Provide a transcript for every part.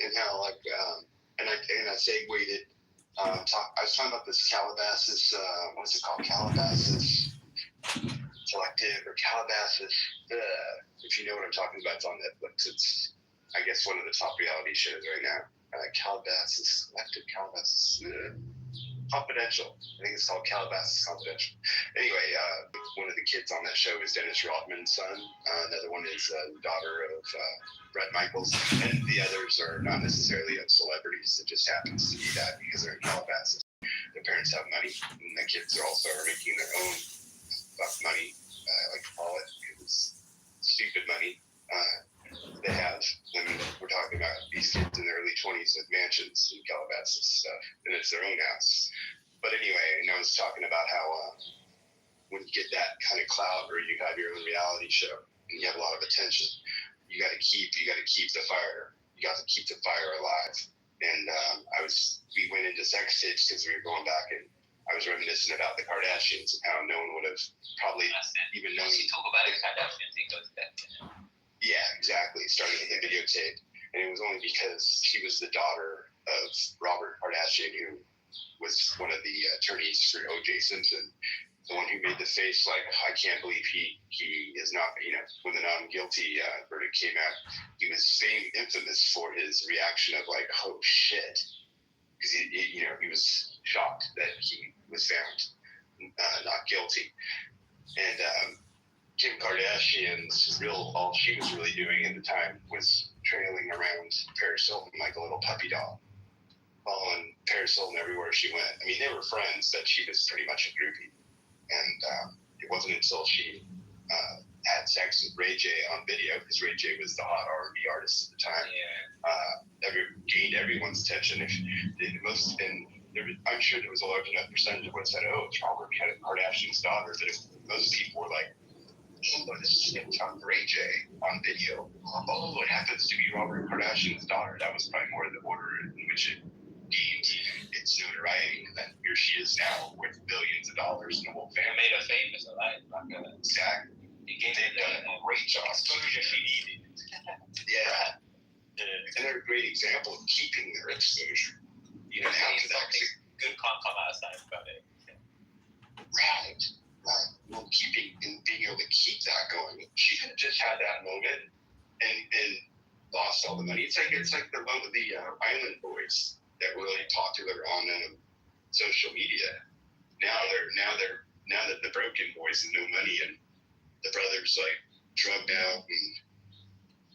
and how and I segued it. I was talking about this Calabasas. What's it called? Calabasas Selective or Calabasas. If you know what I'm talking about, it's on Netflix. It's, I guess, one of the top reality shows right now. Calabasas Selective, Calabasas Confidential. I think it's called Calabasas Confidential. Anyway, one of the kids on that show is Dennis Rodman's son. Another one is the daughter of Bret Michaels. And the others are not necessarily of celebrities. It just happens to be that because they're in Calabasas. Their parents have money, and the kids are also making their own money, I like to call it. It's stupid money they have. I mean, we're talking about these kids in their early 20s with mansions and Calabasas stuff, and it's their own house. But anyway, and I was talking about how when you get that kind of clout, or you have your own reality show and you have a lot of attention, you got to keep the fire. You got to keep the fire alive. And we went into sex tapes because we were going back, and I was reminiscing about the Kardashians and how no one would have probably even known. You talk about the Kardashians, it goes back. Yeah, exactly. Starting a videotape, and it was only because she was the daughter of Robert Kardashian, who was one of the attorneys for O.J. Simpson, the one who made the face like, I can't believe he is not, when the non guilty verdict came out, he was infamous for his reaction of like, oh shit, because he was shocked that he was found not guilty. And Kim Kardashian's all she was really doing at the time was trailing around Paris Hilton like a little puppy dog, following Paris Hilton everywhere she went. I mean, they were friends, but she was pretty much a groupie. And it wasn't until she had sex with Ray J on video, because Ray J was the hot R&B artist at the time, gained everyone's attention. I'm sure there was a large enough percentage of what said, oh, it's Robert Kardashian's daughter, that most people were like, oh, this is from Ray J on video. Oh, it happens to be Robert Kardashian's daughter. That was probably more the order in which it gained its notoriety. And then here she is now with billions of dollars and the whole family. Made her famous, right? Exactly. They've done a great job. Exposure she needed. Yeah. And they're a great example of keeping their exposure. Even after that. Good come outside about it. Right. Well, being able to keep that going, she could have just had that moment and lost all the money. It's like the one with the Island Boys that were really popular on social media. Now that the Broken Boys have no money, and the brother's like drugged out and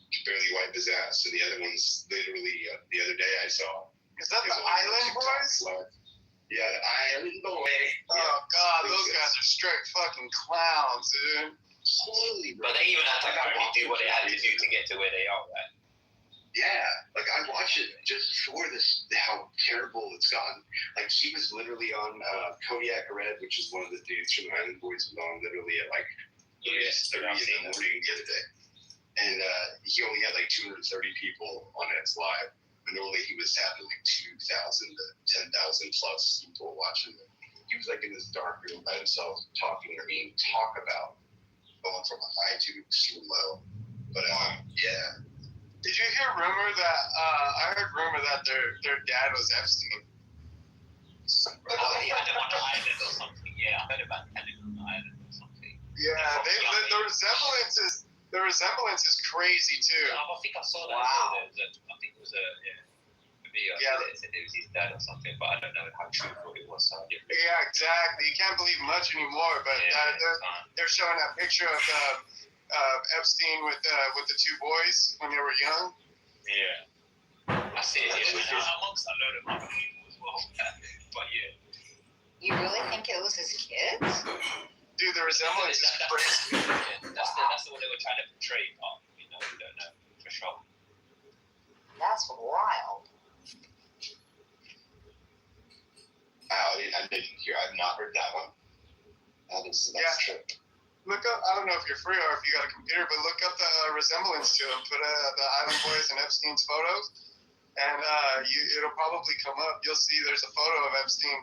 can barely wipe his ass, and the other one's literally the other day I saw. Is that the Island Boys? Yeah, the Island Boys. Oh God, those guys are straight fucking clowns, dude. Holy, bro. But they even had to do what they had to do to get to where they are, right? Yeah, like I watch it just for this, how terrible it's gotten. Like he was literally on Kodiak Red, which is one of the dudes from the Island Boys, was on literally at like 30 in the morning the other day, and he only had like 230 people on it live. And normally he was having like 2,000 to 10,000 plus people watching it. He was like in this dark room by himself talking. I mean, talk about going from a high to extreme low. But yeah. Did you hear rumor that I heard rumor that their dad was Epstein? Oh, he had them on the island or something. Yeah, I heard about having on the island or something. Yeah, the resemblance is crazy too. I think I saw that. Wow. I think it was a video. Yeah, it was his dad or something, but I don't know how truthful it was. So yeah, exactly. You can't believe much anymore, but they're showing that picture of Epstein with the two boys when they were young. Yeah, I see it. Amongst a load of other people as well. But yeah. You really think it was his kids? Dude, the resemblance is crazy. That's what they were trying to portray, but we don't know for sure. That's wild. I didn't hear. I've not heard that one. That's true. Look up. I don't know if you're free or if you got a computer, but look up the resemblance to him. Put the Island Boys and Epstein's photos, and it'll probably come up. You'll see there's a photo of Epstein.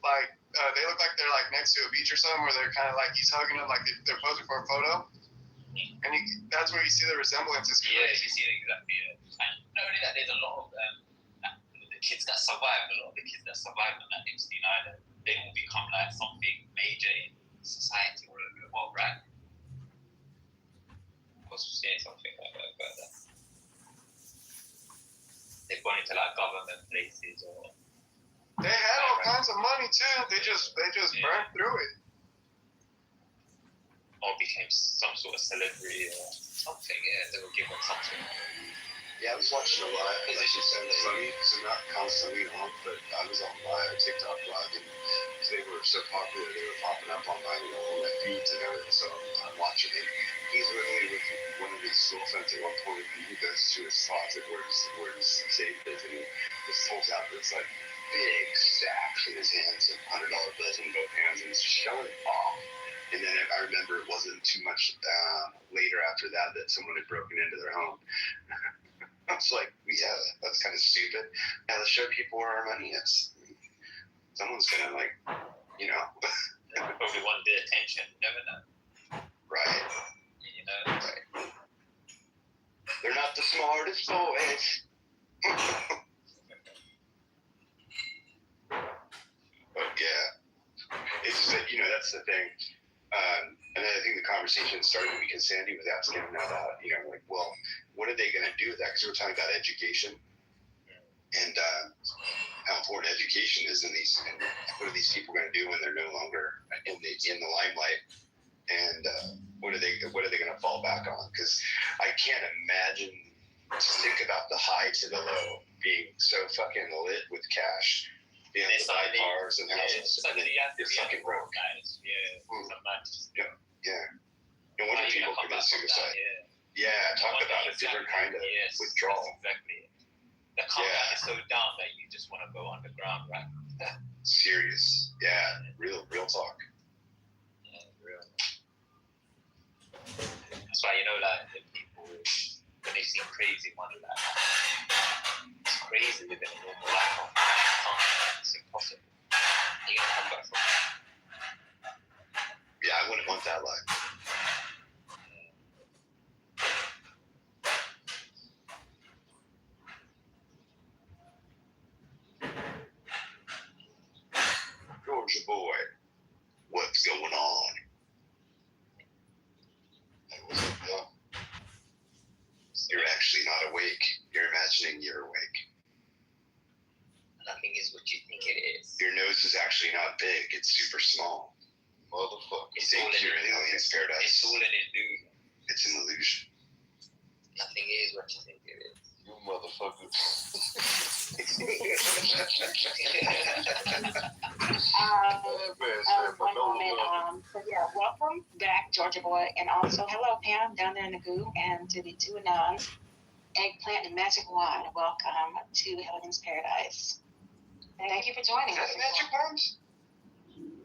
Like they look like they're like next to a beach or something, where they're kind of like he's hugging them, like they're posing for a photo. And that's where you see the resemblance. It's Yeah, crazy. you see it exactly. Yeah. And not only that, there's a lot of the kids that survive. A lot of the kids that survive on that Epstein Island, they will become like something major in society or in the world, right? I was saying something like that about that. They've gone into like government places or. They had all kinds of money too. They just burned through it. Or became some sort of celebrity or something. Yeah, they were given something. Yeah, I was watching a live, like you said, funny, so not constantly on, but I was on live, TikTok live, and they were so popular, they were popping up on my feeds and everything, so I'm watching it. He's literally with one of his girlfriends at one point, and he goes to his closet where his safe is, and he just pulls out this, like, big stacks in his hands, and $100 bills in both hands, and he's showing it off. And then I remember it wasn't too much later after that someone had broken into their home. I was like, yeah, that's kind of stupid. Yeah, let's show people where our money is. Someone's gonna They probably want the attention. You never know. right. You know. Right. They're not the smartest boys. But yeah, it's just that that's the thing. And then I think the conversation started because Sandy was asking him about, well, what are they going to do with that? Because we're talking about education and how important education is and what are these people going to do when they're no longer in the limelight? And what are they going to fall back on? Because I can't imagine. Just think about the high to the low being so fucking lit with cash. Being able to buy cars and houses. You're fucking broke. Guys. Yeah. Yeah. No wonder people commit suicide. Yeah, talk about a different kind of withdrawal. Exactly. The comeback is so down that you just want to go underground, right? Serious. Yeah. Real talk. Yeah, real. That's why like the people when they see crazy money like that, it's crazy living a normal life. It's impossible. You're gonna come back from that. Yeah, I wouldn't want that life. Georgia boy, what's going on? You're actually not awake. You're imagining you're awake. Nothing is what you think it is. Your nose is actually not big. It's super small. Motherfucker. You think you're in alien's paradise. It's all an illusion. It's an illusion. Nothing is what you think it is. You motherfucker. One moment. So yeah, welcome back, Georgia boy, and also hello, Pam, down there in the goo, and to the two Anons, Eggplant and Magic Wand. Welcome to Helen's Paradise. Thank you for joining us. Magic wands?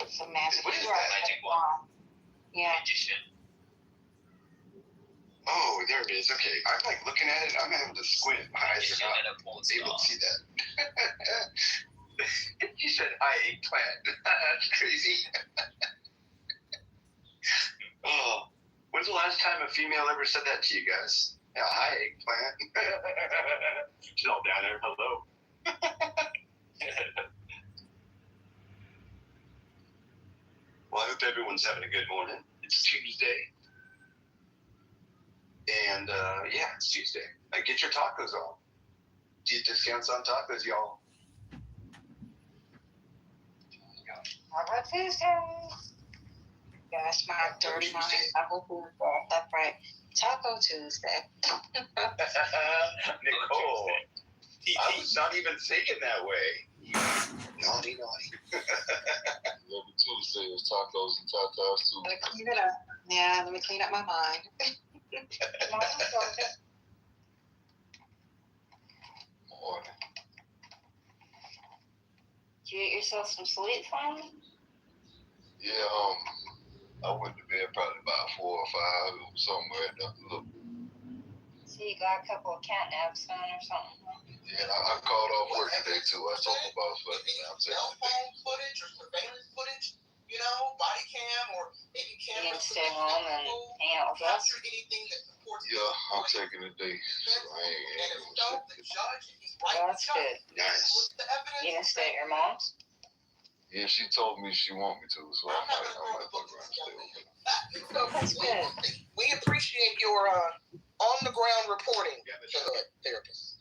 Some magic. What is that? Magic wand? Yeah. Magician. Oh, there it is. Okay, I'm looking at it. I'm having to squint. My eyes are not able to see that. You said hi, eggplant. That's crazy. Oh, when's the last time a female ever said that to you guys? Yeah, hi, eggplant. She's all down there. Hello. Well, I hope everyone's having a good morning. It's Tuesday. And, yeah, it's Tuesday. Get your tacos on. Get discounts on tacos, y'all. Taco Tuesday. Yeah, that's my dirty mind. Taco Tuesday. That's right. Taco Tuesday. Nicole, I was not even thinking that way. Naughty. Every Tuesday is tacos and tacos too. Let me clean it up. Yeah, let me clean up my mind. Morning. Did you get yourself some sleep finally? Yeah, I went to bed probably about 4 or 5 or somewhere. Look, So you got a couple of catnaps on or something? yeah, I called off work today too. I told my boss, but I'm Cell phone footage or surveillance footage, body cam or maybe You camera can stay home and hang out with us. capture anything that supports Yeah, I'm taking a day. So I and ain't if gonna so, sit the there. judge, if he's right, Well, that's good. Nice. look at the evidence. You gonna stay at your mom's? Yeah, she told me she want me to, so I might fuck around and stay over there. That's good. We appreciate your on the ground reporting, therapist.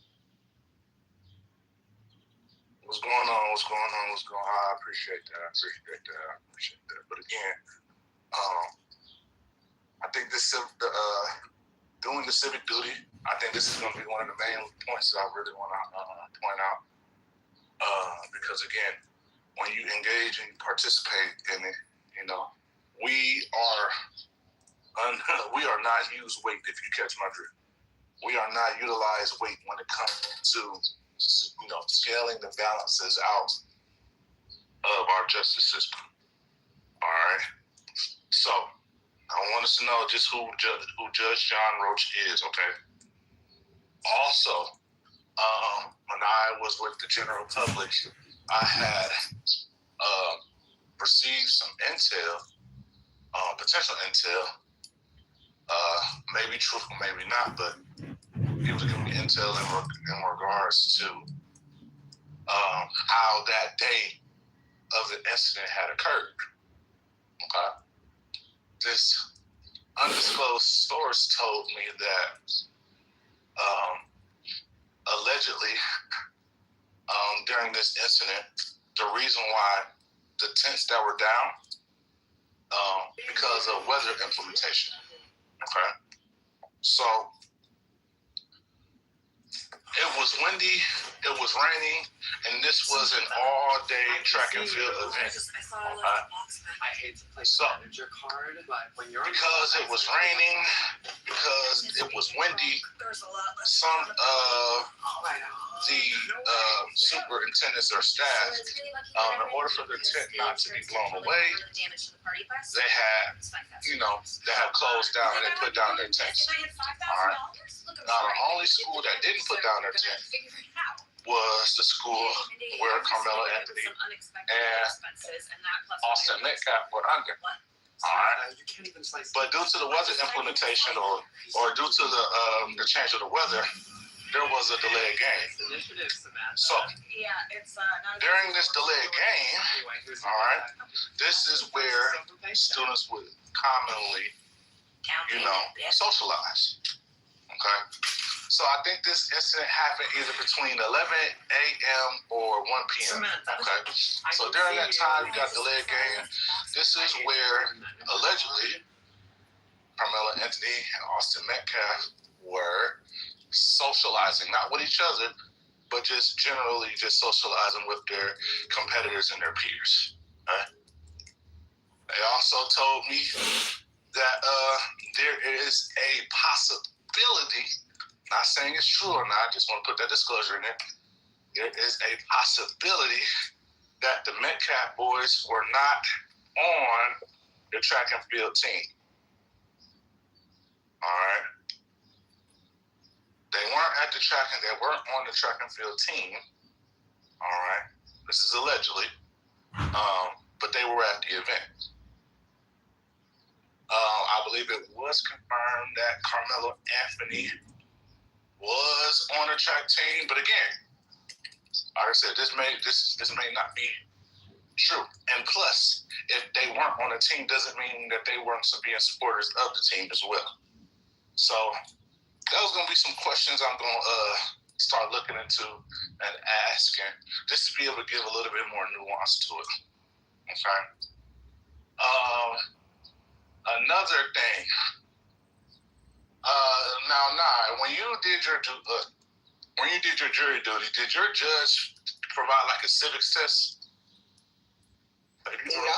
What's going on? I appreciate that. But again, I think doing the civic duty, I think this is going to be one of the main points that I really want to point out. Because again, when you engage and participate in it, we are not use weight, if you catch my drift. We are not utilize weight when it comes to scaling the balances out of our justice system. All right. So I want us to know just who Judge John Roach is. Okay. Also, when I was with the general public, I had received some intel, potential intel, maybe truthful, maybe not, but he was giving me intel in regards to how that day of the incident had occurred. Okay. This undisclosed source told me that allegedly during this incident, the reason why the tents that were down because of weather implementation. Okay. So it was windy, it was raining, and this was an all-day track and field event. I hate to play manager card, but when you're because it was raining, because it was windy, some of the superintendents or staff, in order for the tent not to be blown away, they had, they had closed down and they put down their tents. All right. Now, the only school that didn't put down their tent was the school where Carmelo Anthony and Austin Metcalf were under. All right. But due to the weather implementation or due to the change of the weather, there was a delayed game. So during this delayed game, all right, this is where students would commonly, socialize. Okay. So I think this incident happened either between 11 a.m. or 1 p.m. Okay. So during that time, you got delayed game. This is where allegedly Carmelo Anthony and Austin Metcalf were socializing, not with each other, but just generally just socializing with their competitors and their peers. Okay? They also told me that there is a possibility, not saying it's true or not, I just want to put that disclosure in it. There is a possibility that the Metcalf boys were not on the track and field team. All right. They weren't at the track and they weren't on the track and field team. All right. This is allegedly. But they were at the event. I believe it was confirmed that Carmelo Anthony was on the track team, but again, like I said, this may not be true. And plus, if they weren't on the team, doesn't mean that they weren't being supporters of the team as well. So those gonna be some questions I'm gonna start looking into and asking, just to be able to give a little bit more nuance to it. Okay. Another thing. Now, when you did your jury duty, did your judge provide like a civics test? No.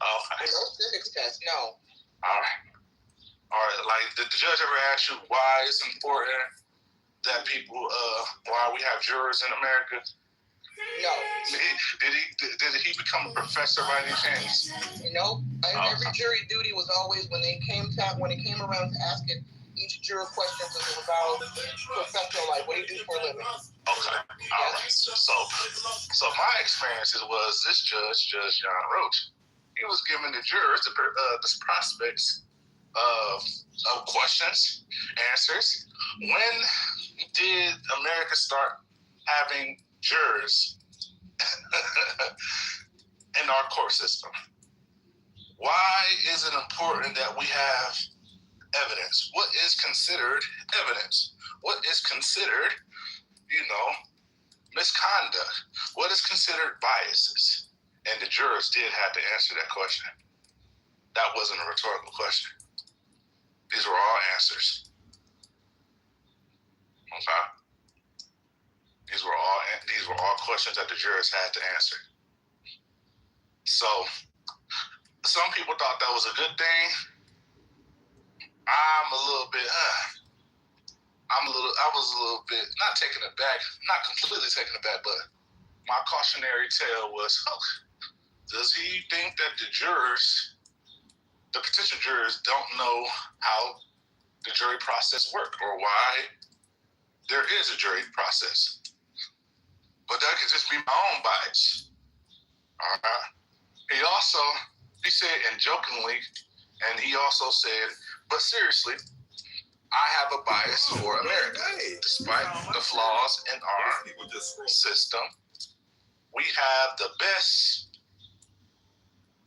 Oh, okay. No civics test, no. All right. Like, did the judge ever ask you why it's important that people, why we have jurors in America? No. Did he become a professor by any chance? No. Every jury duty was always when it came around to asking each juror questions about professional life. What do you do for a living? Okay. All right. So my experiences was this Judge John Roach. he was giving the jurors, the prospects of questions, answers. When did America start having jurors in our court system? Why is it important that we have evidence? What is considered evidence? What is considered, misconduct? What is considered biases? And the jurors did have to answer that question. That wasn't a rhetorical question. These were all answers. Okay? These were all questions that the jurors had to answer. So, some people thought that was a good thing. I was a little bit, not taken aback, not completely taken aback, but my cautionary tale was, does he think that the potential jurors don't know how the jury process works or why there is a jury process? But that could just be my own bias. All right. He said, and jokingly, and he also said, but seriously, I have a bias for America. Despite the flaws in our system, we have the best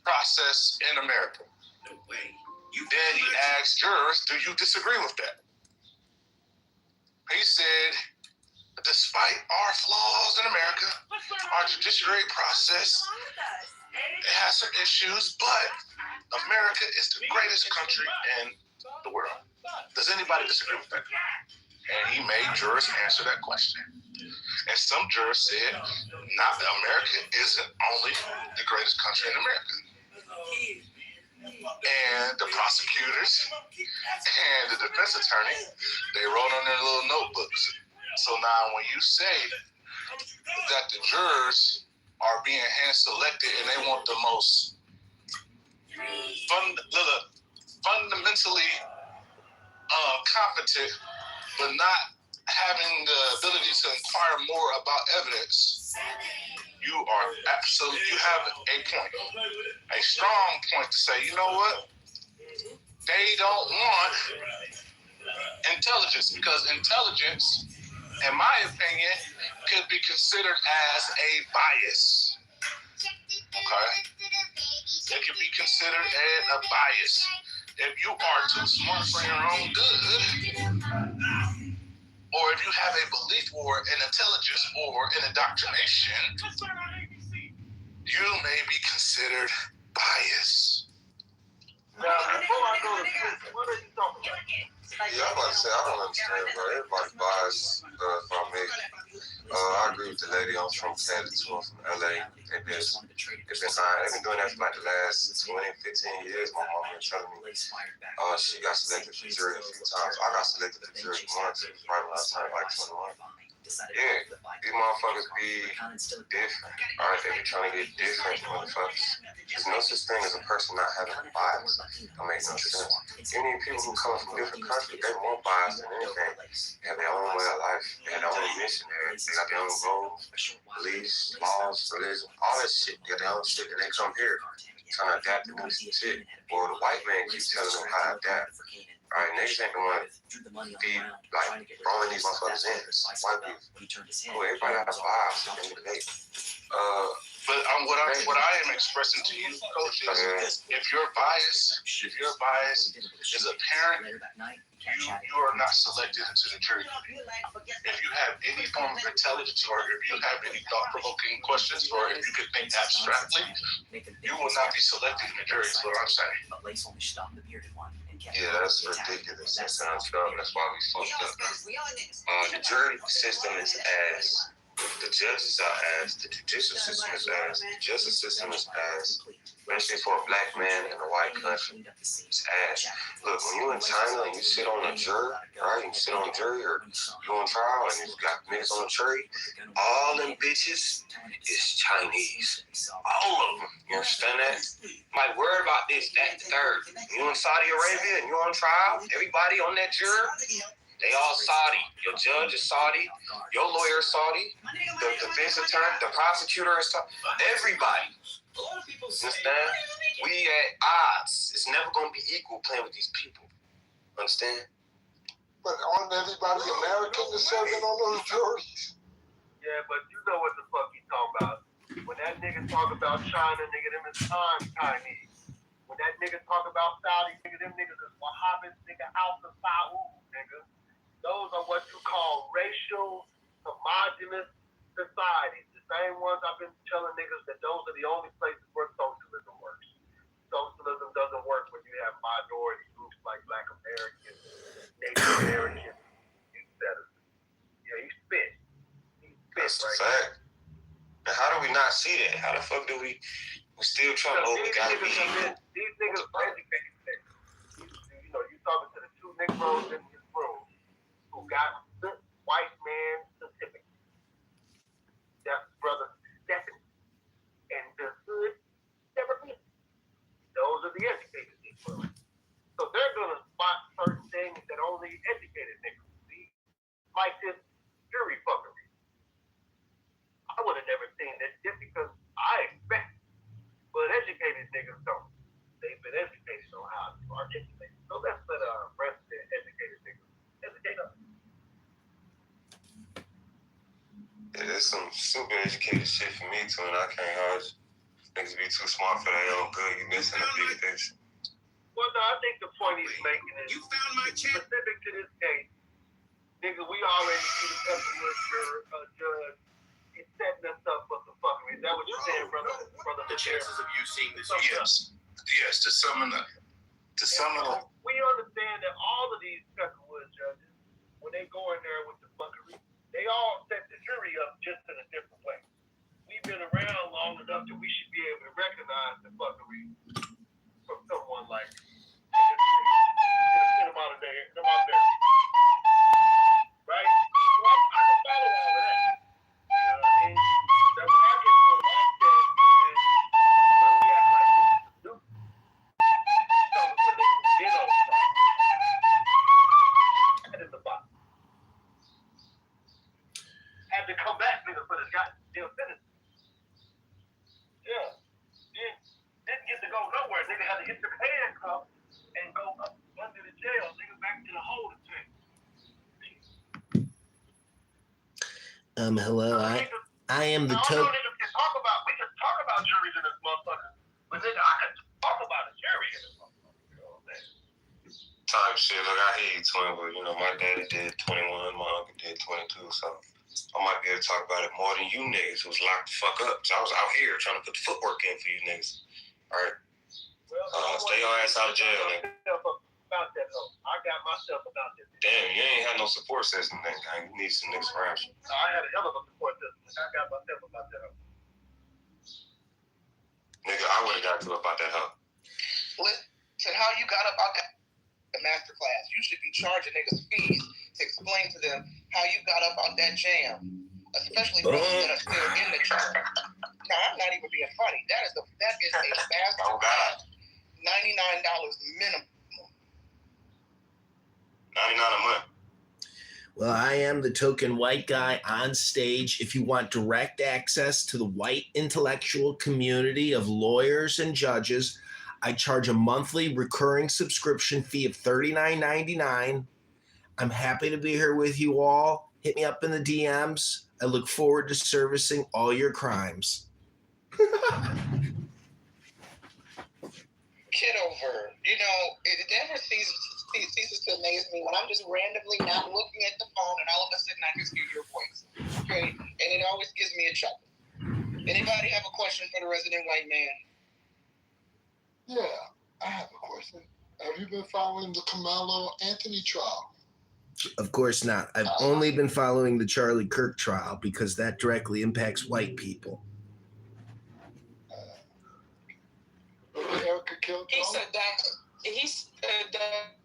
process in America. Then he asked jurors, do you disagree with that? He said, despite our flaws in America, our judiciary process, it has some issues, but America is the greatest country in the world. Does anybody disagree with that? And he made jurors answer that question. And some jurors said, America isn't only the greatest country in America. And the prosecutors and the defense attorney, they wrote on their little notebooks. So now when you say that the jurors are being hand-selected and they want the most fundamentally competent, but not having the ability to inquire more about evidence, you have a point, a strong point to say, you know what? They don't want intelligence, because intelligence, in my opinion, could be considered as a bias. Okay? It could be considered as a bias. If you are too smart for your own good, or if you have a belief or an intelligence or an indoctrination, you may be considered biased. Now, before I go to sleep, what are you talking about? Yeah, I'm about to say, I don't understand, bro. Everybody's biased from me. I agree with the lady. I'm from Kansas, from LA. They've been doing that for like the last 20, 15 years. My mom been telling me she got selected for jury a few times. I got selected for jury once, right when I turned like 21. Yeah, these motherfuckers be different. All right, they be trying to get different motherfuckers. There's no such thing as a person not having a bias. That makes no sense. Any people who come from different countries, they're more biased than anything. They have their own way of life. They have their own mission. They got their own goals, beliefs, laws, religion, all that shit. They got their own shit, and they come here trying to adapt to new shit. Or the white man keeps telling them how to adapt. All right, niggas ain't the one feed, like, throwing these motherfuckers in. White people. Oh, everybody has a bias at the end of the day. But what I am expressing to you, Coach, is if your bias is apparent, you are not selected into the jury. If you have any form of intelligence, or if you have any thought-provoking questions, or if you can think abstractly, you will not be selected in the jury, is what I'm saying. Yeah, that's ridiculous. That sounds dumb. That's why we fucked up. The jury system is ass. The judges are ass. The judicial system is ass. The justice system is ass. Especially for a black man in a white country, it's ass. Look, when you're in China and you sit on a jury, right? You sit on a jury or you on trial and you got niggas on the jury, all them bitches is Chinese. All of them. You understand that? Might worry about this, that, the third. You in Saudi Arabia and you on trial, everybody on that jury, they all Saudi. Your judge is Saudi. Your lawyer is Saudi. The defense attorney, the prosecutor is Saudi. Everybody. Understand? We at odds. It's never gonna be equal playing with these people. Understand? But aren't everybody American that's serving on those juries? Yeah, but you know what the fuck he talking about. When that nigga talk about China, nigga, them is Chinese. When that nigga talk about Saudi, nigga, them niggas is Wahhabis, nigga, House of Saud, nigga. Those are what you call racial, homogenous societies. The same ones I've been telling niggas that those are the only places where socialism works. Socialism doesn't work when you have minority groups like Black Americans, Native Americans, etc. Yeah, he spit. That's a fact. And how do we not see that? How the fuck do we still trying to gotta be equal? These niggas are educated niggas. You know, you talking to the two Negroes in this room who got the white man certificate. That's brother Stephanie. And the hood never been. Those are the educated Negroes. So they're gonna spot certain things that only educated niggas see. Like this jury fuckery. I would have never seen this shit because I expect it. But educated niggas don't. They've been educated on how to articulate. So let's let resident educated niggas educate us. Yeah, there's some super educated shit for me too, and I can't hardly. Niggas be too smart for their own good. You missing a big picture. Well, no, I think the point he's making is specific to this case. Nigga, we already see the Pepperwood judge. It's setting us up for the fuckery. Is that what you're saying, brother? The chances of you seeing this. Yes, to sum it up. We understand that all of these Pepperwood judges, when they go in there with the fuckery, they all set the jury up just in a different way. We've been around long enough that we should be able to recognize the fuckery from someone like them out there. Right? So I can follow all of that. You know what I mean? Now, when I get to like that is when we act like this is the dude. So when they get on that in the box. Had to come back, nigga, for the goddamn sentence. Yeah. Didn't get to go nowhere. Nigga had to hit the handcuff and go up under the jail. Nigga back to the holding tank. Hello. I am the token. We can talk about juries in this motherfucker, but nigga, I can talk about a jury in this motherfucker. You know what I'm saying? Type shit. Look, I hear you, twin, but you know, my daddy did 21, my uncle did 22, so I might be able to talk about it more than you niggas who was locked the fuck up. So I was out here trying to put the footwork in for you niggas. All right. Stay your ass out of jail, nigga. About that though. I got myself about this. Damn, you ain't had no support system then, gang. You need some niggas around you. No, I had a hell of a support system. I got myself about that. Nigga, I would have got to about that hoe. Listen, how you got about that master class? You should be charging niggas fees to explain to them how you got up on that jam, especially those that are still in the jam. No, I'm not even being funny. That is a master class. $99 minimum. $99 a month. Well, I am the token white guy on stage. If you want direct access to the white intellectual community of lawyers and judges, I charge a monthly recurring subscription fee of $39.99. I'm happy to be here with you all. Hit me up in the DMs. I look forward to servicing all your crimes. Kitover, you know, it never ceases to amaze me when I'm just randomly not looking at the phone and all of a sudden I just hear your voice. Okay? And it always gives me a chuckle. Anybody have a question for the resident white man? Yeah, I have a question. Have you been following the Carmelo Anthony trial? Of course not. I've only been following the Charlie Kirk trial because that directly impacts white people. Erica killed He said that. He said that.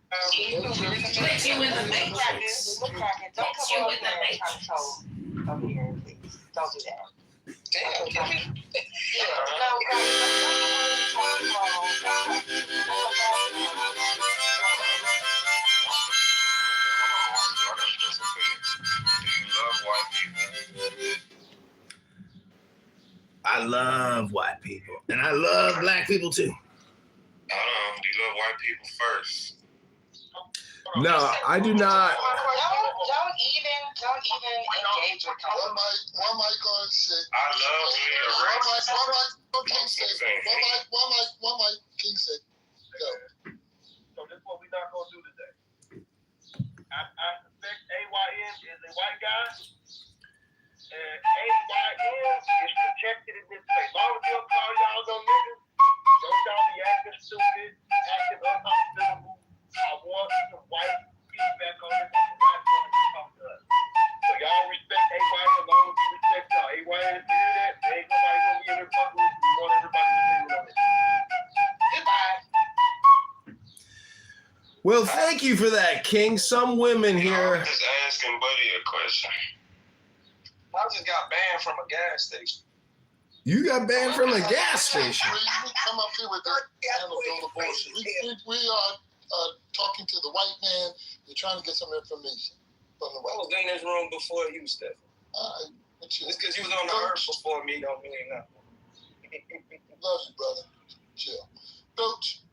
Put you in the matrix. Don't come over here and try to troll over here, please. Don't do that. Damn, give me. I love white people, and I love black people too. Do you love white people first? No, I do not. Don't even engage with them. One mic on say. I love me a racist. One mic, King said. Go. So this is what we're not gonna do today. I suspect AYN is a white guy, and AYN is protected in this place. As long as you don't call y'all no niggas, don't y'all be acting stupid, acting unhospitable. I want some white feedback on this. I'm not going to talk to us. So y'all respect AYN as long as you respect y'all. AYN, if you hear that, ain't nobody gonna be in there fucking with you. We want everybody to be on it. Goodbye. Well, thank you for that, King. Some women here. I'm just asking Buddy a question. I just got banned from a gas station. You got banned from a gas station. We come up here with this anecdotal bullshit. We are talking to the white man. We're trying to get some information from the I white was in this room before you, Stephen. Just because you was on the earth before me don't mean nothing. Love you, brother. Chill. Coach,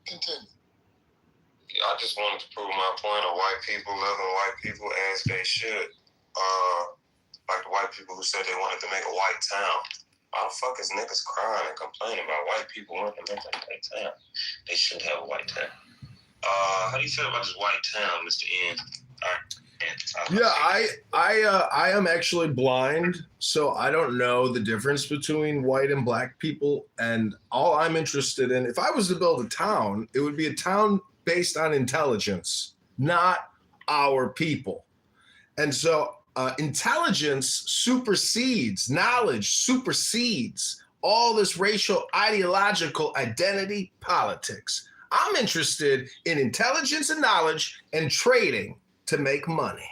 continue. I just wanted to prove my point of white people loving white people as they should. Like the white people who said they wanted to make a white town. Why the fuck is niggas crying and complaining about white people wanting to make a white town? They should have a white town. How do you feel about this white town, Mr. N? Yeah, I am actually blind, so I don't know the difference between white and black people. And all I'm interested in, if I was to build a town, it would be a town based on intelligence, not our people. And so intelligence supersedes, knowledge supersedes all this racial ideological identity politics. I'm interested in intelligence and knowledge and trading to make money.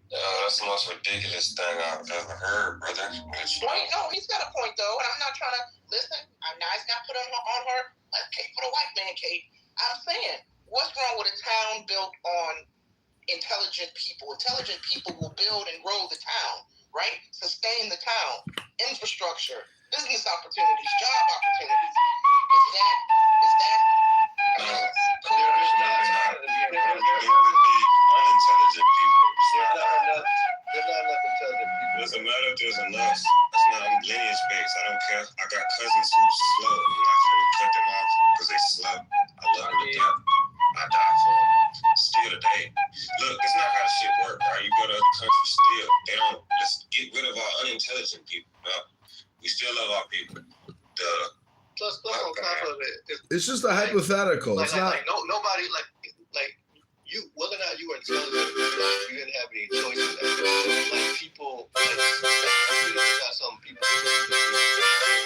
That's the most ridiculous thing I've ever heard, brother. Wait, no, he's got a point though, and I'm not trying to listen. I'm nice, not put on her a cape for the white man cape. I'm saying, what's wrong with a town built on intelligent people? Intelligent people will build and grow the town, right? Sustain the town, infrastructure, business opportunities, job opportunities. Is that? There would be unintelligent people. There's not enough intelligent people. Doesn't matter if there's enough. That's not lineage based. I don't care. I got cousins who's slow. I'm not gonna cut them off because they slow. I love them to death. I die for them. Still today. Look, it's not how shit work, right? You go to other countries still. They don't. Let's get rid of our unintelligent people. No. We still love our people. Plus on top of it, It's just a hypothetical. It's not. Nobody like you. Whether or not you were intelligent, you didn't have any choices. Like people, you got some people.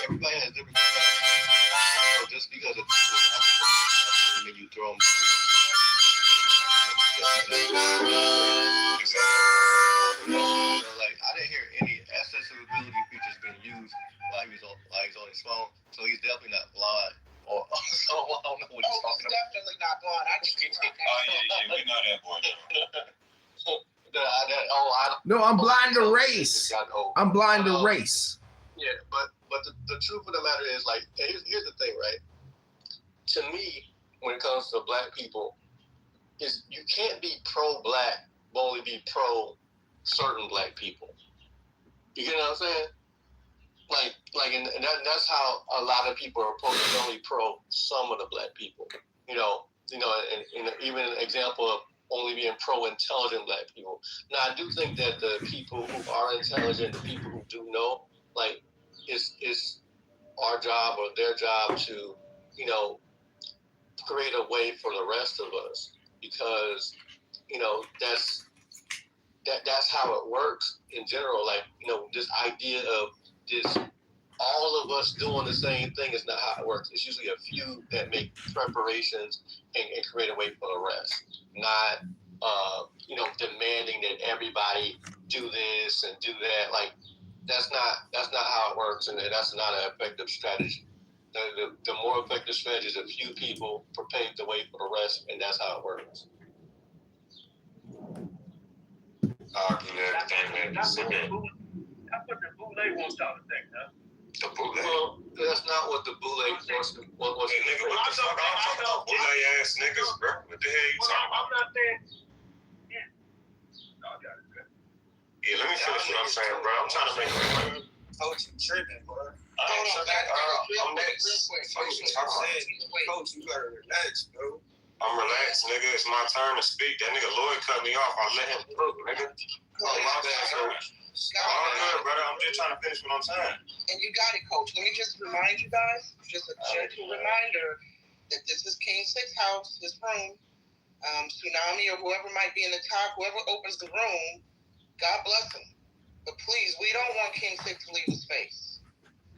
Everybody has different. So just because it's doesn't mean you throw them. Like I didn't hear any accessibility features being used while he was on his phone. So he's definitely not blind. Or so I don't know what he's talking about. Definitely not blind. I just keep we know that boy. No, I'm blind to race. I'm blind to race. Yeah, but the truth of the matter is, like, here's the thing, right? To me, when it comes to black people, is you can't be pro-black, but only be pro certain black people. You get what I'm saying? And that's how a lot of people are only pro some of the black people. And even an example of only being pro-intelligent black people. Now, I do think that the people who are intelligent, the people who do know, like, it's our job or their job to, create a way for the rest of us, because, that's how it works in general. Like, this idea of this, all of us doing the same thing is not how it works. It's usually a few that make preparations and create a way for the rest. Not, demanding that everybody do this and do that. Like, that's not how it works, and that's not an effective strategy. The more effective strategy is a few people pave the way for the rest, and that's how it works. I agree with everything that you said. That's what the bootleg wants y'all to The bootleg? Well, that's not what the bootleg was. Nigga, what the fuck? I'm talking about bootleg ass niggas, bro. What the hell you talking about? I'm not saying. Yeah. No, I got it, man. Yeah, let me finish what I'm saying, bro. I'm trying to make it. Coach, you tripping, bro. I'm next. Coach, you gotta relax, bro. I'm relaxed, nigga. It's my turn to speak. That nigga Lloyd cut me off. I let him cook, nigga. Oh, my bad, coach. All good, brother. I'm just trying to finish what I'm saying. And you got it, Coach. Let me just remind you guys, just a gentle reminder, that this is King Six House, his room. Tsunami or whoever might be in the top, whoever opens the room, God bless him. But please, we don't want King Six to leave the space.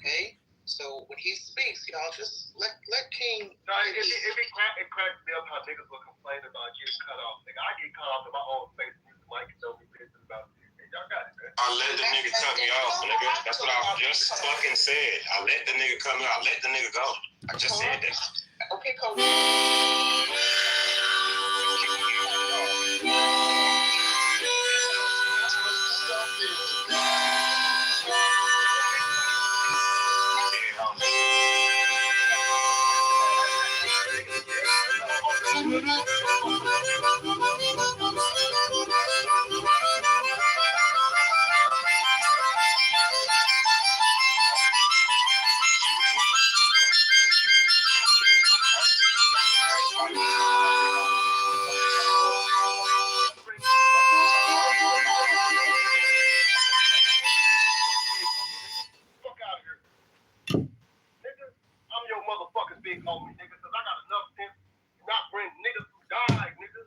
Okay? So when he speaks, just let King. No, it cracks me up how niggas will complain about getting cut off. Nigga, I get cut off in my own face. Mike told me business about it. Y'all got it, man. I let the nigga cut me off, nigga. That's what I just fucking said. I let the nigga cut me off. I let the nigga go. I just said that. Okay, Coach. Fuck out of here. Nigga, I'm your motherfucking big homie, nigga, because I got enough sense to not bring niggas who die, nigga.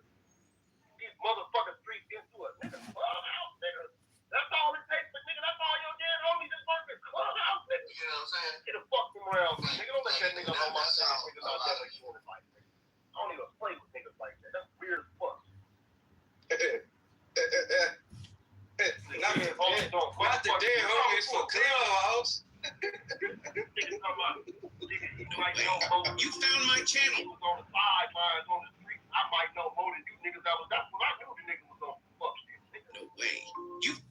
These motherfucking streets into a nigga clubhouse, nigga. That's all it takes, but nigga, that's all your dead homies is working clubhouse, nigga. You know what I'm saying? Get the fuck from around, nigga. Don't let that nigga on my side, nigga. I'll never doing it like that. I don't even play with niggas like that. That's weird as fuck. Not the dead homies for clubhouse. Niggas talking about, nigga, like, you found my channel. Was on the sidelines on the street. I might know more than you niggas. That's what I knew the nigga was on fuck shit. Nigga. No way.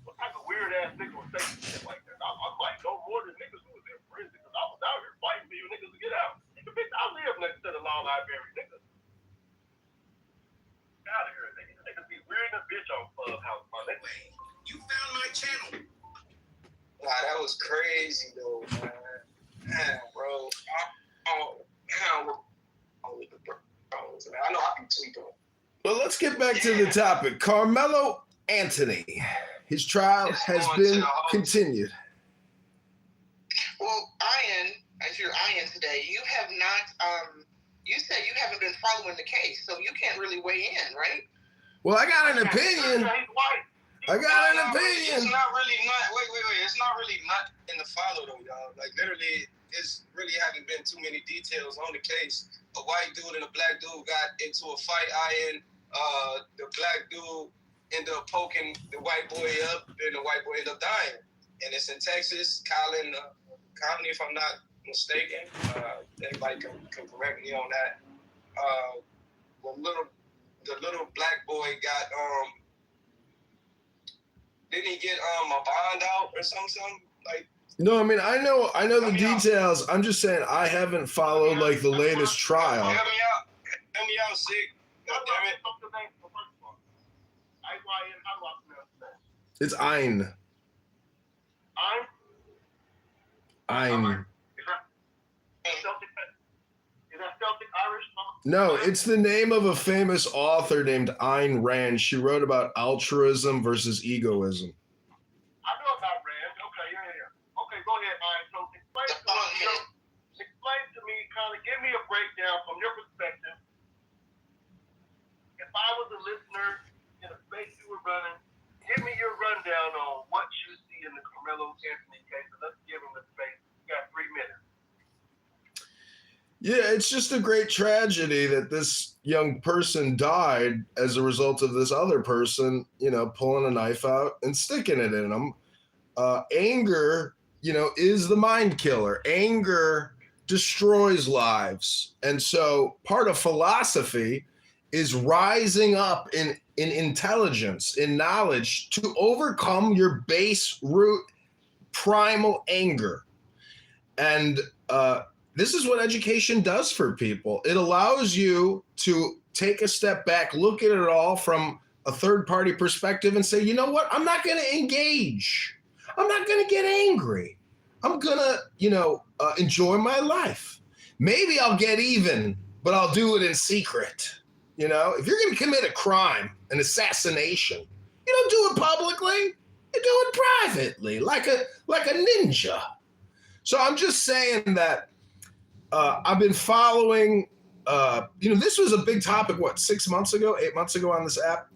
What type of weird ass nigga would say shit like that? I might know more than niggas who was in prison because I was out here fighting for you niggas to get out. Nigga, bitch, I live next to the law library, nigga. Get out of here, nigga. Niggas be weird as a bitch on Clubhouse, my nigga. You found my channel. Nah, that was crazy though, man. Man, bro. I know I can tweet though. Well, let's get back to the topic. Carmelo Anthony. His trial has been continued. Well, Ian, as you're Ian today, you have not, you said you haven't been following the case, so you can't really weigh in, right? Well, I got an opinion. I got an opinion. It's not really wait. It's not really not in the follow though, y'all. Like literally, it's really haven't been too many details on the case. A white dude and a black dude got into a fight. The black dude ended up poking the white boy up, and the white boy ended up dying. And it's in Texas, Colony, if I'm not mistaken. Anybody can correct me on that. The little black boy got didn't he get a bond out or something? Like No, I mean I know the details. I'm just saying I haven't followed like the latest trial. Help me out, Sig. God damn it. It's Ein. Ein. Is that Celtic Irish? No, it's the name of a famous author named Ayn Rand. She wrote about altruism versus egoism. I know about Rand. Okay, yeah. Okay, go ahead, Ayn. So explain to me, kind of give me a breakdown from your perspective. If I was a listener in a space you were running, give me your rundown on what you see in the Carmelo Anthony case. Let's give him the space. You got 3 minutes. Yeah, it's just a great tragedy that this young person died as a result of this other person, pulling a knife out and sticking it in him. Anger, is the mind killer. Anger destroys lives. And so part of philosophy is rising up in intelligence, in knowledge to overcome your base root primal anger. And this is what education does for people. It allows you to take a step back, look at it all from a third-party perspective and say, you know what? I'm not going to engage. I'm not going to get angry. I'm going to, enjoy my life. Maybe I'll get even, but I'll do it in secret. If you're going to commit a crime, an assassination, you don't do it publicly. You do it privately, like a ninja. So I'm just saying that I've been following, this was a big topic, 8 months ago on this app.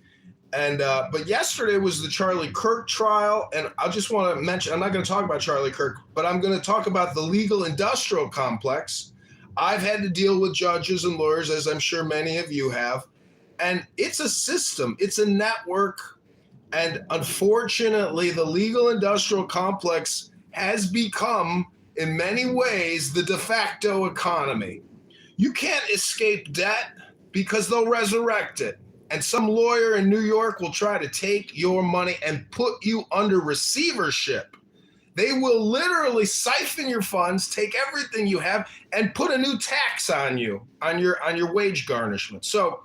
And but yesterday was the Charlie Kirk trial. And I just want to mention, I'm not going to talk about Charlie Kirk, but I'm going to talk about the legal industrial complex. I've had to deal with judges and lawyers, as I'm sure many of you have. And it's a system, it's a network. And unfortunately, the legal industrial complex has become, in many ways, the de facto economy. You can't escape debt because they'll resurrect it. And some lawyer in New York will try to take your money and put you under receivership. They will literally siphon your funds, take everything you have, and put a new tax on you, on your wage garnishment. So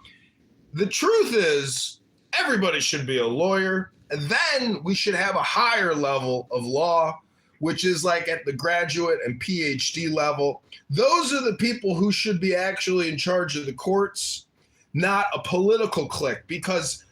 the truth is, everybody should be a lawyer, and then we should have a higher level of law, which is like at the graduate and PhD level. Those are the people who should be actually in charge of the courts, not a political clique. Because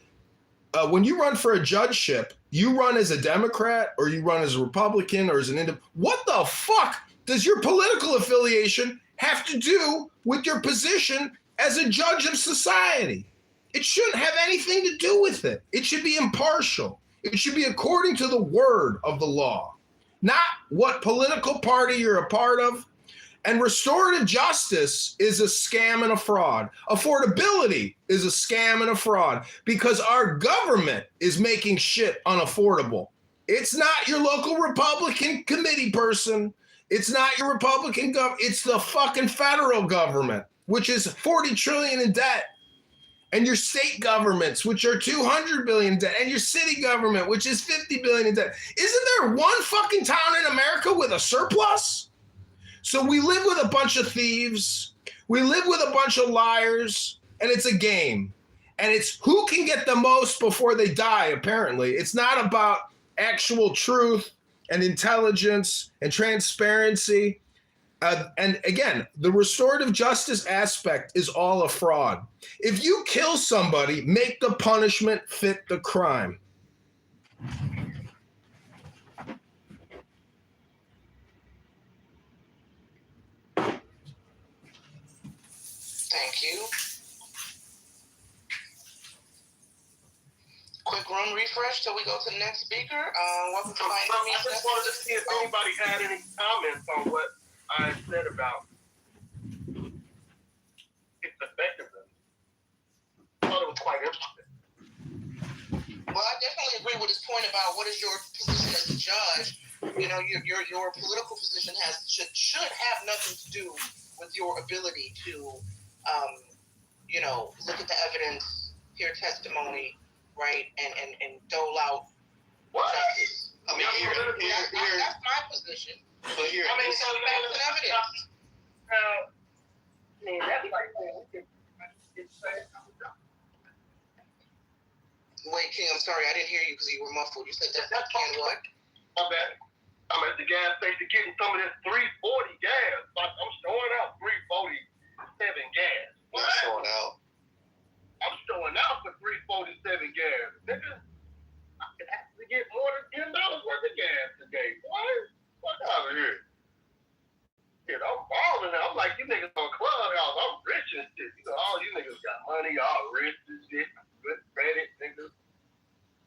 when you run for a judgeship, you run as a Democrat or you run as a Republican or as an independent. What the fuck does your political affiliation have to do with your position as a judge of society? It shouldn't have anything to do with it. It should be impartial. It should be according to the word of the law, not what political party you're a part of. And restorative justice is a scam and a fraud. Affordability is a scam and a fraud because our government is making shit unaffordable. It's not your local Republican committee person. It's not your Republican government. It's the fucking federal government, which is 40 trillion in debt. And your state governments, which are 200 billion in debt, and your city government, which is 50 billion in debt. Isn't there one fucking town in America with a surplus? So we live with a bunch of thieves. We live with a bunch of liars, and it's a game. And it's who can get the most before they die, apparently. It's not about actual truth and intelligence and transparency. And again, the restorative justice aspect is all a fraud. If you kill somebody, make the punishment fit the crime. Thank you. Quick room refresh till we go to the next speaker. Welcome to I just wanted to see if anybody had any comments on what I said about its effectiveness. I thought it was quite interesting. Well, I definitely agree with his point about what is your position as a judge. Your political position should have nothing to do with your ability to, look at the evidence, hear testimony, right, and dole out justice. I mean, that's my position. But here, I mean, so facts and evidence. Wait, King, I'm sorry, I didn't hear you because you were muffled. You said that can what? My bad. I'm at the gas station getting some of this 340 gas. I'm showing out 347 gas. What? Showing out. I'm showing out for 347 gas. Nigga, I can actually get more than $10 worth of gas today. Boy, fuck out of here. Shit, I'm balling. I'm like, you niggas on Clubhouse. I'm rich and shit. All you niggas got money. Y'all rich and shit. Good credit, niggas.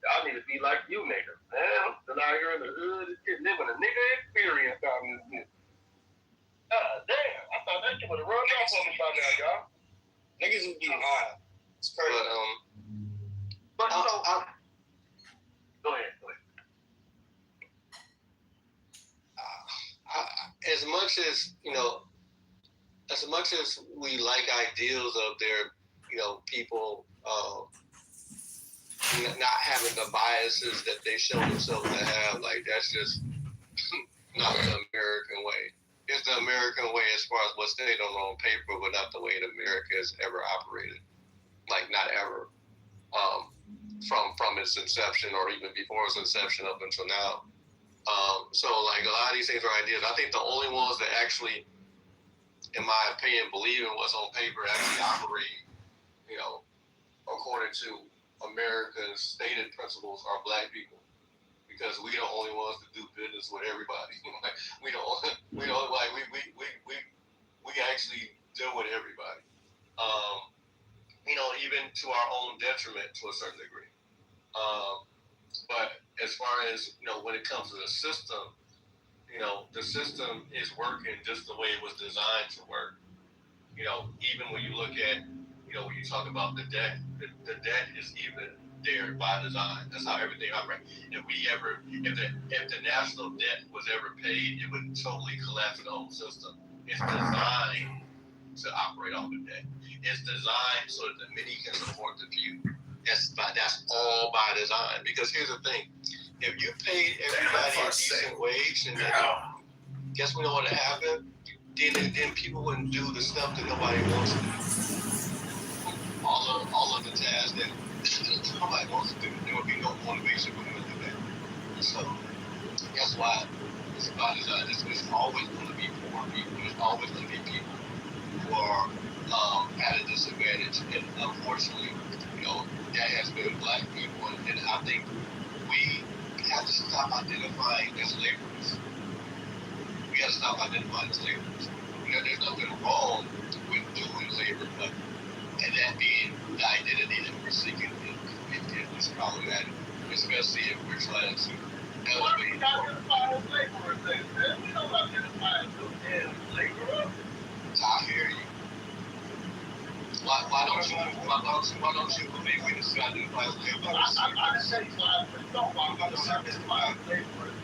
Y'all need to be like you niggas. Man, I'm still out here in the hood and shit, living a nigga experience out in this shit. Damn, I thought that shit would have run off on me by now, y'all. Niggas would be high. It's crazy. But go ahead. As much as we like ideals of their, people not having the biases that they show themselves to have, like that's just not the American way. it's the American way as far as what's stated on paper, but not the way that America has ever operated. Like, not ever. From its inception or even before its inception up until now. So, like, a lot of these things are ideas. I think the only ones that actually, in my opinion, believe in what's on paper actually operate, according to America's stated principles are black people. Because we the only ones that do business with everybody. we actually deal with everybody. Even to our own detriment to a certain degree. But as far as, when it comes to the system, the system is working just the way it was designed to work. Even when you look at, when you talk about the debt is even there by design. That's how everything operates. If the national debt was ever paid, it would totally collapse the whole system. It's designed to operate off of debt. It's designed so that the many can support the few. That's all by design. Because here's the thing: if you paid everybody a decent wage, and guess we know what happened? Then people wouldn't do the stuff that nobody wants to do. All of the tasks that nobody wants to do, there would be no motivation for them to do that. So that's why it's about design. It's always going to be poor people. There's always going to be people who are at a disadvantage, and unfortunately, that has been black people, and I think we have to stop identifying as laborers. We got to stop identifying as laborers. There's nothing wrong with doing labor, but and that being the identity that we're seeking is problematic, especially if we're trying to elevate. We identify as laborers, man. We don't identify as no damn laborer. I hear you. Why don't you believe we just identify as laborers? I didn't say why, but don't identify as laborers.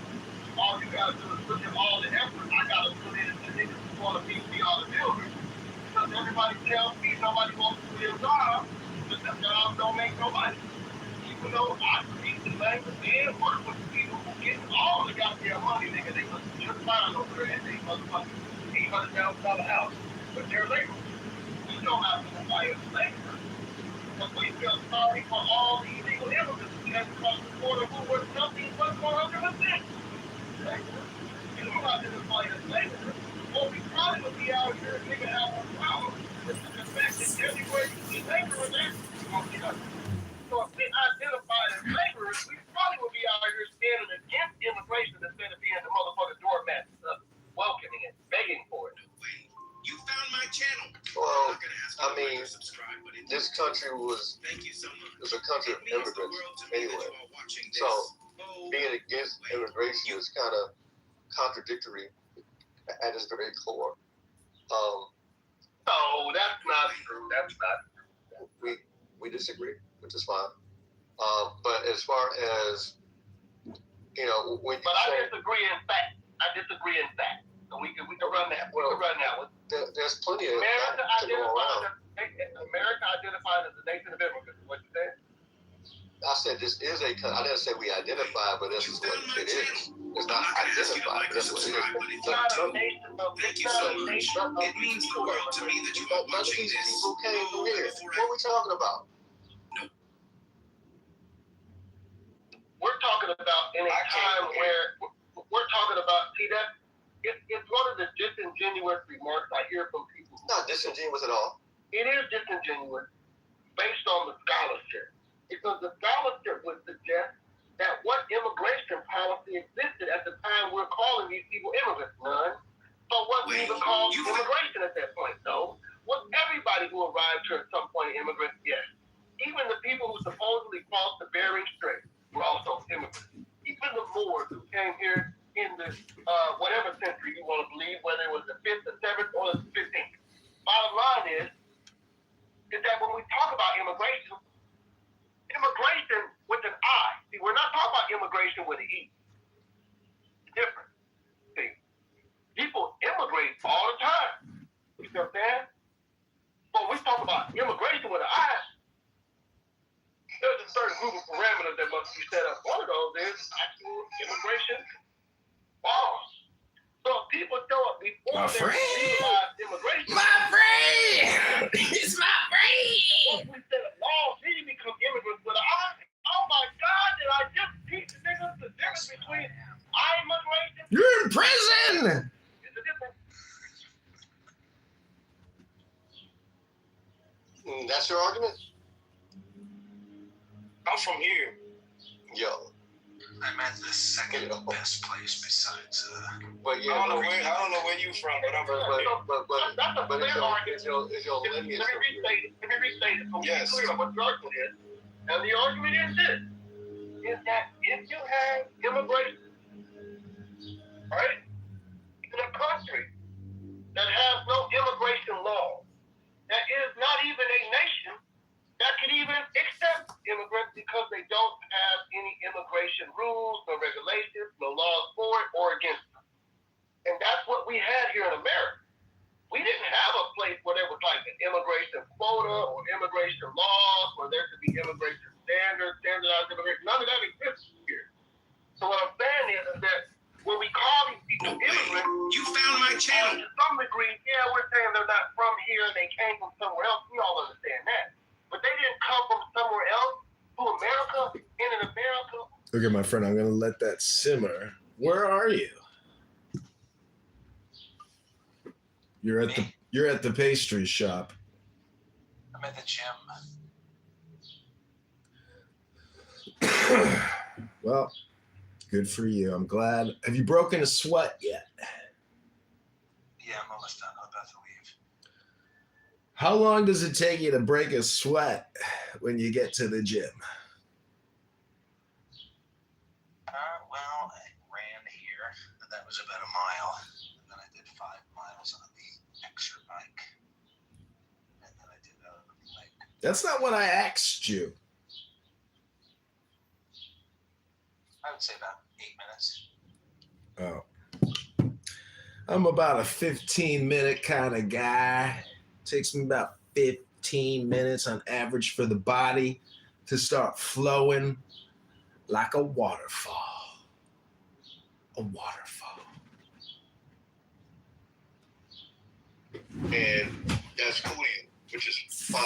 All you gotta do is look at all the effort I gotta put in to niggas who wanna be all the builders. Because everybody tells me nobody wants to do their job, but them jobs don't make no money. Even though I speak the language and work with people who get all the goddamn money, nigga, they look just fine over there at they motherfucking $800,000 house. But they're laborers. We don't have to buy as laborers. But we feel sorry for all the illegal immigrants who came across the border who were nothing but 100%. You know, not identifying as laborers. Well, we probably would be out here, nigga, have no problem. The fact that everywhere you see laborers, that's going to be us. So if we identified as laborers, we probably would be out here standing against immigration instead of being the motherfucking doormat welcoming it, begging for it. You found my channel. Well, I mean, this country was a country of immigrants anyway. So being against immigration is kind of contradictory at its very core. No, that's not true. That's not true. We disagree, which is fine. But as far as when but I disagree in fact. So we can run that. We can run that one. There's plenty of America to go around. America identified as a nation of immigrants. What you said? I said this is a country. I didn't say we identify, but this is what it is. It's not identified, but that's what it is. Thank you so much. It means the world to me that you are watching this. People came from here. What are we talking about? We're talking about in a time where we're talking about. See that? It's one of the disingenuous remarks I hear from people. It's not disingenuous at all. It is disingenuous based on the scholarship. Because the scholarship would suggest that what immigration policy existed at the time we're calling these people immigrants? None. So wasn't even called immigration at that point, though. Was everybody who arrived here at some point immigrants? Yes. Even the people who supposedly crossed the Bering Strait were also immigrants. Even the Moors who came here in the whatever century you want to believe, whether it was the 5th, the 7th, or the 15th. Bottom line is that when we talk about immigration with an I. See, we're not talking about immigration with an E. It's different. See, people immigrate all the time. You see what I'm saying? But when we talk about immigration with an I, there's a certain group of parameters that must be set up. One of those is actual immigration laws. So if people show up before My they friend. legalized immigration. My friend! It's my friend! Once we set up laws, then you become immigrants with an eye. Oh my God, did I just teach the niggas the difference between immigration? You're in prison! It's a difference. That's your argument? I'm from here. Yo. I'm at the second best place besides. But yeah, I don't know where you from, but I'm from here. That's a fair argument. Is your lineage Let me restate it. So we Yes. clear on what the argument is. And the argument is this, is that if you have immigration, right, in a country that has no immigration law, that is not even a nation that can even accept immigrants because they don't have any immigration rules, no regulations, no laws for it or against them. And that's what we had here in America. We didn't have a place where there was like an immigration quota or immigration laws, where there could be immigration standards, standardized immigration. None of that exists here. So what I'm saying is that when we call these people immigrants, You found my channel. to some degree, yeah, we're saying they're not from here and they came from somewhere else. We all understand that. But they didn't come from somewhere else to America, in America. Okay, my friend, I'm gonna let that simmer. Where are you? You're at the pastry shop. I'm at the gym. Well, good for you. I'm glad. Have you broken a sweat yet? Yeah, I'm almost done. I'm about to leave. How long does it take you to break a sweat when you get to the gym? Well, I ran here, and that was about a mile. And then I did 5 miles on the extra bike. And then I did like. That's not what I asked you. I would say about 8 minutes. Oh. I'm about a 15-minute kind of guy. Takes me about 15 minutes on average for the body to start flowing like a waterfall. A waterfall. And that's cool to you, which is fine.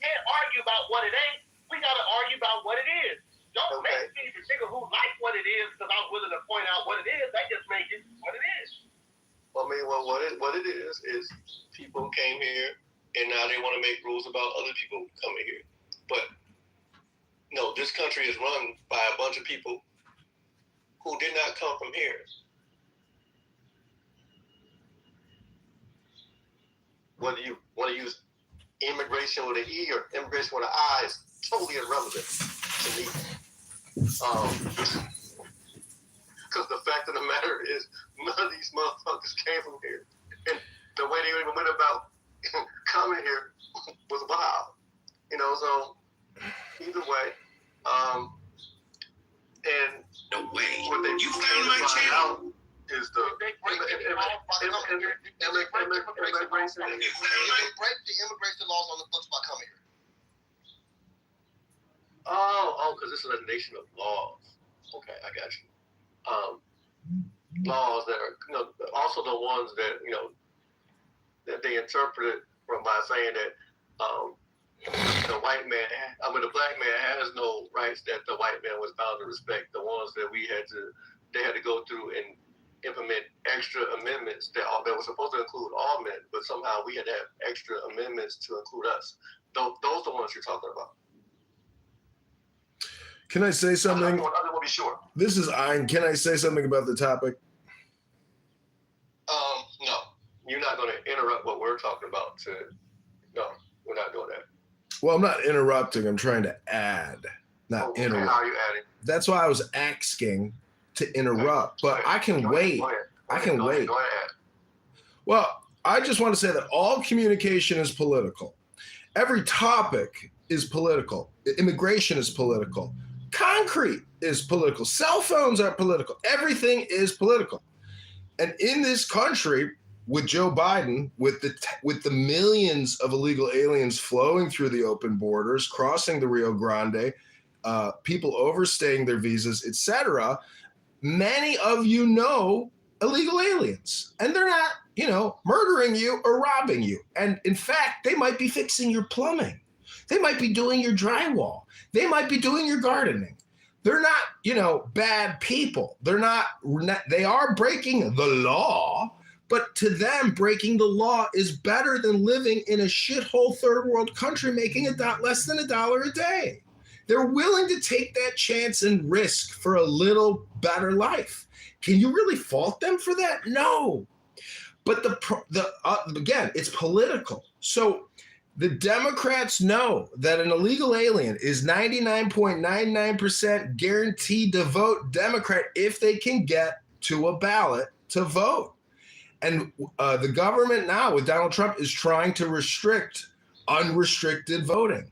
Can't argue about what it ain't. We gotta argue about what it is. Don't make me the nigga who like what it is because I'm willing to point out what it is. That just makes it what it is. Well, I mean, what it is people came here and now they want to make rules about other people coming here. But no, this country is run by a bunch of people who did not come from here. Whether you want to use immigration with an E or immigration with an I is totally irrelevant to me. Because the fact of the matter is, none of these motherfuckers came from here. And the way they even went about coming here was wild. You know, so either way, and no way. What they You found my channel. Is the immigration. They break the immigration laws on the books by coming here. Oh, because this is a nation of laws. Okay, I got you. Laws that are, also the ones that, that they interpreted from by saying that the white man, the black man has no rights that the white man was bound to respect. The ones that they had to go through and implement extra amendments that were supposed to include all men, but somehow we had to have extra amendments to include us. Those are the ones you're talking about. Can I say something? I will be sure. This is Ein. Can I say something about the topic? No. You're not going to interrupt what we're talking about. No, we're not doing that. Well, I'm not interrupting. I'm trying to add, not interrupt. How are you adding? That's why I was asking to interrupt, but I can wait. I can wait. Go ahead. Well, I just want to say that all communication is political. Every topic is political. Immigration is political. Concrete is political. Cell phones are political. Everything is political. And in this country, with Joe Biden, with the millions of illegal aliens flowing through the open borders, crossing the Rio Grande, people overstaying their visas, etc., many of you know illegal aliens, and they're not, murdering you or robbing you. And in fact, they might be fixing your plumbing. They might be doing your drywall. They might be doing your gardening. They're not, bad people. They are breaking the law, but to them, breaking the law is better than living in a shithole third world country making less than $1 a day. They're willing to take that chance and risk for a little better life. Can you really fault them for that? No. But again, it's political. So the Democrats know that an illegal alien is 99.99% guaranteed to vote Democrat if they can get to a ballot to vote. And the government now with Donald Trump is trying to restrict unrestricted voting.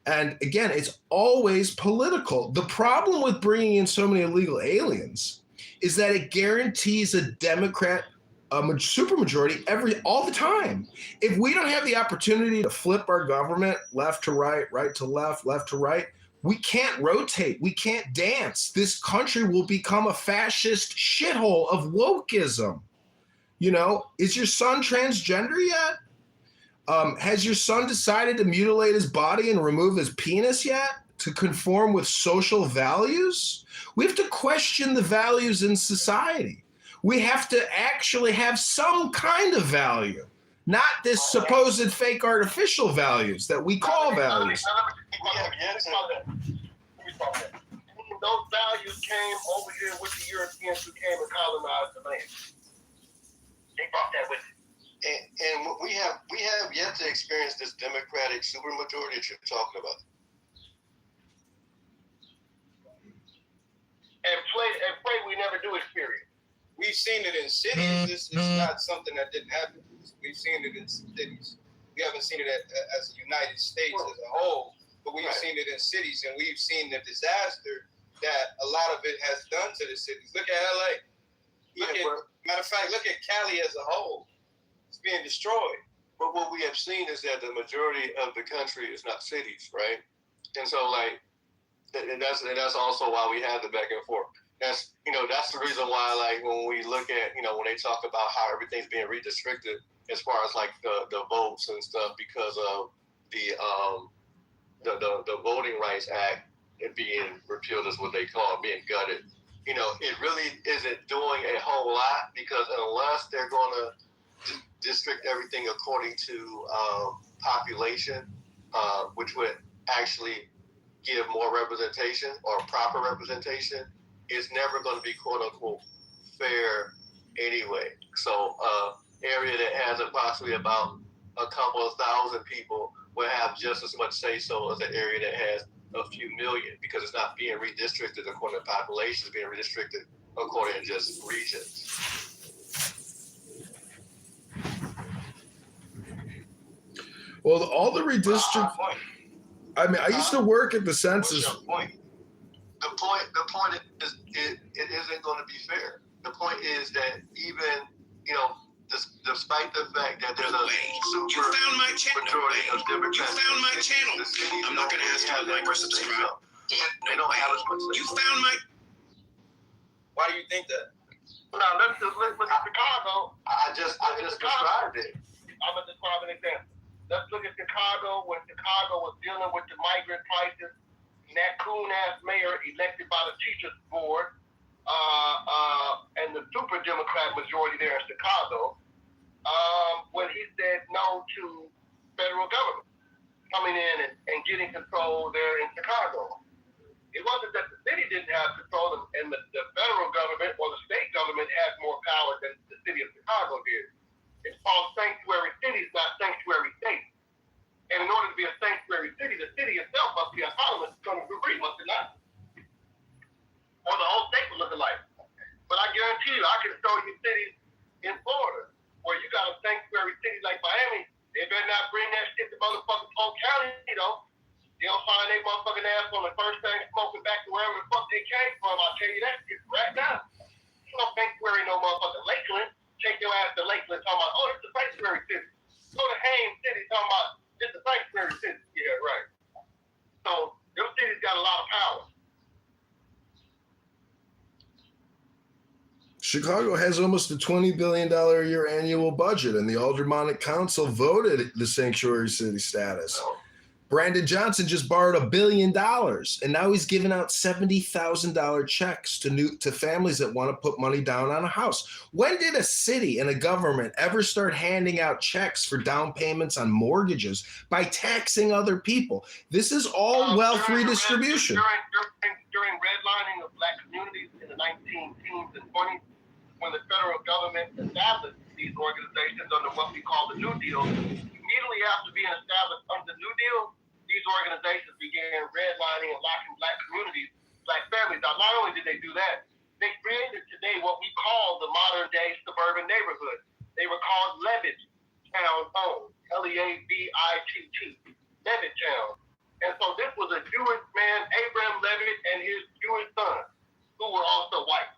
And again, it's always political. The problem with bringing in so many illegal aliens is that it guarantees a Democrat supermajority all the time. If we don't have the opportunity to flip our government left to right, right to left, left to right, we can't rotate. We can't dance. This country will become a fascist shithole of wokeism. Is your son transgender yet? Has your son decided to mutilate his body and remove his penis yet to conform with social values? We have to question the values in society. We have to actually have some kind of value, not this supposed fake artificial values that we call values. Those values came over here with the Europeans who came and colonized the land. They brought that with them. And we have yet to experience this democratic supermajority that you're talking about. And pray we never do experience. We've seen it in cities. It's not something that didn't happen. We've seen it in cities. We haven't seen it as the United States as a whole, but we've seen it in cities, and we've seen the disaster that a lot of it has done to the cities. Look at LA. Matter of fact, look at Cali as a whole. It's being destroyed. But what we have seen is that the majority of the country is not cities, right? And so, and that's also why we have the back and forth. That's the reason why, when we look at, when they talk about how everything's being redistricted as far as the votes and stuff because of the Voting Rights Act, it being repealed is what they call it, being gutted. It really isn't doing a whole lot because unless they're going to district everything according to population, which would actually give more representation or proper representation, it's never going to be quote unquote fair anyway. So area that has approximately about a couple of thousand people will have just as much say so as an area that has a few million because it's not being redistricted according to population, it's being redistricted according to just regions. Well, all the redistrict. I mean, I used to work at the census. The point is, it isn't going to be fair. The point is that even, despite the fact that there's a super majority of Democrats, you found my channel. I'm not going to ask you to like or subscribe. They don't have as much. You found my. Why do you think that? Now let's look at Chicago. I just described it. I'm gonna describe an example. Let's look at Chicago when Chicago was dealing with the migrant crisis. That coon-ass mayor elected by the teachers board and the super Democrat majority there in Chicago, when he said no to federal government coming in and getting control there in Chicago. It wasn't that the city didn't have control and the federal government or the state government had more power than the city of Chicago did. It's called sanctuary cities, not sanctuary states. And in order to be a sanctuary city, the city itself must be autonomous to some degree, must it not? Or the whole state would look alike. But I guarantee you, I can show you cities in Florida where you got a sanctuary city like Miami. They better not bring that shit to motherfucking Polk County, They'll find their motherfucking ass on the first thing smoking back to wherever the fuck they came from. I'll tell you that shit right now. There's no sanctuary, no motherfucking Lakeland. Take your ass to Lakeland talking about, oh, it's a sanctuary city. Go to Haines City talking about, it's a sanctuary city. Yeah, right. So, those cities got a lot of Chicago has almost a $20 billion a year annual budget, and the Aldermanic Council voted the sanctuary city status. Brandon Johnson just borrowed $1 billion, and now he's giving out $70,000 checks to families that want to put money down on a house. When did a city and a government ever start handing out checks for down payments on mortgages by taxing other people? This is all wealth redistribution. During redlining of black communities in the 1910s and 20s, when the federal government established these organizations under what we call the New Deal, immediately after being established under the New Deal, these organizations began redlining and locking black communities, black families. Now, not only did they do that, they created today what we call the modern day suburban neighborhood. They were called Levitt Town Homes, Levitt, Levitt Town. And so this was a Jewish man, Abraham Levitt, and his Jewish son, who were also white,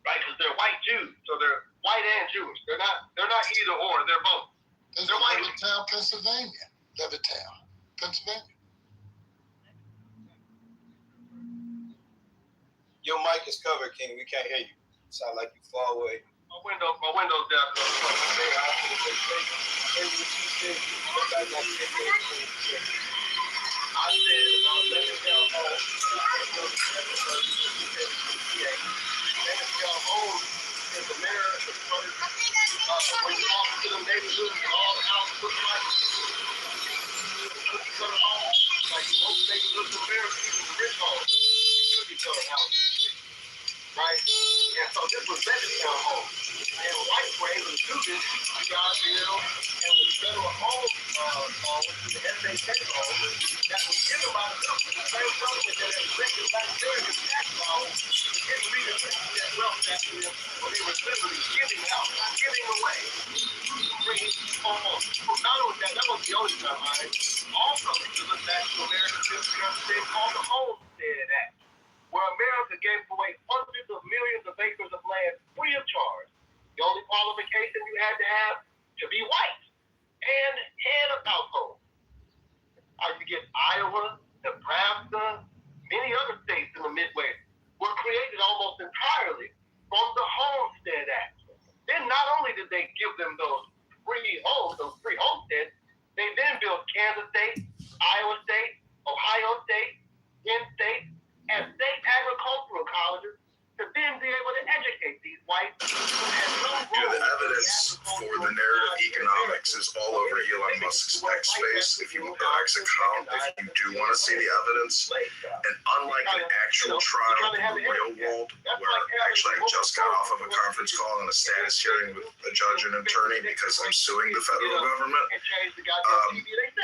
right? Because they're white Jews, so they're white and Jewish. They're not either or. They're both. This is Levittown, Pennsylvania. Levittown, Pennsylvania. Your mic is covered, King. We can't hear you. Sound like you far away. My window's down. I said, Levittown Home. Levittown Home is the mayor of the first. When you walk into the neighborhood, all the houses look like cookie cutter homes. Like most neighborhoods in America, even the rich homes, cookie cutter houses. Right? And so this was Levittown Home. And whites were able to do this, the bill, and the federal home law, the SHA law, that was given by the same government that had written black American tax law, didn't redistribute that wealth back to them, but they were literally giving out, giving away. Not only that was the only time, right? Also, if you look back to American history, there's a thing called the Homestead Act, where America gave away hundreds of millions of acres of land free of charge. The only qualification you had to have to be white and head of household. You get Iowa, Nebraska, many other states in the Midwest were created almost entirely from the Homestead Act. Then not only did they give them those free homes, those free homesteads, they then built Kansas State, Iowa State, Ohio State, Penn State, and state agricultural colleges to then be able to educate these whites who had no role. The evidence for the narrative economics is all over Elon Musk's X space. If you X account, if you do want to see the evidence, and unlike an actual trial in the real world, where actually I just got off of a conference call and a status hearing with a judge and attorney because I'm suing the federal government,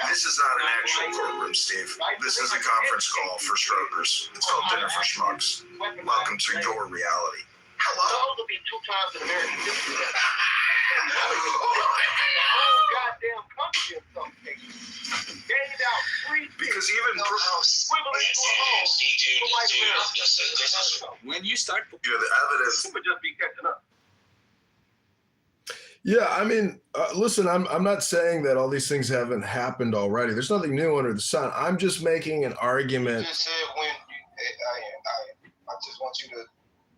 this is not an actual courtroom, Steve. This is a conference call for strokers. It's called Dinner for Schmucks. Welcome to your reality. Hello. Those will be 2 times in American history. The whole goddamn country in some cases. Handed out free because even when you start, the evidence would just be catching up. Yeah, I mean, listen, I'm not saying that all these things haven't happened already. There's nothing new under the sun. I'm just making an argument. You just said when I just want you to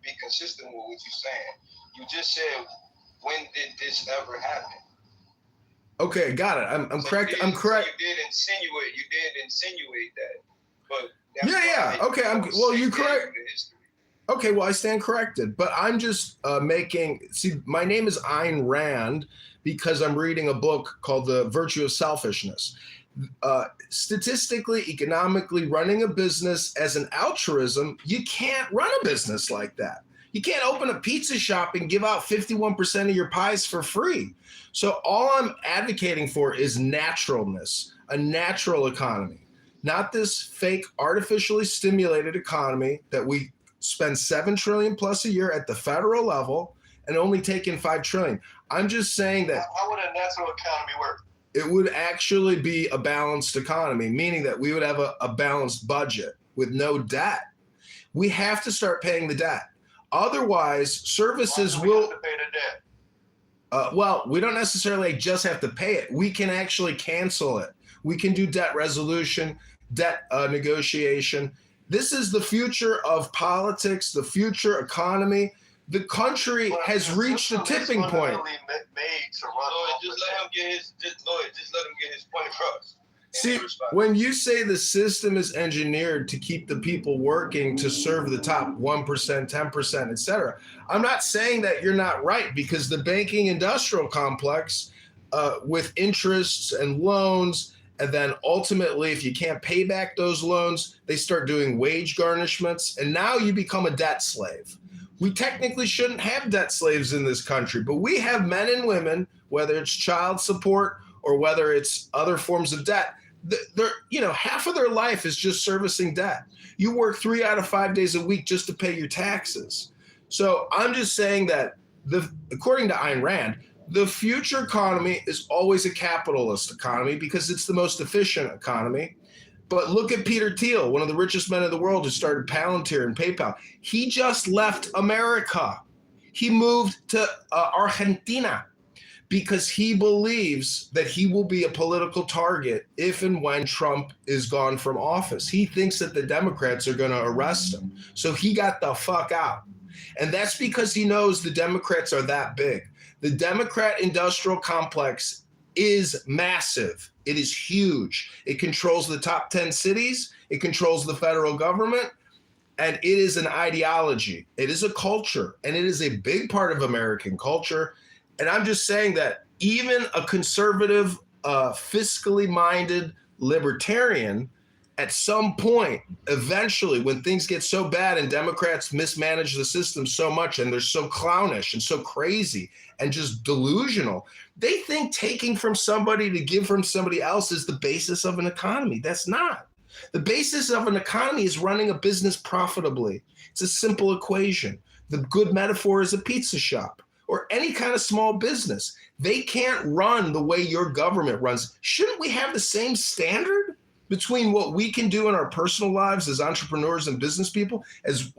be consistent with what you're saying. You just said, when did this ever happen? Okay, got it. I'm correct. I'm correct. You did insinuate that. But yeah. Okay, well, you're correct. Okay, well, I stand corrected. But I'm just my name is Ayn Rand because I'm reading a book called The Virtue of Selfishness. Statistically, economically, running a business as an altruism, you can't run a business like that. You can't open a pizza shop and give out 51% of your pies for free. So all I'm advocating for is naturalness, a natural economy, not this fake, artificially stimulated economy that we spend $7 trillion plus a year at the federal level and only take in $5 trillion. I'm just saying that. How would a natural economy work? It would actually be a balanced economy, meaning that we would have a balanced budget with no debt. We have to start paying the debt. Otherwise, services will. Have to pay the debt? Well, we don't necessarily just have to pay it. We can actually cancel it. We can do debt resolution, debt negotiation. This is the future of politics, the future economy. the country has reached a tipping point. Made to run Lloyd, just let him get his point across. See, when you say the system is engineered to keep the people working to serve the top 1%, 10%, et cetera, I'm not saying that you're not right, because the banking industrial complex with interests and loans, and then ultimately, if you can't pay back those loans, they start doing wage garnishments, and now you become a debt slave. We technically shouldn't have debt slaves in this country, but we have men and women, whether it's child support or whether it's other forms of debt, half of their life is just servicing debt. You work 3 out of 5 days a week just to pay your taxes. So I'm just saying that according to Ayn Rand, the future economy is always a capitalist economy because it's the most efficient economy. But look at Peter Thiel, one of the richest men in the world, who started Palantir and PayPal. He just left America. He moved to Argentina because he believes that he will be a political target if and when Trump is gone from office. He thinks that the Democrats are going to arrest him. So he got the fuck out. And that's because he knows the Democrats are that big. The Democrat industrial complex is massive. It is huge. It controls the top 10 cities. It controls the federal government. And it is an ideology. It is a culture. And it is a big part of American culture. And I'm just saying that even a conservative, fiscally minded libertarian, at some point, eventually, when things get so bad and Democrats mismanage the system so much and they're so clownish and so crazy and just delusional, they think taking from somebody to give from somebody else is the basis of an economy. That's not. The basis of an economy is running a business profitably. It's a simple equation. The good metaphor is a pizza shop or any kind of small business. They can't run the way your government runs. Shouldn't we have the same standard between what we can do in our personal lives as entrepreneurs and business people as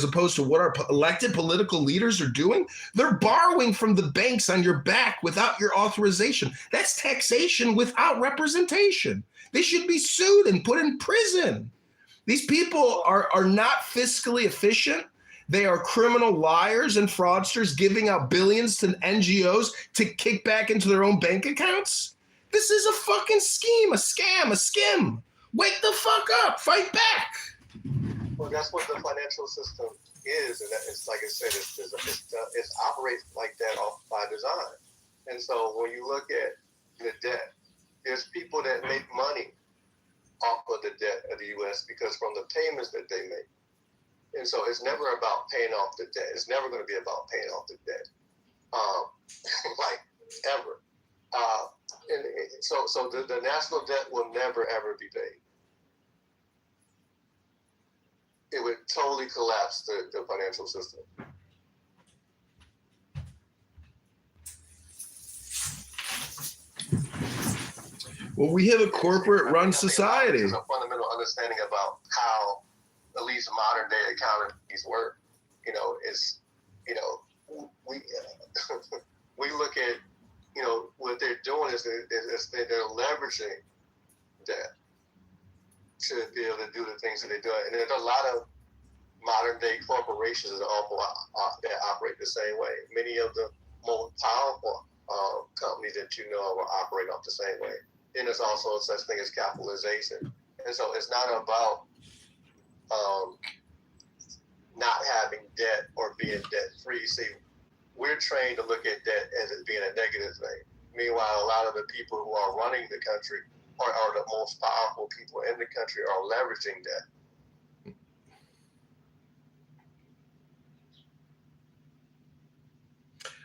opposed to what our elected political leaders are doing? They're borrowing from the banks on your back without your authorization. That's taxation without representation. They should be sued and put in prison. These people are not fiscally efficient. They are criminal liars and fraudsters giving out billions to NGOs to kick back into their own bank accounts. This is a fucking scheme, a scam, a skim. Wake the fuck up, fight back. Well, that's what the financial system is, and it's like I said, it operates like that by design. And so when you look at the debt, there's people that make money off of the debt of the U.S. because from the payments that they make. And so it's never about paying off the debt. It's never going to be about paying off the debt, like ever. And so the national debt will never, ever be paid. It would totally collapse the financial system. Well, we have a corporate-run society. There's a fundamental understanding about how at least modern day economies work. We look at, what they're doing is they're leveraging debt to be able to do the things that they do. And there's a lot of modern day corporations that operate the same way. Many of the most powerful companies that you know will operate off the same way. And there's also such thing as capitalization. And so it's not about not having debt or being debt free. See, we're trained to look at debt as it being a negative thing. Meanwhile, a lot of the people who are running the country are the most powerful people in the country are leveraging debt.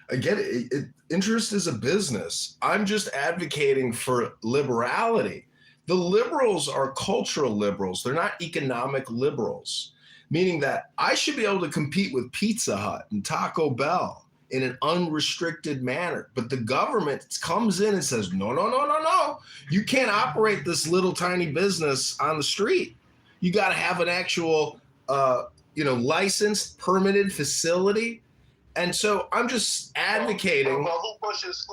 I get it. Interest is a business. I'm just advocating for liberality. The liberals are cultural liberals. They're not economic liberals, meaning that I should be able to compete with Pizza Hut and Taco Bell in an unrestricted manner. But the government comes in and says, no. You can't operate this little tiny business on the street. You got to have an actual, licensed, permitted facility. And so I'm just advocating. Well, who pushes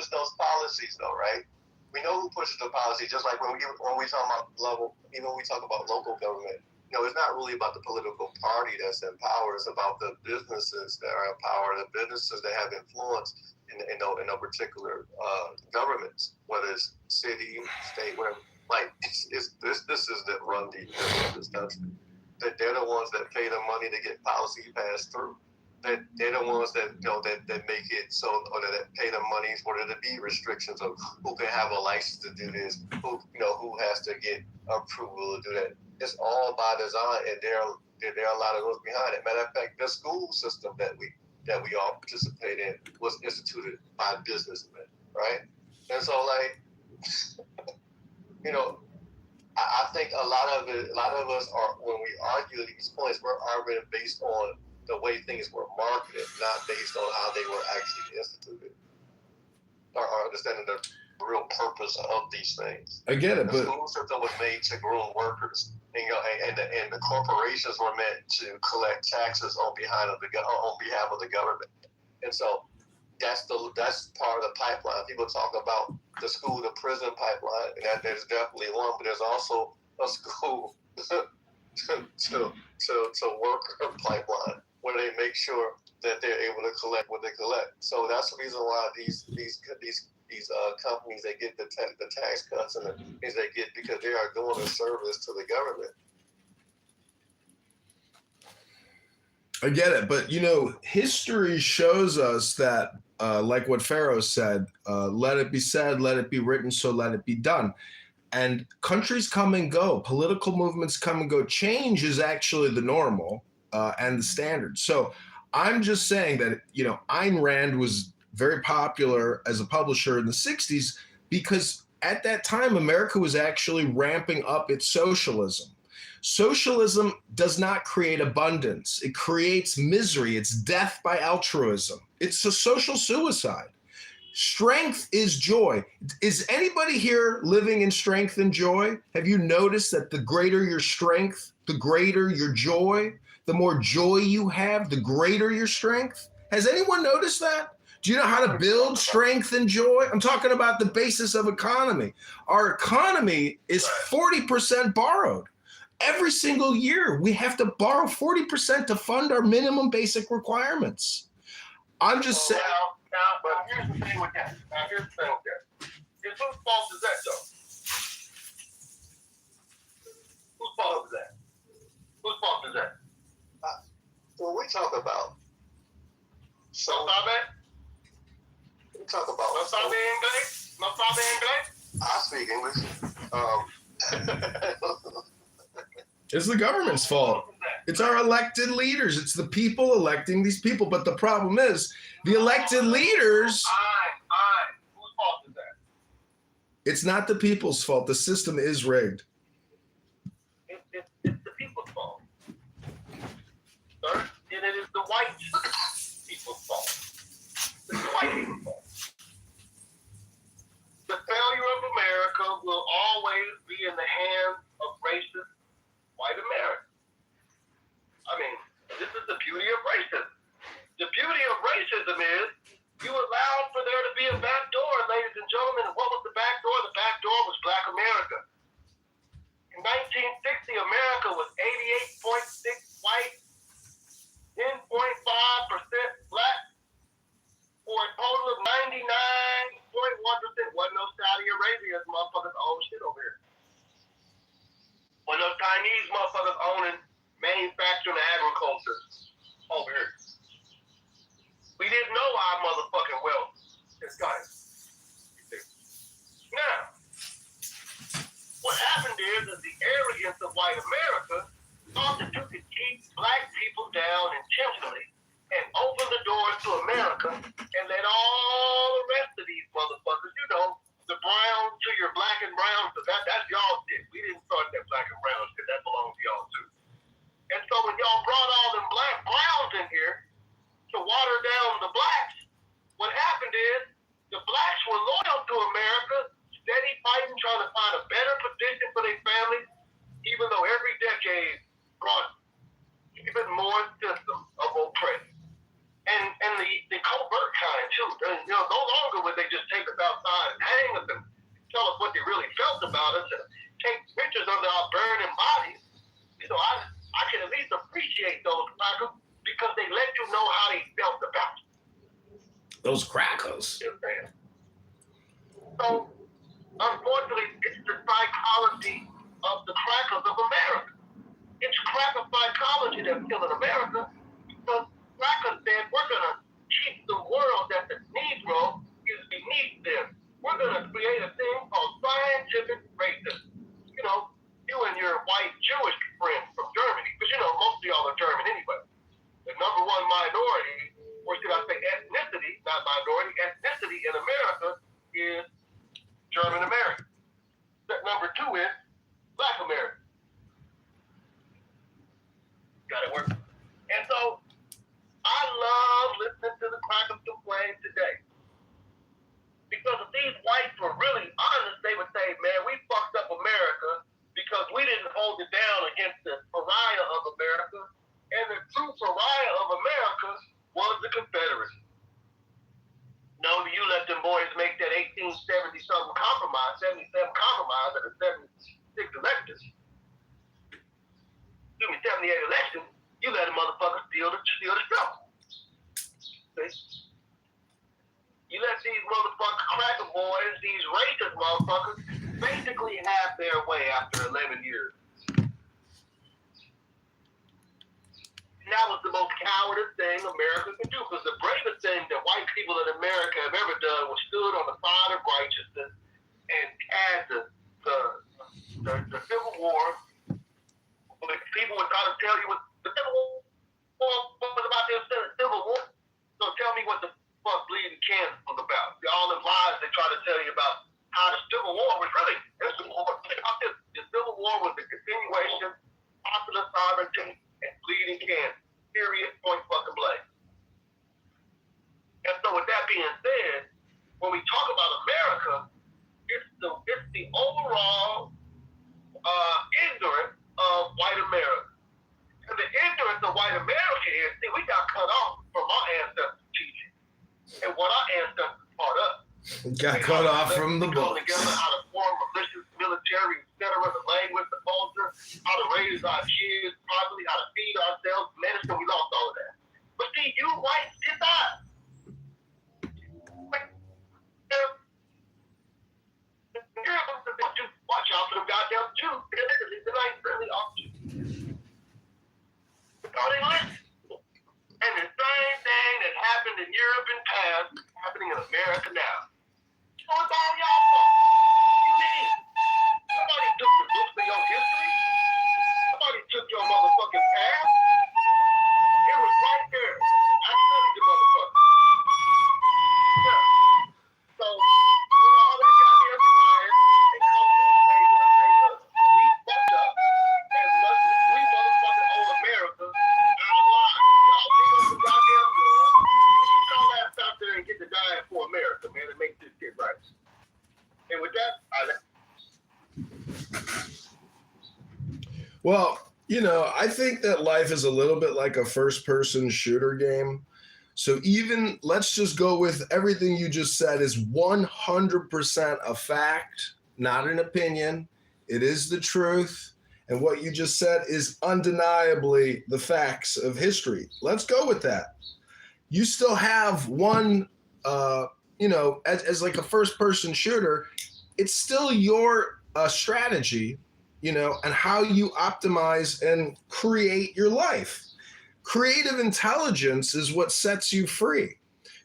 those policies though, right? We know who pushes the policy, just like when we talk about local government, it's not really about the political party that's in power. It's about the businesses that are in power, the businesses that have influence in no particular governments, whether it's city, state, whatever. Like this is that run this country. That they're the ones that pay the money to get policy passed through. That they're the ones that that make it so, or that pay the money for there to be restrictions of who can have a license to do this, who has to get approval to do that. It's all by design, and there are a lot of those behind it. Matter of fact, the school system that we all participate in was instituted by businessmen, right? And so, like, I think a lot of us are, when we argue these points, we're arguing based on the way things were marketed, not based on how they were actually instituted, or understanding the real purpose of these things. I get it, the school system was made to groom workers, and the corporations were meant to collect taxes on behalf of the government, and so that's part of the pipeline. People talk about the school to prison pipeline, and that there's definitely one, but there's also a school to worker pipeline where they make sure that they're able to collect what they collect. So that's the reason why these companies, they get the tax cuts and the things they get, because they are doing a service to the government. I get it, but history shows us that, like what Pharaoh said, let it be said, let it be written, so let it be done. And countries come and go, political movements come and go. Change is actually the normal and the standard. So I'm just saying that, Ayn Rand was very popular as a publisher in the 60s because at that time, America was actually ramping up its socialism. Socialism does not create abundance. It creates misery. It's death by altruism. It's a social suicide. Strength is joy. Is anybody here living in strength and joy? Have you noticed that the greater your strength, the greater your joy? The more joy you have, the greater your strength? Has anyone noticed that? Do you know how to build strength and joy? I'm talking about the basis of economy. Our economy is 40% borrowed. Every single year, we have to borrow 40% to fund our minimum basic requirements. I'm just saying. But here's the thing with that. Whose fault is that, though? Whose fault is that? Whose fault is that? When we talk about. No sabe? We talk about. No sabe English? No sabe English? I speak English. It's the government's fault. It's our elected leaders. It's the people electing these people. But the problem is, the elected leaders. Whose fault is that? It's not the people's fault. The system is rigged. It's the people's fault. Sir, and it is the white people's fault. It's the white people's fault. The failure of America will always be in the hands of racist white America. I mean, this is the beauty of racism. The beauty of racism is you allowed for there to be a back door, ladies and gentlemen. What was the back door? The back door was Black America. In 1960, America was 88.6 white, 10.5% black, for a total of 99.1%. Wasn't no Saudi Arabia, motherfuckers own shit over here. When those Chinese motherfuckers owning manufacturing and agriculture over here. We didn't know our motherfucking wealth as guys. Now, what happened is that the arrogance of white America thought that you could keep black people down intentionally and open the doors to America and let all the rest of these motherfuckers, the brown to your black and brown, so that's y'all shit. We didn't start that black and brown shit. That belongs to y'all too. And so when y'all brought all them black browns in here to water down the blacks, what happened is the blacks were loyal to America, steady fighting, trying to find a better position for their families, even though every decade brought even more systems of oppression. And the covert kind too. No longer would they just take us outside and hang us and tell us what they really felt about us and take pictures of our burning bodies. I those crackers. So, unfortunately, it's the psychology of the crackers of America. It's cracker psychology that's killing America because crackers said we're going to keep the world that the Negro is beneath them. We're going to create a thing called scientific racism. You know, you and your white Jewish friends from Germany, because you know, most of y'all are German anyway. The number one minority, or should I say ethnicity, not minority, ethnicity in America is German American. Number two is Black American. Got it work. And so I love listening to the crackers complain today. Because if these whites were really honest, they would say, man, we fucked up America because we didn't hold it down against the pariah of America. And the true pariah of America was the Confederacy. No, you let them boys make that 1870-something compromise, 77 compromise at the 76 elections. Excuse me, 78 elections. You let a motherfucker steal the show. See? You let these motherfucking cracker boys, these racist motherfuckers, basically have their way after 11 years. And that was the most cowardice thing America could do, because the bravest thing that white people in America have ever done was stood on the side of righteousness and had the Civil War. When people would try to tell you what the Civil War was about, the Civil War. So tell me what the fuck bleeding Kansas was about. All the lies they try to tell you about how the Civil War was really. The Civil War was the continuation, popular sovereignty, and bleeding Kansas. Period. Point fucking blank. And so with that being said, when we talk about America, it's the overall ignorance of white America. And the ignorance of white America is, see, we got cut off from our ancestors' teaching. And what our ancestors taught us. Got cut off from the books. Together how to form militias, military, etc., the language, the culture, how to raise our kids properly, how to feed ourselves, medicine, we lost all of that. But see, you whites did not. Watch out for them goddamn Jews. They're like really off you. All they listen. And the same thing that happened in Europe in past is happening in America now. So it's all y'all fault. You mean? Somebody took the books of your history. Somebody took your motherfucking past. It was right there. I studied the motherfucker. Yeah. So, with all that goddamn crying, they come to the table and say, look, we fucked up. And we motherfucking owe America our lives. Y'all bring up some goddamn blood. Get y'all ass out there and get to dying for America, man, and make this shit right. And with that, Well, you know, I think that life is a little bit like a first-person shooter game. So even, let's just go with everything you just said is 100% a fact, not an opinion. It is the truth. And what you just said is undeniably the facts of history. Let's go with that. You still have one, you know, as like a first-person shooter, it's still your strategy, you know, and how you optimize and create your life. Creative intelligence is what sets you free.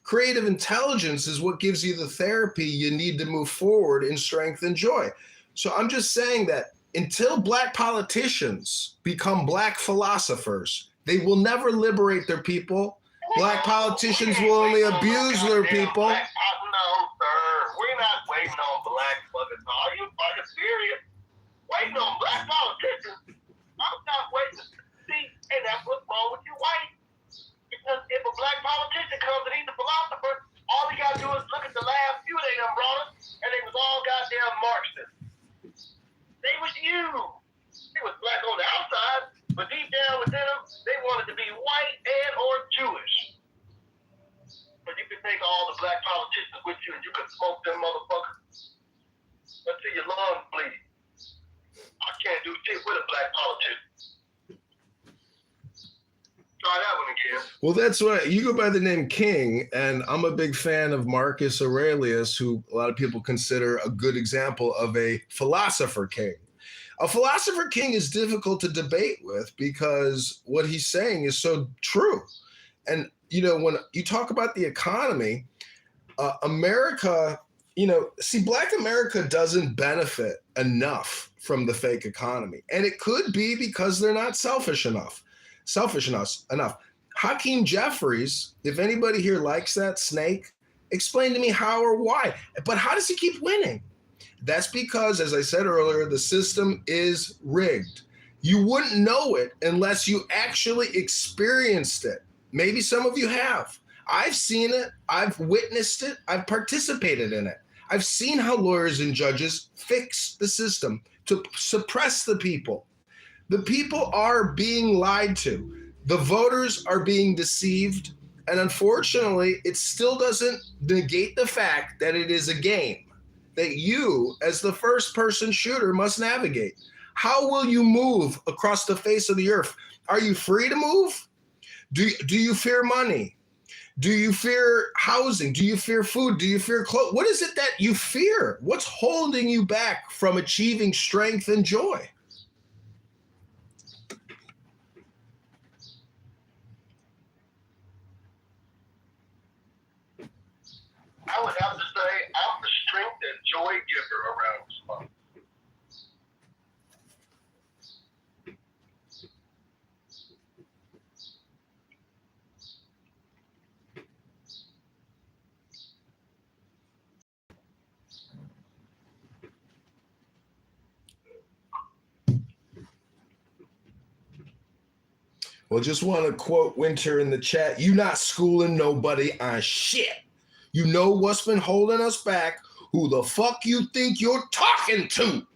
Creative intelligence is what gives you the therapy you need to move forward in strength and joy. So I'm just saying that until Black politicians become Black philosophers, they will never liberate their people. Black politicians will only abuse their people. No, sir. We're not waiting on Black fucking. Are you fucking serious? Waiting on Black politicians? I'm not waiting. See, and that's what's wrong with you white. Because if a Black politician comes and he's a philosopher, all he got to do is look at the last few they done brought us, and they was all goddamn Marxists. They was you. They was Black on the outside, but deep down within them, they wanted to be white and or Jewish. But you can take all the Black politicians here. Well, that's right. You go by the name King, and I'm a big fan of Marcus Aurelius, who a lot of people consider a good example of a philosopher king. A philosopher king is difficult to debate with because what he's saying is so true. And, you know, when you talk about the economy, America, you know, see, Black America doesn't benefit enough from the fake economy. And it could be because they're not selfish enough. Hakeem Jeffries, if anybody here likes that snake, explain to me how or why. But how does he keep winning? That's because, as I said earlier, the system is rigged. You wouldn't know it unless you actually experienced it. Maybe some of you have. I've seen it. I've witnessed it. I've participated in it. I've seen how lawyers and judges fix the system to suppress the people. The people are being lied to. The voters are being deceived. And unfortunately, it still doesn't negate the fact that it is a game that you, as the first-person shooter, must navigate. How will you move across the face of the earth? Are you free to move? Do you fear money? Do you fear housing? Do you fear food? Do you fear clothes? What is it that you fear? What's holding you back from achieving strength and joy? I would have to say I'm the strength and joy giver around this month. Well, just want to quote Winter in the chat. You not schooling nobody on shit. You know what's been holding us back. Who the fuck you think you're talking to?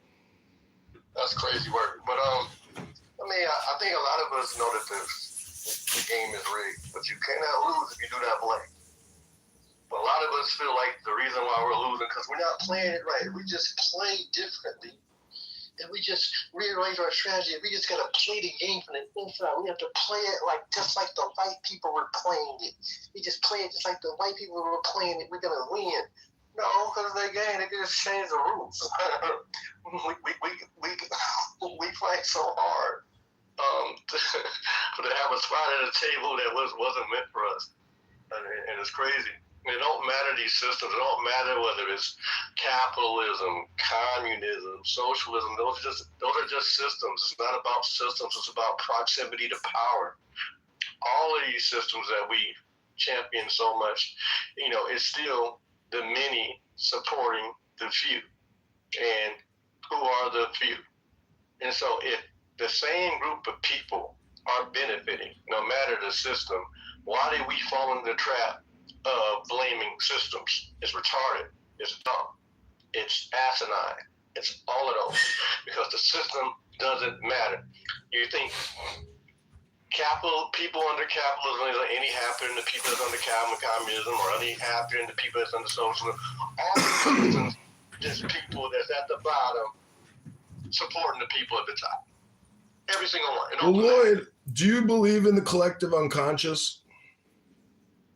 That's crazy work. But I think a lot of us know that the game is rigged, but you cannot lose if you do not play. But a lot of us feel like the reason why we're losing because we're not playing it right. We just play differently. And we just rearrange our strategy. We just gotta play the game from the inside. We have to play it just like the white people were playing it. We just play it just like the white people were playing it. We're gonna win. No, because they game, they just change the rules. we fight so hard to have a spot at a table that wasn't meant for us, and it's crazy. It don't matter these systems. It don't matter whether it's capitalism, communism, socialism. Those are just systems. It's not about systems. It's about proximity to power. All of these systems that we champion so much, you know, it's still the many supporting the few. And who are the few? And so if the same group of people are benefiting, no matter the system, why do we fall into the trap of blaming systems? It's retarded, it's dumb, it's asinine, it's all of those, because the system doesn't matter. You think people under capitalism is any happier than the people that's under communism, or any happier than the people that's under socialism? All the systems is people that's at the bottom supporting the people at the top. Every single one. Well, Lloyd, do you believe in the collective unconscious?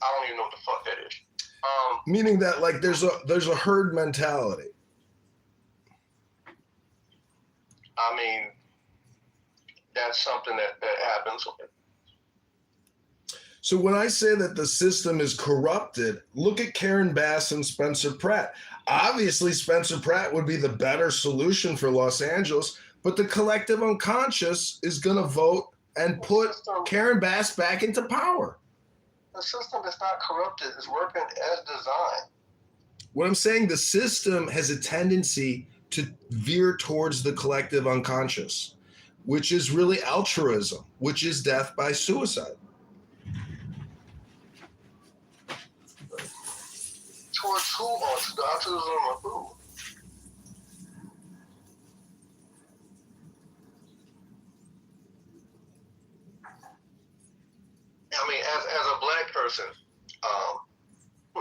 I don't even know what the fuck that is. Meaning that like there's a herd mentality. I mean, that's something that happens. So when I say that the system is corrupted, look at Karen Bass and Spencer Pratt. Obviously, Spencer Pratt would be the better solution for Los Angeles, but the collective unconscious is going to vote and put Karen Bass back into power. The system is not corrupted. It's working as designed. What I'm saying, the system has a tendency to veer towards the collective unconscious, which is really altruism, which is death by suicide. Towards who? On the altruism of who? I mean, as a black person,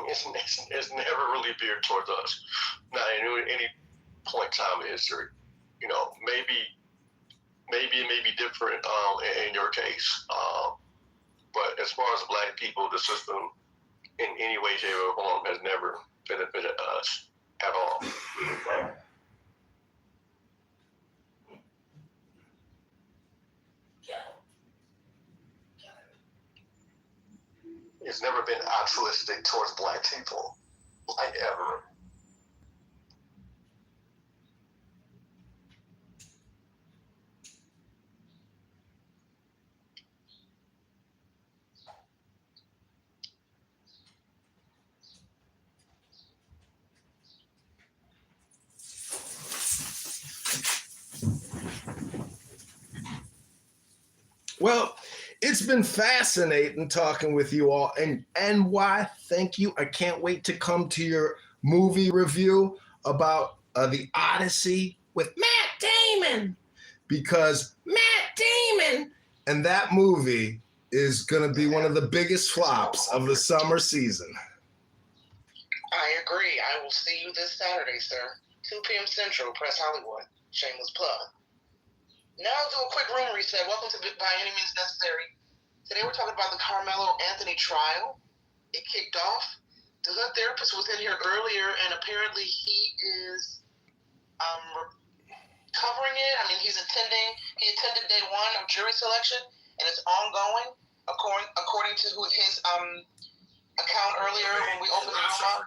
it's never really veered towards us. Not at any point in time in history. You know, maybe it may be different in your case. But as far as black people, the system in any way, shape, or form has never benefited us at all. It's never been altruistic towards black people, like ever. Well, it's been fascinating talking with you all. And NY, thank you. I can't wait to come to your movie review about The Odyssey with Matt Damon, because Matt Damon and that movie is going to be one of the biggest flops of the summer season. I agree. I will see you this Saturday, sir. 2 p.m. Central, Press Hollywood. Shameless plug. Now I'll do a quick room reset. Welcome to By Any Means Necessary. Today we're talking about the Carmelo Anthony trial. It kicked off. The hood therapist was in here earlier, and apparently he is covering it. I mean, he attended day 1 of jury selection, and it's ongoing, according to his account earlier when we opened the room up.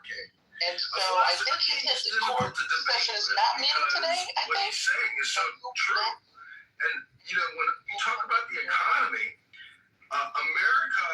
And so I think his court session is not meeting today, I think. What he's saying is so true. And, you know, when you talk about the economy, America,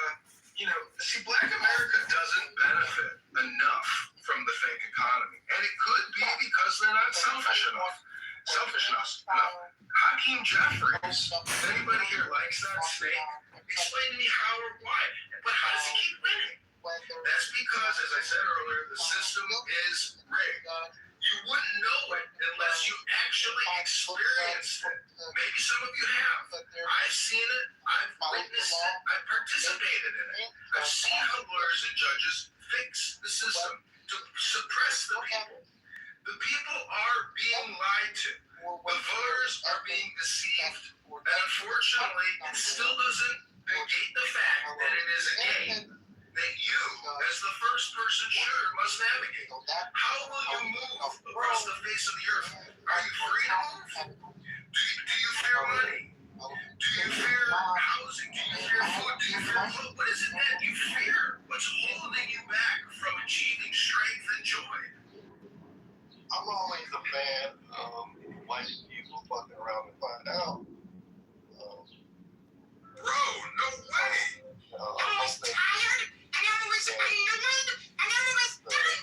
you know, see, Black America doesn't benefit enough from the fake economy. And it could be because they're not selfish enough. Hakeem Jeffries, if anybody here likes that snake, explain to me how or why. But how does he keep winning? That's because, as I said earlier, the system is rigged. You wouldn't know it unless you actually experienced it. Maybe some of you have. I've seen it. I've witnessed it. I've participated in it. I've seen how lawyers and judges fix the system to suppress the people. The people are being lied to. The voters are being deceived. And unfortunately, it still doesn't negate the fact that it is a game that you, as the first person shooter, must navigate. How will you move across the face of the earth? Are you free to move? Do you fear money? Do you fear housing? Do you fear food? Do you fear hope? What is it that you fear? What's holding you back from achieving strength and joy? I'm always a fan of white people fucking around and find out. Bro, no way! I was tired, and I was annoyed, and I was done.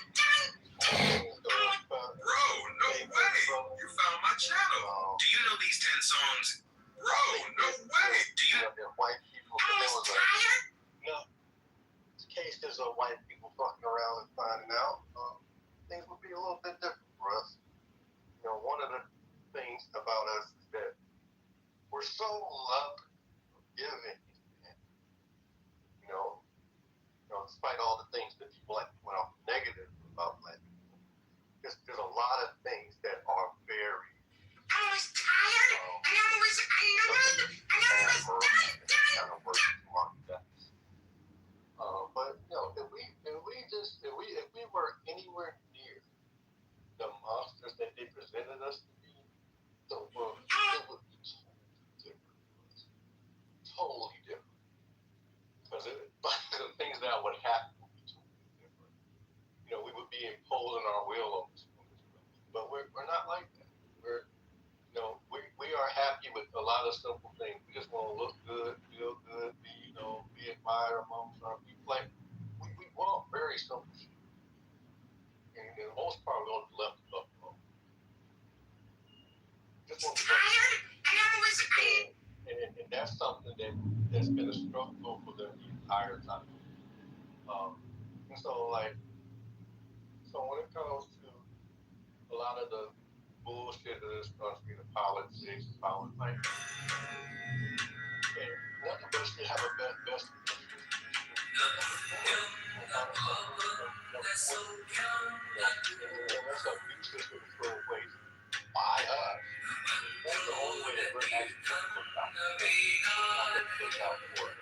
Bro, no way! You found my channel. Do you know these 10 songs? Bro, no way! Do you know white people? I was tired. No. In case there's a white people fucking around and finding out, things would be a little bit different for us. You know, one of the things about us is that we're so loving, giving. You know, despite all the things that people like to point out negative about black people, there's a lot of things that are very. I was tired, and I was annoyed, and I was done. But you know, if we were anywhere near the monsters that they presented us to be, the world would be totally different. Because the things that would happen would be totally different. You know, we would be imposing our will on this world. But we're not like that. We are happy with a lot of simple things. We just want to look good, feel good, be admired amongst our people. Like, we want very simple shit. And in the most part, we want to left alone. Tired, and I was and that's something that's been a struggle for them the entire time. And so when it comes to a lot of the bullshit of this country, the politics, like, none of us should have a best interest. Unless abuses were thrown away by us, that's the only way that we're actually going to look out for it.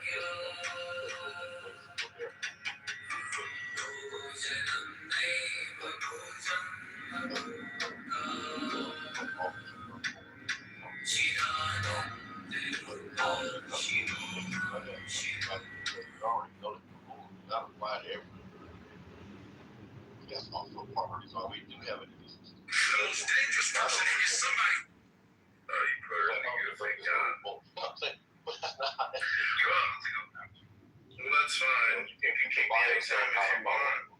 Anytime if you want,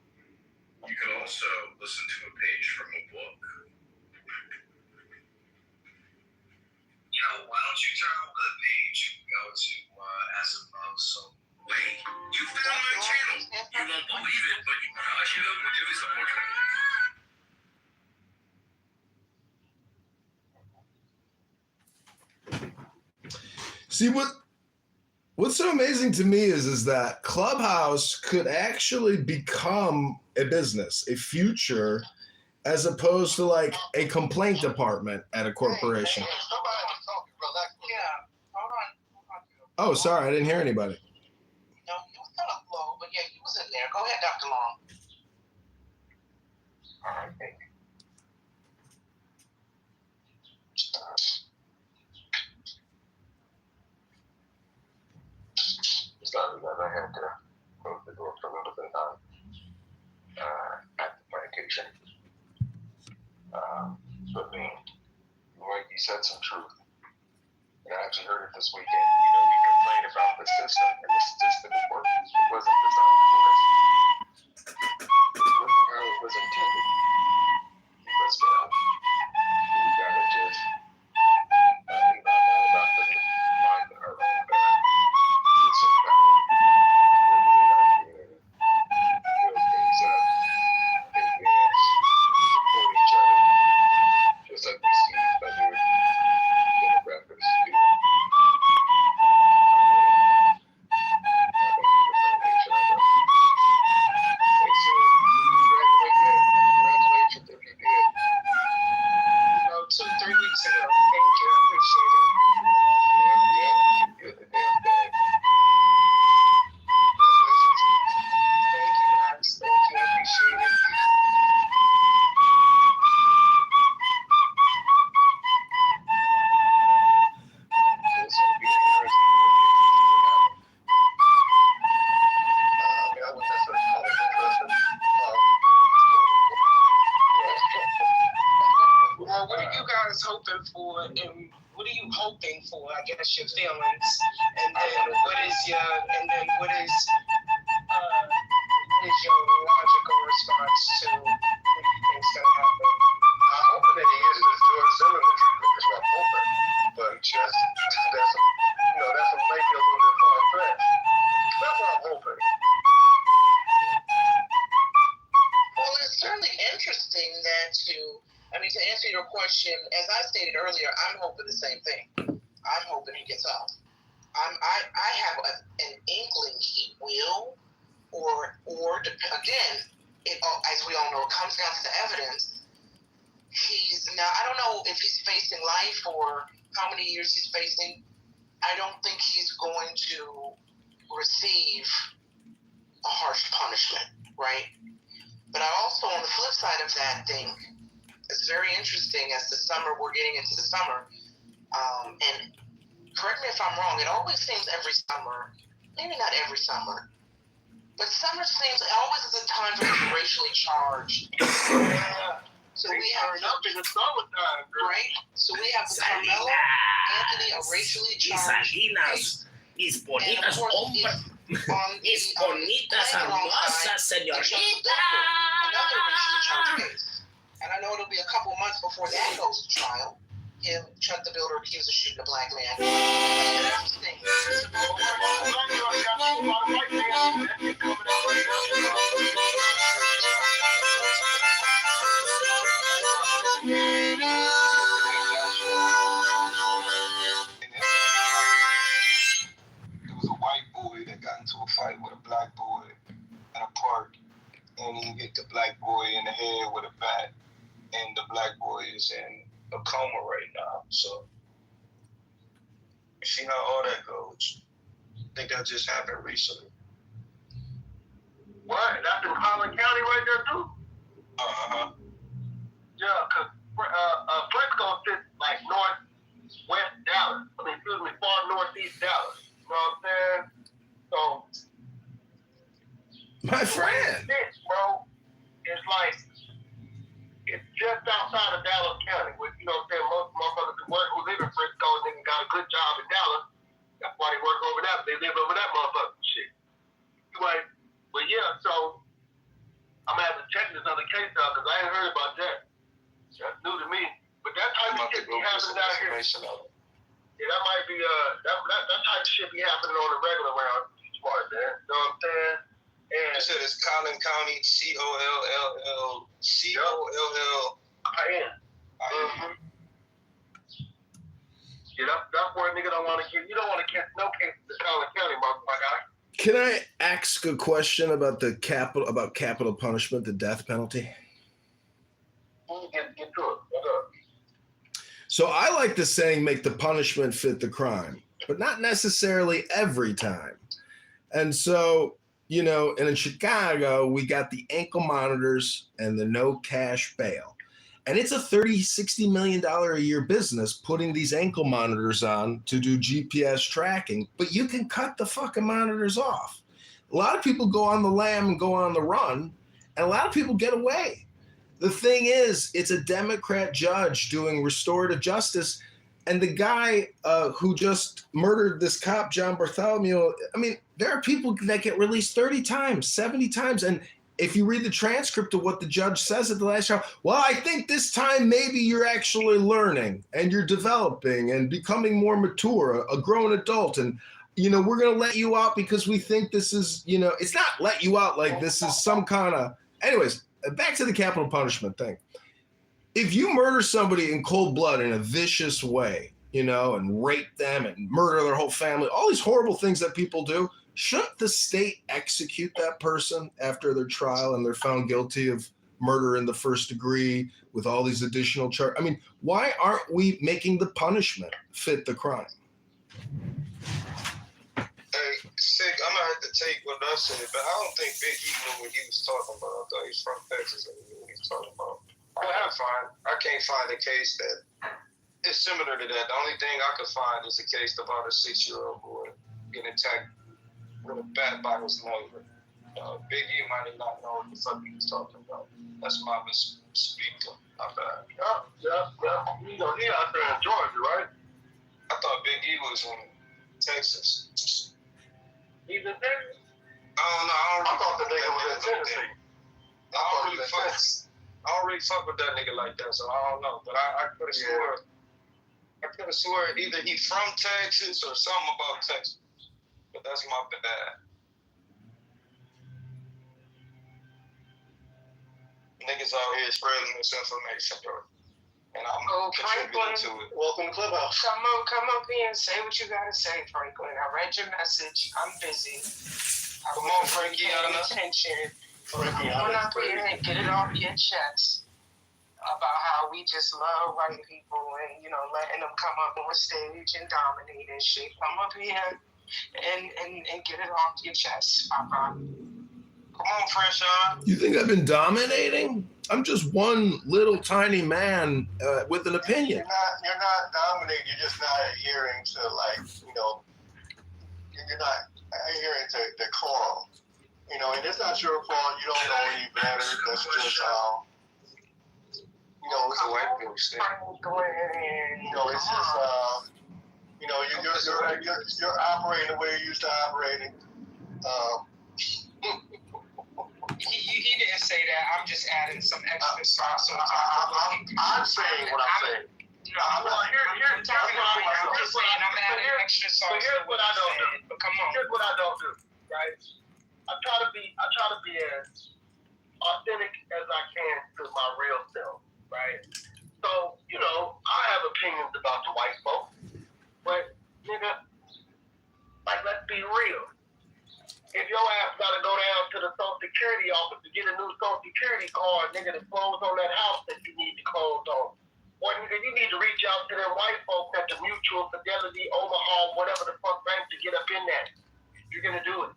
you can also listen to a page from a book. You know, why don't you turn over the page and go to As Above, So Wait, you found my channel. You won't believe it, but you know, we'll do this unfortunately. See, what's so amazing to me is that Clubhouse could actually become a business, a future, as opposed to like a complaint department at a corporation. Oh, sorry, I didn't hear anybody. No, he was kind of low, but yeah, he was in there. Go ahead, Dr. Long. All right, thank you. Sorry, guys, I had to close the door for a little bit of after medication. But man, Roy, you said some truth. And I actually heard it this weekend. You know, we complain about the system, and the system is working. It wasn't designed for us. It wasn't how it was intended. Because we gotta just think about the find our own path. Use some power. Regulate our community. Build things up. Advance. Support each other. Just like we see other demographics do. Congratulations if you did. 2-3 weeks ago. Thank you. I appreciate it. Yeah, you did the damn thing. Congratulations. Thank you, guys. Thank you. I appreciate it. It's going to be an interesting court case to see what happens. I wouldn't necessarily call it interesting. Well, what are you guys hoping for, and what are you hoping for? I guess your feelings, and then what is your logical response to what you think's gonna happen? I'm hoping that he is this George Zimmerman treatment. That's what I'm hoping. But just that's maybe a little bit far fetched. That's what I'm hoping. Well, it's certainly interesting that to answer your question, as I stated earlier, I'm hoping the same thing. I'm hoping he gets off. I have an inkling he will, or again, as we all know, it comes down to the evidence. I don't know if he's facing life or how many years he's facing. I don't think he's going to receive a harsh punishment, right? But I also, on the flip side of that, think it's very interesting as we're getting into the summer, and correct me if I'm wrong, it always seems every summer, maybe not every summer, but summer seems always is a time for the racially charged. So we have up in the summertime, girl. Right? So we have Carmelo Anthony, a racially charged case. Mis bonitas hombres. Mis bonitas hermosas señoritas. Another racially charged case. And I know it'll be a couple months before that goes to trial. Him, Chuck the Builder, accused of shooting a black man. Interesting. There was a white boy that got into a fight with a black boy in a park, and he hit the black boy in the head with a bat, and the black boy is in a coma right now. So you see how all that goes. I think that just happened recently. What? That's in Collin County right there too? Uh-huh. Yeah, because Frisco sits like northwest Dallas. Far northeast Dallas. You know what I'm saying? So, My friend. This, bro, it's like, it's just outside of Dallas County. Which, you know what I'm saying? Most motherfuckers who live in Frisco and got a good job in Dallas. That's why they work over that. They live over that motherfucking shit. Anyway, but yeah, so information of it. Yeah, that might be that type of shit be happening on the regular around Smart, man. You know what I'm saying? And You said it's Collin County, COLLCOLL. Mm-hmm. Yeah, that's where a nigga don't want to get. You don't want to catch no case in Collin County, my guy. Can I ask a question about capital punishment, the death penalty? Get to it. What's up? So I like the saying, make the punishment fit the crime, but not necessarily every time. And so, you know, and in Chicago, we got the ankle monitors and the no cash bail. And it's a $30-60 million a year business putting these ankle monitors on to do GPS tracking, but you can cut the fucking monitors off. A lot of people go on the lam and go on the run, and a lot of people get away. The thing is, it's a Democrat judge doing restorative justice, and the guy who just murdered this cop, John Bartholomew, I mean, there are people that get released 30 times, 70 times, and if you read the transcript of what the judge says at the last trial, well, I think this time maybe you're actually learning and you're developing and becoming more mature, a grown adult. And, you know, we're going to let you out because we think this is, you know, it's not let you out like this is some kind of, anyways, back to the capital punishment thing. If you murder somebody in cold blood in a vicious way, you know, and rape them and murder their whole family, all these horrible things that people do, shouldn't the state execute that person after their trial and they're found guilty of murder in the first degree with all these additional charges? I mean, why aren't we making the punishment fit the crime? Hey, Sick, I'm gonna have to take what I said, but I don't think Big E knew what he was talking about. I thought he was from Texas and he knew what he was talking about. I can't find a case that is similar to that. The only thing I could find is a case about a 6-year-old boy getting attacked with a bat by his neighbor. Big E might have not known what the fuck he was talking about. That's my misspeak. My bad. Yeah. You know, he out there in Georgia, right? I thought Big E was in Texas. He's in Texas? I don't know. I thought the nigga was in Tennessee. I don't really fuck with that nigga like that, so I don't know. But I could have swore either he from Texas or something about Texas. But that's my bad. Niggas out here spreading misinformation, bro. And I'm contributing to it. Welcome to Clubhouse. Come up here and say what you gotta say, Franklin. I read your message. I'm busy. Come on, Frankie. Paying attention. Come on up here and get it off your chest about how we just love white people and, you know, letting them come up on stage and dominate and shit. Come up here and get it off your chest, Papa. Come on, Freshawn. You think I've been dominating? I'm just one little tiny man with an opinion. You're not dominating. You're just not adhering to, like, you know, you're not adhering to decorum. You know, and it's not your fault. You don't know any better. That's just how. You know, it's a white people thing. You know, it's just you know, you're operating the way you're used to operating. He didn't say that. I'm just adding some extra sauce. I'm saying what I'm saying. I'm talking about what I'm just saying. I'm adding extra sauce. So here's what I don't do. But come on. Here's what I don't do. Right. I try to be as authentic as I can to my real self. Right. So, you know, I have opinions about the white folks, but nigga, like, let's be real. If your ass gotta go down to the Social Security office to get a new Social Security card, nigga, to close on that house that you need to close on. Or nigga, you need to reach out to them white folks at the Mutual, Fidelity, Omaha, whatever the fuck bank to get up in that. You're gonna do it.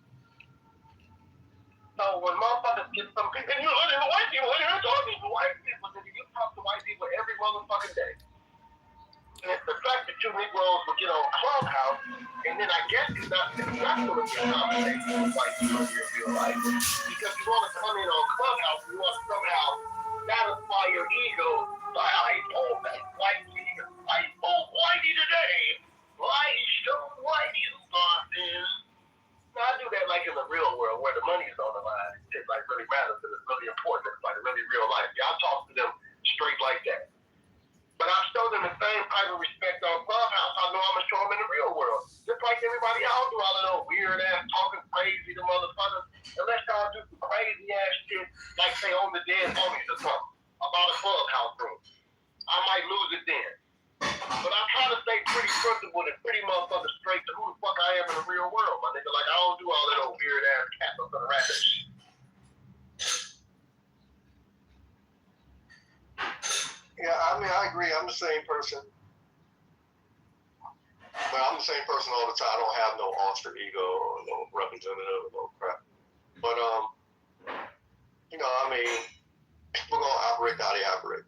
So when motherfuckers get some people, and you look at the white people, and you're talking to white people, nigga, you talk to white people every motherfucking day. And it's the fact that you Negroes will get on Clubhouse, and then I guess it's not going to be a conversation with white people in your real life. Because you want to come in on Clubhouse, you want to somehow satisfy your ego by, I told that white leader, I told whitey today, I showed whitey something. Now, I do that like in the real world where the money is on the line. It like really matters and it's really important. It's like really real life. Yeah, I talk to them straight like that. But I show them the same type of respect on the real world. Just like everybody else do all that old weird ass talking crazy to motherfuckers. Unless y'all do some crazy ass shit like say on the dead homies or something about a clubhouse room. I might lose it then. But I try to stay pretty principled and pretty motherfucker straight to who the fuck I am in the real world, my nigga. Like I don't do all that old weird ass cat up on the rabbit shit. Yeah, I mean, I agree. I'm the same person. But I'm the same person all the time. I don't have no alter ego or no representative or no crap. But, you know, I mean, people going to operate how they operate.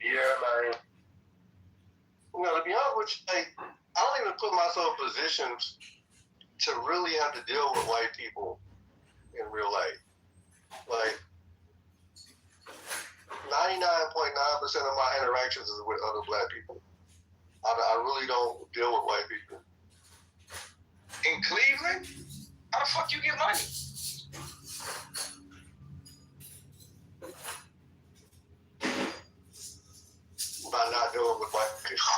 Yeah, man. You know, to be honest with you, like, I don't even put myself in positions to really have to deal with white people in real life. Like, 99.9% of my interactions is with other black people. I really don't deal with white people. In Cleveland? How the fuck you get money? By not dealing with white people.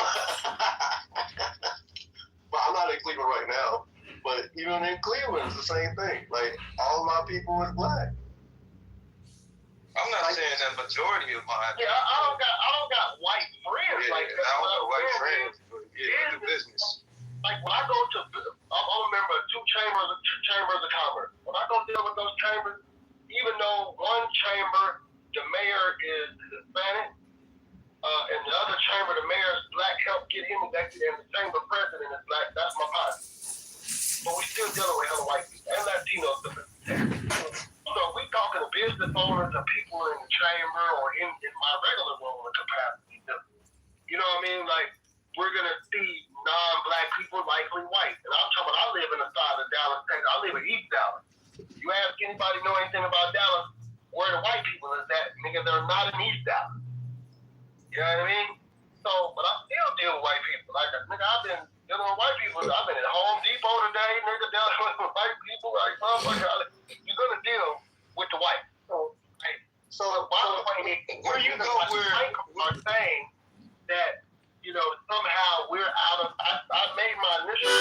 But I'm not in Cleveland right now. But even in Cleveland, it's the same thing. Like, all my people is black. I'm not saying that majority of mine. Yeah, I don't got white friends like that. I don't got white friends, but yeah, the business. Like when I go to, I'm a member of two chambers of commerce. When I go deal with those chambers, even though one chamber, the mayor is Hispanic, and the other chamber, the mayor's black, helped get him elected, and the chamber president is black. That's my partner. But we still dealing with hella white people and Latinos. So we talking to business owners or people in the chamber or in my regular role of capacity. You know what I mean? Like, we're going to see non-black people likely white. And I'm talking about I live in the side of Dallas, Texas. I live in East Dallas. You ask anybody know anything about Dallas, where the white people is at, nigga, they're not in East Dallas. You know what I mean? So, but I still deal with white people. Like, nigga, I've been dealing with white people. I've been at Home Depot today, nigga, dealing with white people. Like, motherfucker, you're going to deal with the white. So where you go where are saying that, you know, somehow we're out of, I made my initial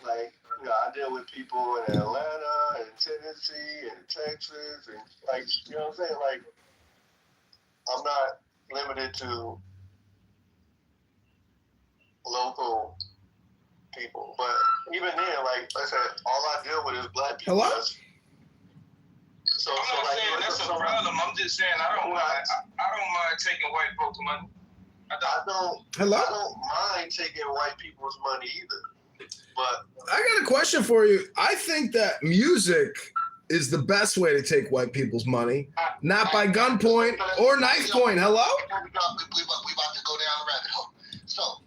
Like, you know, I deal with people in Atlanta and Tennessee and Texas and, like, you know what I'm saying? Like, I'm not limited to local people. But even then, like I said, all I deal with is black people. Hello? So I'm not saying that's a problem. I'm just saying I don't mind taking white folks' money. I don't mind taking white people's money either. But I got a question for you. I think that music is the best way to take white people's money, not by gunpoint or knife point. Hello? We about to go down the rabbit hole. So.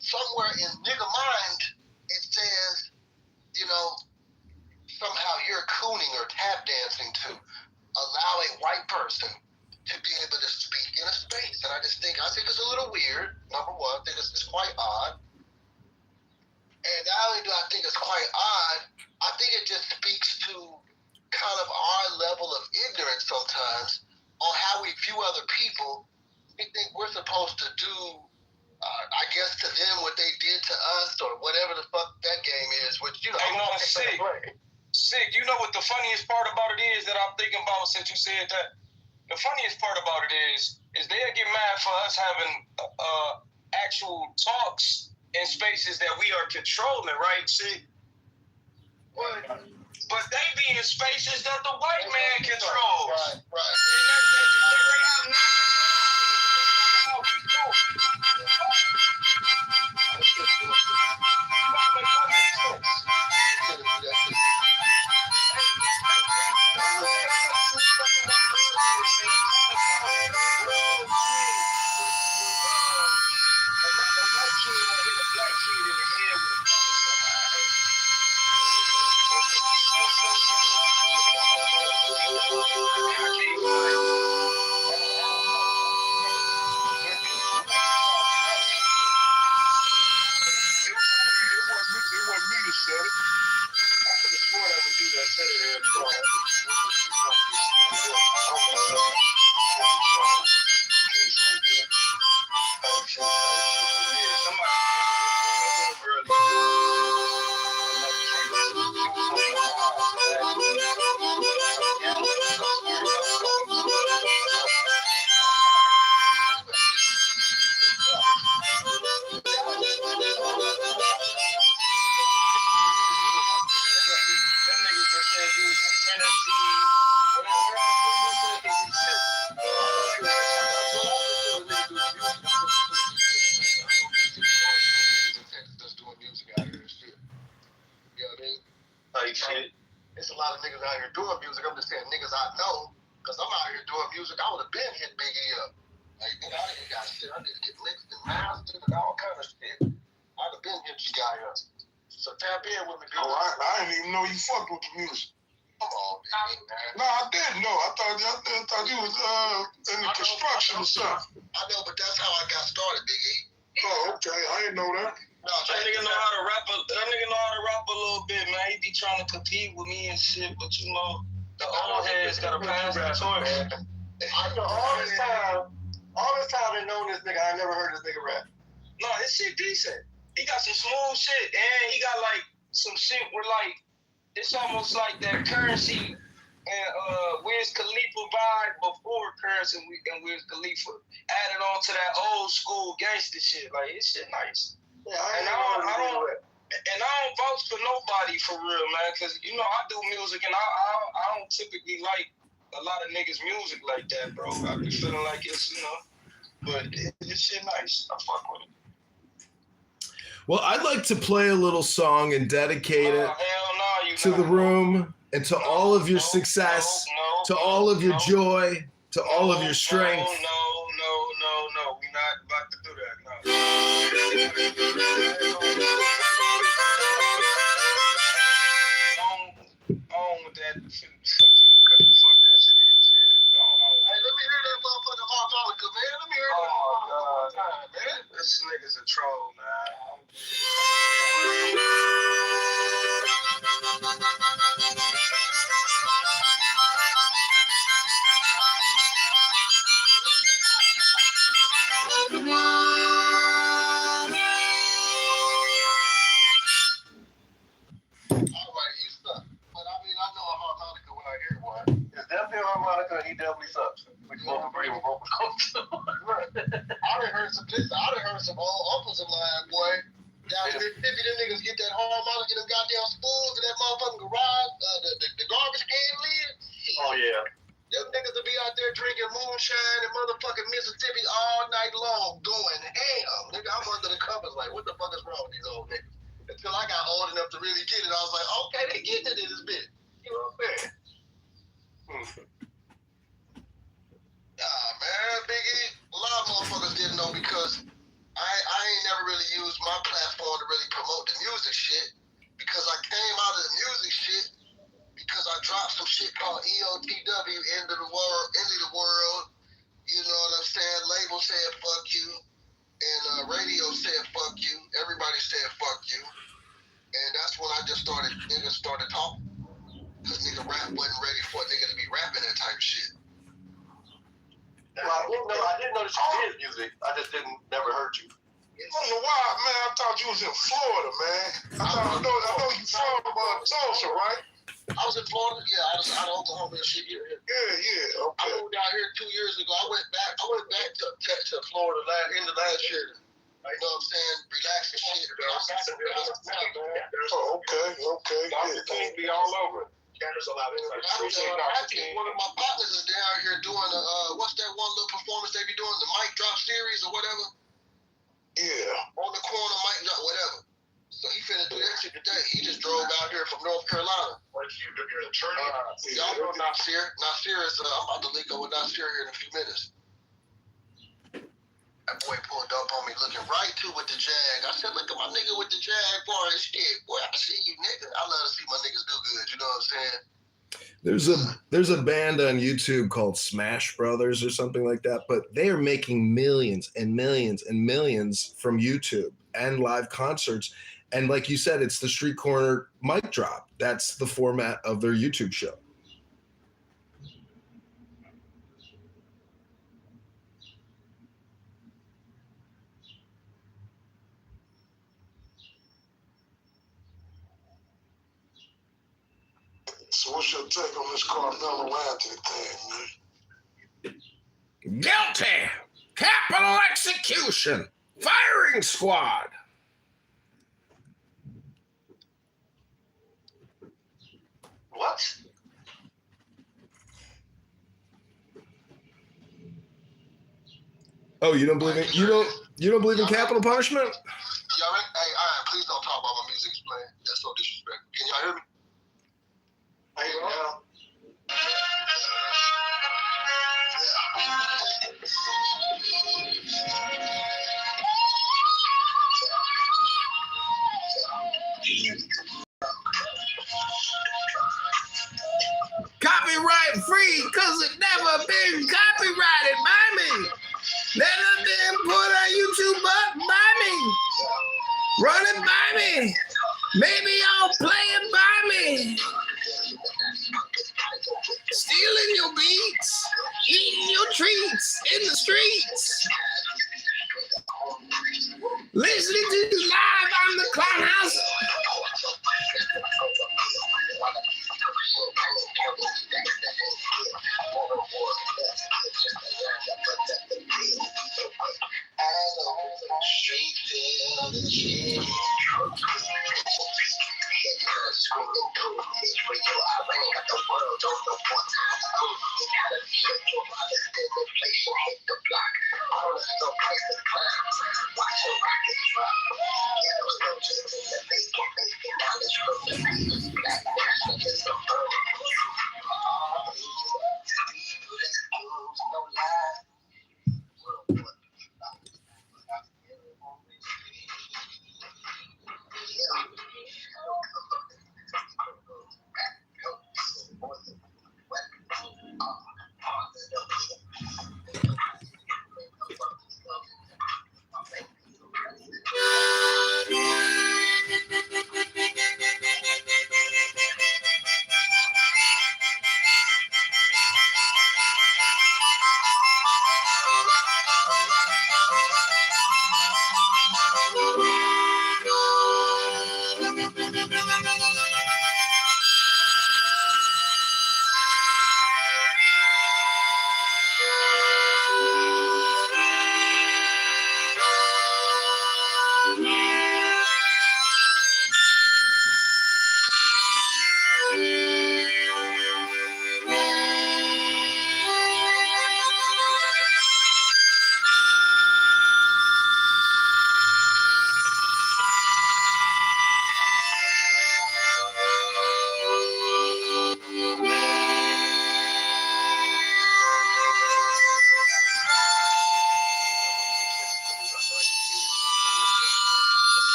Somewhere in nigga mind, it says, you know, somehow you're cooning or tap dancing to allow a white person to be able to speak in a space. And I think it's a little weird, number one. I think it's quite odd. And not only do I think it's quite odd, I think it just speaks to kind of our level of ignorance sometimes on how we view other people. We think we're supposed to do I guess to them what they did to us or whatever the fuck that game is, which, you know, hey, no, sick. You know what the funniest part about it is that I'm thinking about since you said that? The funniest part about it is they'll get mad for us having actual talks in spaces that we are controlling, right? See? But they be in spaces that the white man controls. Right. And they have nothing. It's a lot of niggas out here doing music. I'm just saying niggas I know, because I'm out here doing music. I would have been hit Biggie up. Like, nigga, I didn't got shit. I need to get mixed and mastered and all kind of shit. I'd have been hit you guy up. So tap in with me, dude. Oh, I didn't even know you fucked with the music. Come on, Biggie, man. No, I didn't know. I thought you was in the construction or something. I know, but that's how I got started, Biggie. Oh, okay. I didn't know that. No, that nigga know how to rap. That nigga know how to rap a little bit, man. He be trying to compete with me and shit, but you know, the old heads gotta pass the torch. I know all this time they known this nigga, I never heard this nigga rap. No, his shit decent. He got some smooth shit, and he got like some shit where like it's almost like that Currency and Wiz Khalifa vibe before Currency and Wiz Khalifa added on to that old school gangster shit. Like his shit nice. Yeah, I don't vouch for nobody for real, man, because you know I do music and I don't typically like a lot of niggas' music like that, bro. I be feeling like it's, you know, but it's shit nice. I fuck with it. Well, I'd like to play a little song and dedicate it to the room and to all of your success, to all of your joy, to all of your strength. No. We're not about to do that. No. On with that fucking whatever the fuck that shit is. Yeah. Hey, let me hear that motherfucking harmonica, man. Let me hear that. Oh, God, man. This nigga's a troll, man. he definitely sucks. We both agree with both of them. I done heard some old uncles of mine, boy. Down in Mississippi, them niggas get that hard model, get them goddamn spoons in that motherfucking garage, the garbage can lid. Oh, yeah. Them niggas will be out there drinking moonshine in motherfucking Mississippi all night long, going ham. Nigga, I'm under the covers like, what the fuck is wrong with these old niggas? Until I got old enough to really get it, I was like, okay, they getting it in this bitch. You know what I'm saying? Nah, man, Biggie, a lot of motherfuckers didn't know because I ain't never really used my platform to really promote the music shit because I came out of the music shit because I dropped some shit called EOTW, End of the World. You know what I'm saying? Label said fuck you, and radio said fuck you. Everybody said fuck you, and that's when niggas started talking because nigga rap wasn't ready for a nigga to be rapping that type of shit. Well, I didn't know that you did music. I just never heard you. I don't know why, man. I thought you was in Florida, man. I know you from Tulsa, right? I was in Florida. Yeah, I was out of Oklahoma and shit. Yeah. Okay. I moved out here 2 years ago. I went back to Florida end of last year. You know what I'm saying? Relax and shit. Oh, okay. Dr. King be all over. There's a lot of actually, one of my partners is down here doing what's that one little performance they be doing, the mic drop series or whatever? Yeah. On the corner mic drop, whatever. So he finna do that shit today. He just drove out here from North Carolina. What, you're an attorney? Y'all know Nasir. Nasir is, I'm about to link up with Nasir here in a few minutes. That boy pulled up on me looking right to with the Jag. I said, look at my nigga with the Jaguar and shit. Boy, I see you, nigga. I love to see my niggas do good. You know what I'm saying? There's a band on YouTube called Smash Brothers or something like that, but they are making millions and millions and millions from YouTube and live concerts. And like you said, it's the street corner mic drop. That's the format of their YouTube show. So what's your take on this Carmelo Anthony thing, man? Guilty! Capital execution! Firing squad! What? Oh, you don't believe in capital punishment? Y'all ready? Hey, all right, please don't talk about my music's playing. That's so disrespectful. Can y'all hear me? I hear you now. Copyright free, cause it never been copyrighted by me. Never been put on YouTube but by me. Run it by me. Maybe I'll play it by me. Stealing your beats, eating your treats in the streets. Listening to you live on the Clown House.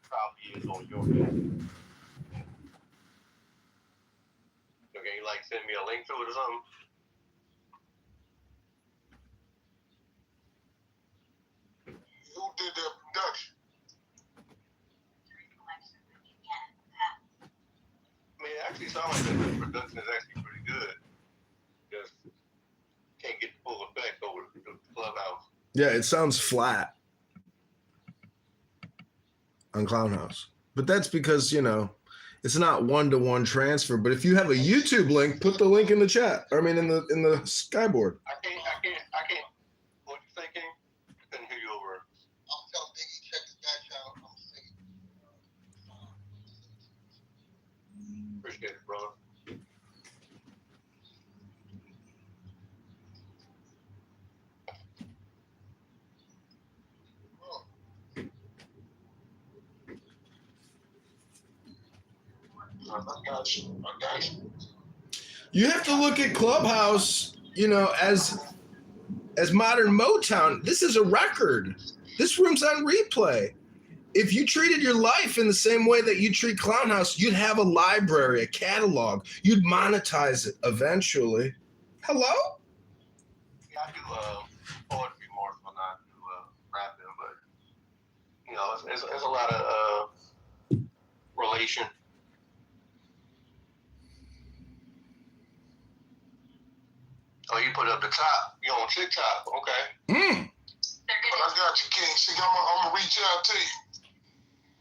probably is on your end. Okay, like send me a link to it or something. Who did that production? I mean, it actually sounds like the production is actually pretty good. Just can't get the full effect over the Clubhouse. Yeah, it sounds flat on Clownhouse. But that's because, you know, it's not one-to-one transfer. But if you have a YouTube link, put the link in the chat. I mean, in the skyboard. I can't. What you say, King? I couldn't hear you over. I'm telling Biggie, check his back channel. I'm singing. Appreciate it, brother. I got you. You have to look at Clubhouse, you know, as modern Motown. This is a record. This room's on replay. If you treated your life in the same way that you treat Clownhouse, you'd have a library, a catalog. You'd monetize it eventually. Hello? Yeah, I do poetry more than I do rapping, but you know, it's a lot of relation. Oh, you put it up the top. You on TikTok? Okay. But I got you, King. See, I'm gonna reach out to you.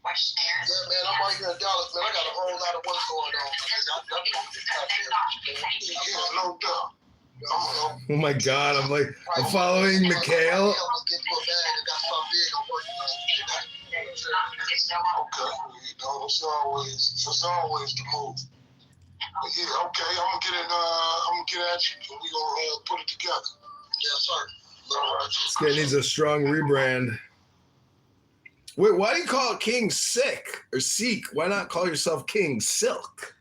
Yeah, man, I'm right here in Dallas, man. I got a whole lot of work going on. Yeah, no doubt. Oh my God, I'm following Mikhail. Okay, you know, it's always the move. But yeah, okay, I'm gonna get at you, and we gonna put it together. Yes, sir. This guy needs a strong rebrand. Wait, why do you call it King Sick or Seek? Why not call yourself King Silk?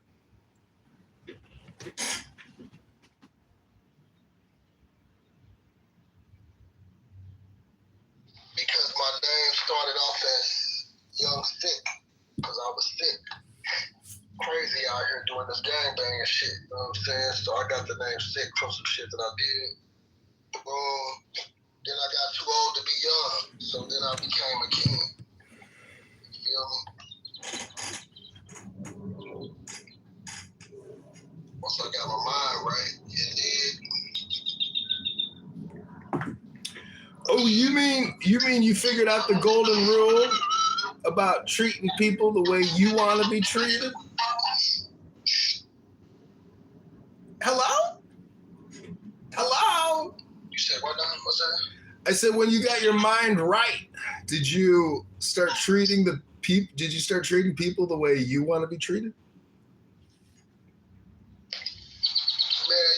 Because my name started off as Young Sick, because I was sick. Crazy out here doing this gangbang and shit, you know what I'm saying? So I got the name Sick from some shit that I did. Then I got too old to be young, so then I became a king. You feel me? Once I got my mind right, it did. Oh, you mean you figured out the golden rule about treating people the way you want to be treated? Hello? Hello? You said what now? What's that? I said, when you got your mind right, did you start treating people? Did you start treating people the way you want to be treated? Man,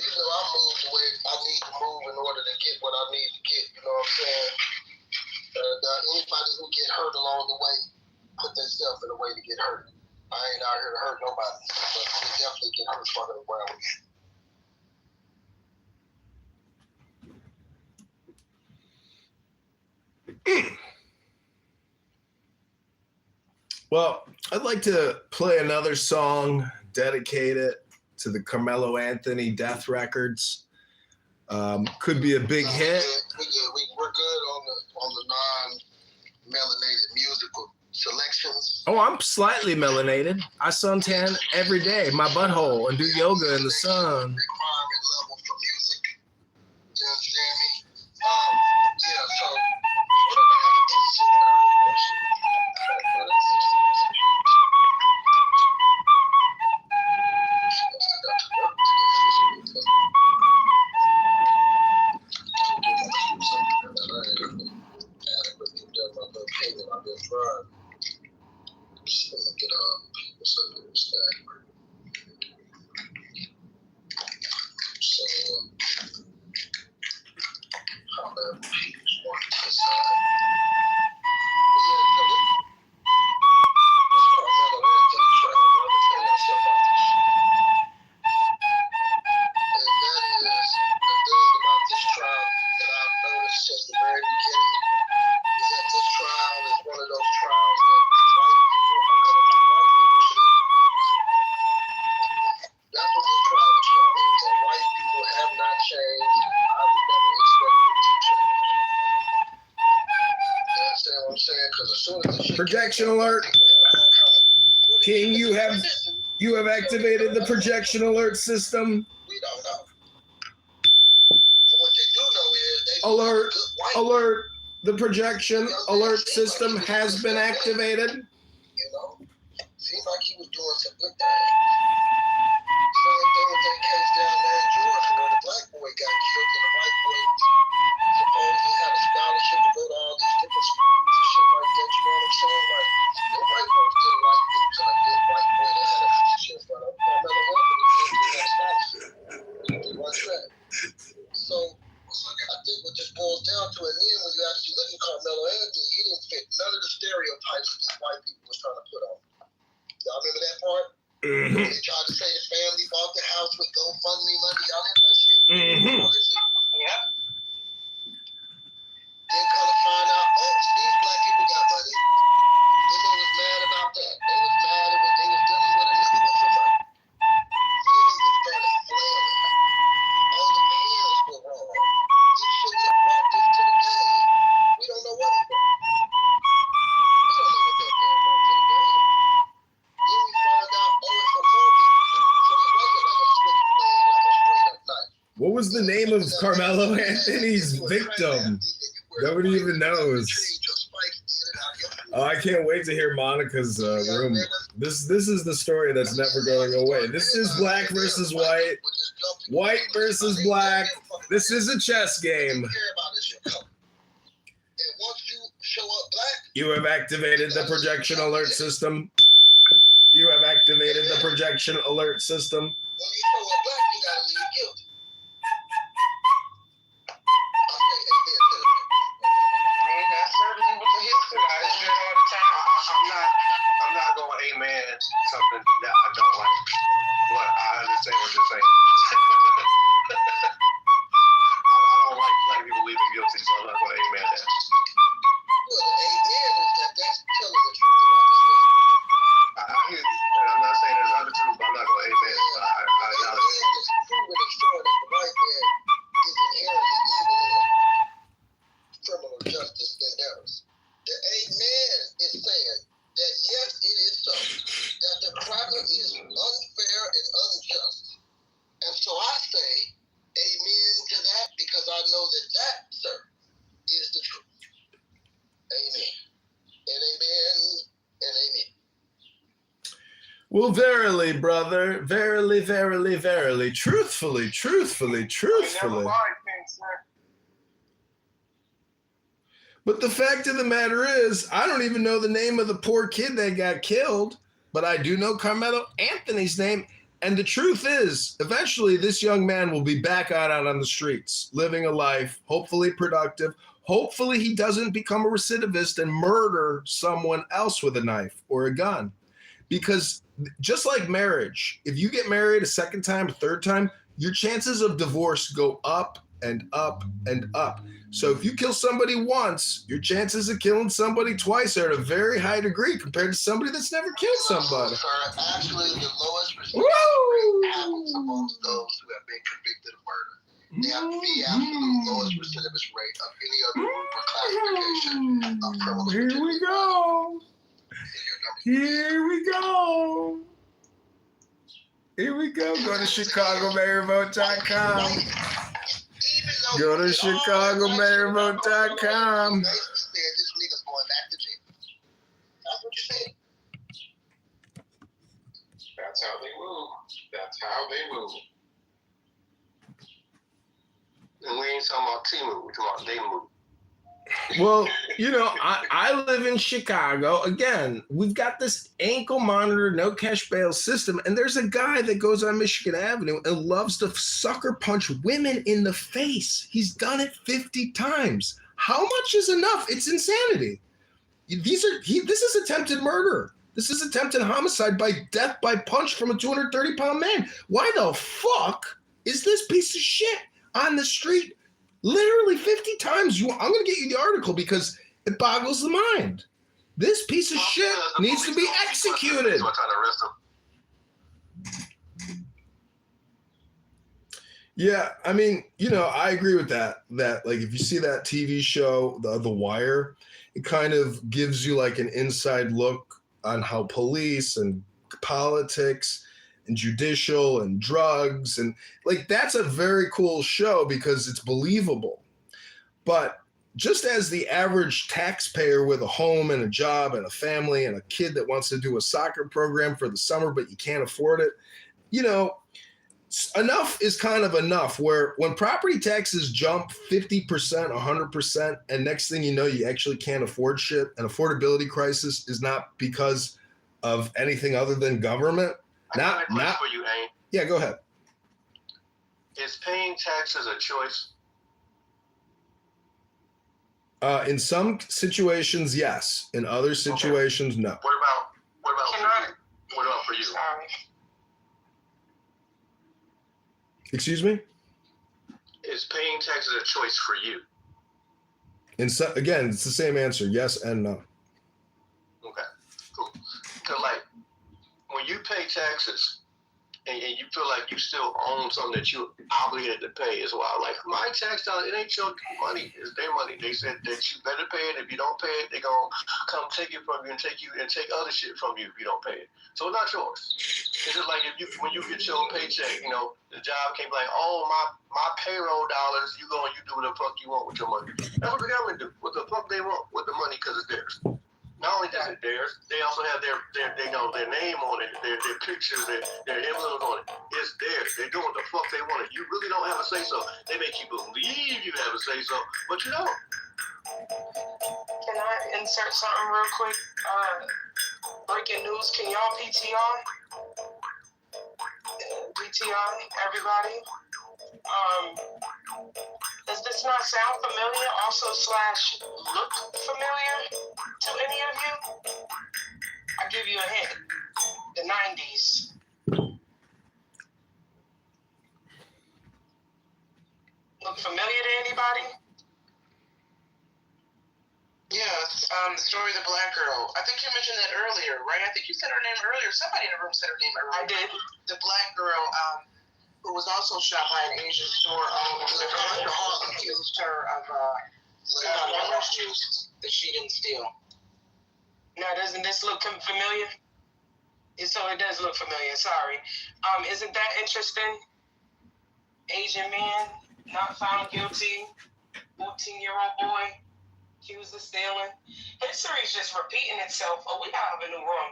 you know, I move the way I need to move in order to get what I need to get. You know what I'm saying? Anybody who get hurt along the way, put themselves in a way to get hurt. I ain't out here to hurt nobody, but they definitely get hurt fucking around with you. Well, I'd like to play another song, dedicate it to the Carmelo Anthony Death Records. Could be a big hit. We're good on the non-melanated musical selections. Oh, I'm slightly melanated. I suntan every day, my butthole, and do yoga in the sun. Requirement level for music. You understand me? Yeah, so since the very beginning is that this trial is one of those trials that is right I'm saying? Because as soon as the shit Projection alert. King, you have activated the projection alert system. We don't know. But what they do know is they Alert, alert. The projection alert system has been activated. You know? Seems like he was doing some good things. Same thing with that case down there in Georgia where the black boy got killed and the white boy supposedly had a scholarship to go to all these different schools and shit like that. You know what I'm saying? Like, the white folks didn't like me because I did white boy that had a future in front of him. Carmelo Anthony did because he had a scholarship. He run track. So, I think what this boils down to, and then when you actually look at Carmelo Anthony, he didn't fit none of the stereotypes that these white people was trying to put on. Y'all remember that part? Mm-hmm. They tried to say his family bought the house with GoFundMe money. Y'all remember that shit? Mm-hmm. All that shit. Yeah. Then come to find out, oh, these black people got money. Then they was mad about that. They was mad when they was dealing with a nigga with some money. Then they just started flailing. All the parents were wrong. He shouldn't have brought this to the game. We don't know what he brought. We don't know what that man brought to the game. Then we found out, oh, it's a movie. So it wasn't like a switchblade, like a straight up knife. What was the name of Carmelo Anthony's victim? Nobody even knows. Oh, I can't wait to hear Monica's room. This is the story that's never going away. This is black versus white, white versus black. This is a chess game. You have activated the projection alert system. You have activated the projection alert system. When you show up black, you gotta leave guilty. I mean, that's certainly what the history is shit all the time. I'm not going amen something that I don't like. But I understand what you're saying. I don't like black people leaving guilty, so I'm not going to amen that. Well, the amen is that that's telling the truth about the system. I hear you, and I'm not saying it's not the truth, but I'm not going to amen it. I amen is proving and showing that the white man is inherently evil in his criminal justice endeavors. The amen is saying that yes, it is so, that the cracker is unfair and unjust. And so I say amen to that because I know that, sir, is the truth. Amen. And amen and amen. Well, verily, brother, verily, verily, verily, truthfully, truthfully, truthfully. But the fact of the matter is, I don't even know the name of the poor kid that got killed, but I do know Carmelo Anthony's name. And the truth is, eventually this young man will be back out on the streets, living a life, hopefully productive. Hopefully he doesn't become a recidivist and murder someone else with a knife or a gun. Because just like marriage, if you get married a second time, a third time, your chances of divorce go up and up and up. So if you kill somebody once, your chances of killing somebody twice are at a very high degree compared to somebody that's never killed somebody. Actually, the lowest recidivist rate happens amongst those who have been convicted of murder. They have the absolute lowest recidivist rate of any other group or classification of criminals. Here we go. Here we go. Here we go. Go to ChicagoMayorVote.com. Go to ChicagoMayorVote.com. That's how they move. That's how they move. And we ain't talking about T-move, we're talking about they move. Well, you know, I live in Chicago. Again, we've got this ankle monitor, no cash bail system. And there's a guy that goes on Michigan Avenue and loves to sucker punch women in the face. He's done it 50 times. How much is enough? It's insanity. This is attempted murder. This is attempted homicide by death by punch from a 230-pound man. Why the fuck is this piece of shit on the street literally 50 times? I'm going to get you the article because it boggles the mind. This piece of shit needs to be executed. Yeah, I mean, you know, I agree with that. That, like, if you see that TV show, The Wire, It kind of gives you like an inside look on how police and politics and judicial and drugs and like that's a very cool show because it's believable. But just as the average taxpayer with a home and a job and a family and a kid that wants to do a soccer program for the summer but you can't afford it, you know, enough is kind of enough. Where when property taxes jump 50%, 100%, and next thing you know, you actually can't afford shit. An affordability crisis is not because of anything other than government. Not for you, Aim. Yeah, go ahead. Is paying taxes a choice? In some situations, yes. In other situations, no. What about for you? Sorry. Excuse me? Is paying taxes a choice for you? Again, it's the same answer, yes and no. Okay, cool. Because like when you pay taxes and you feel like you still own something that you're obligated to pay as well. Like my tax dollar, it ain't your money, it's their money. They said that you better pay it. If you don't pay it, they're gonna come take it from you and take other shit from you if you don't pay it. So it's not yours. It's just like when you get your paycheck, you know, the job can't be like, oh my payroll dollars, you go and you do what the fuck you want with your money. That's what the government do. What the fuck they want with the money because it's theirs. Not only is it theirs, they also have their name on it, their pictures, their emblems on it. It's theirs. They're doing what the fuck they want. You really don't have a say so. They make you believe you have a say so, but you don't. Can I insert something real quick? Breaking news. Can y'all PTR? PTR, everybody. Does this not sound familiar? Also / look familiar to any of you? I'll give you a hint. The 90s. Look familiar to anybody? Yes, the story of the black girl. I think you mentioned that earlier, right? I think you said her name earlier. Somebody in the room said her name earlier. I did. The black girl, who was also shot by an Asian store owner, accused her of orange juice that she didn't steal. Now, doesn't this look familiar? So it does look familiar. Sorry. Isn't that interesting? Asian man not found guilty. 14-year-old boy accused of stealing. History is just repeating itself. Oh, we gotta have a new room.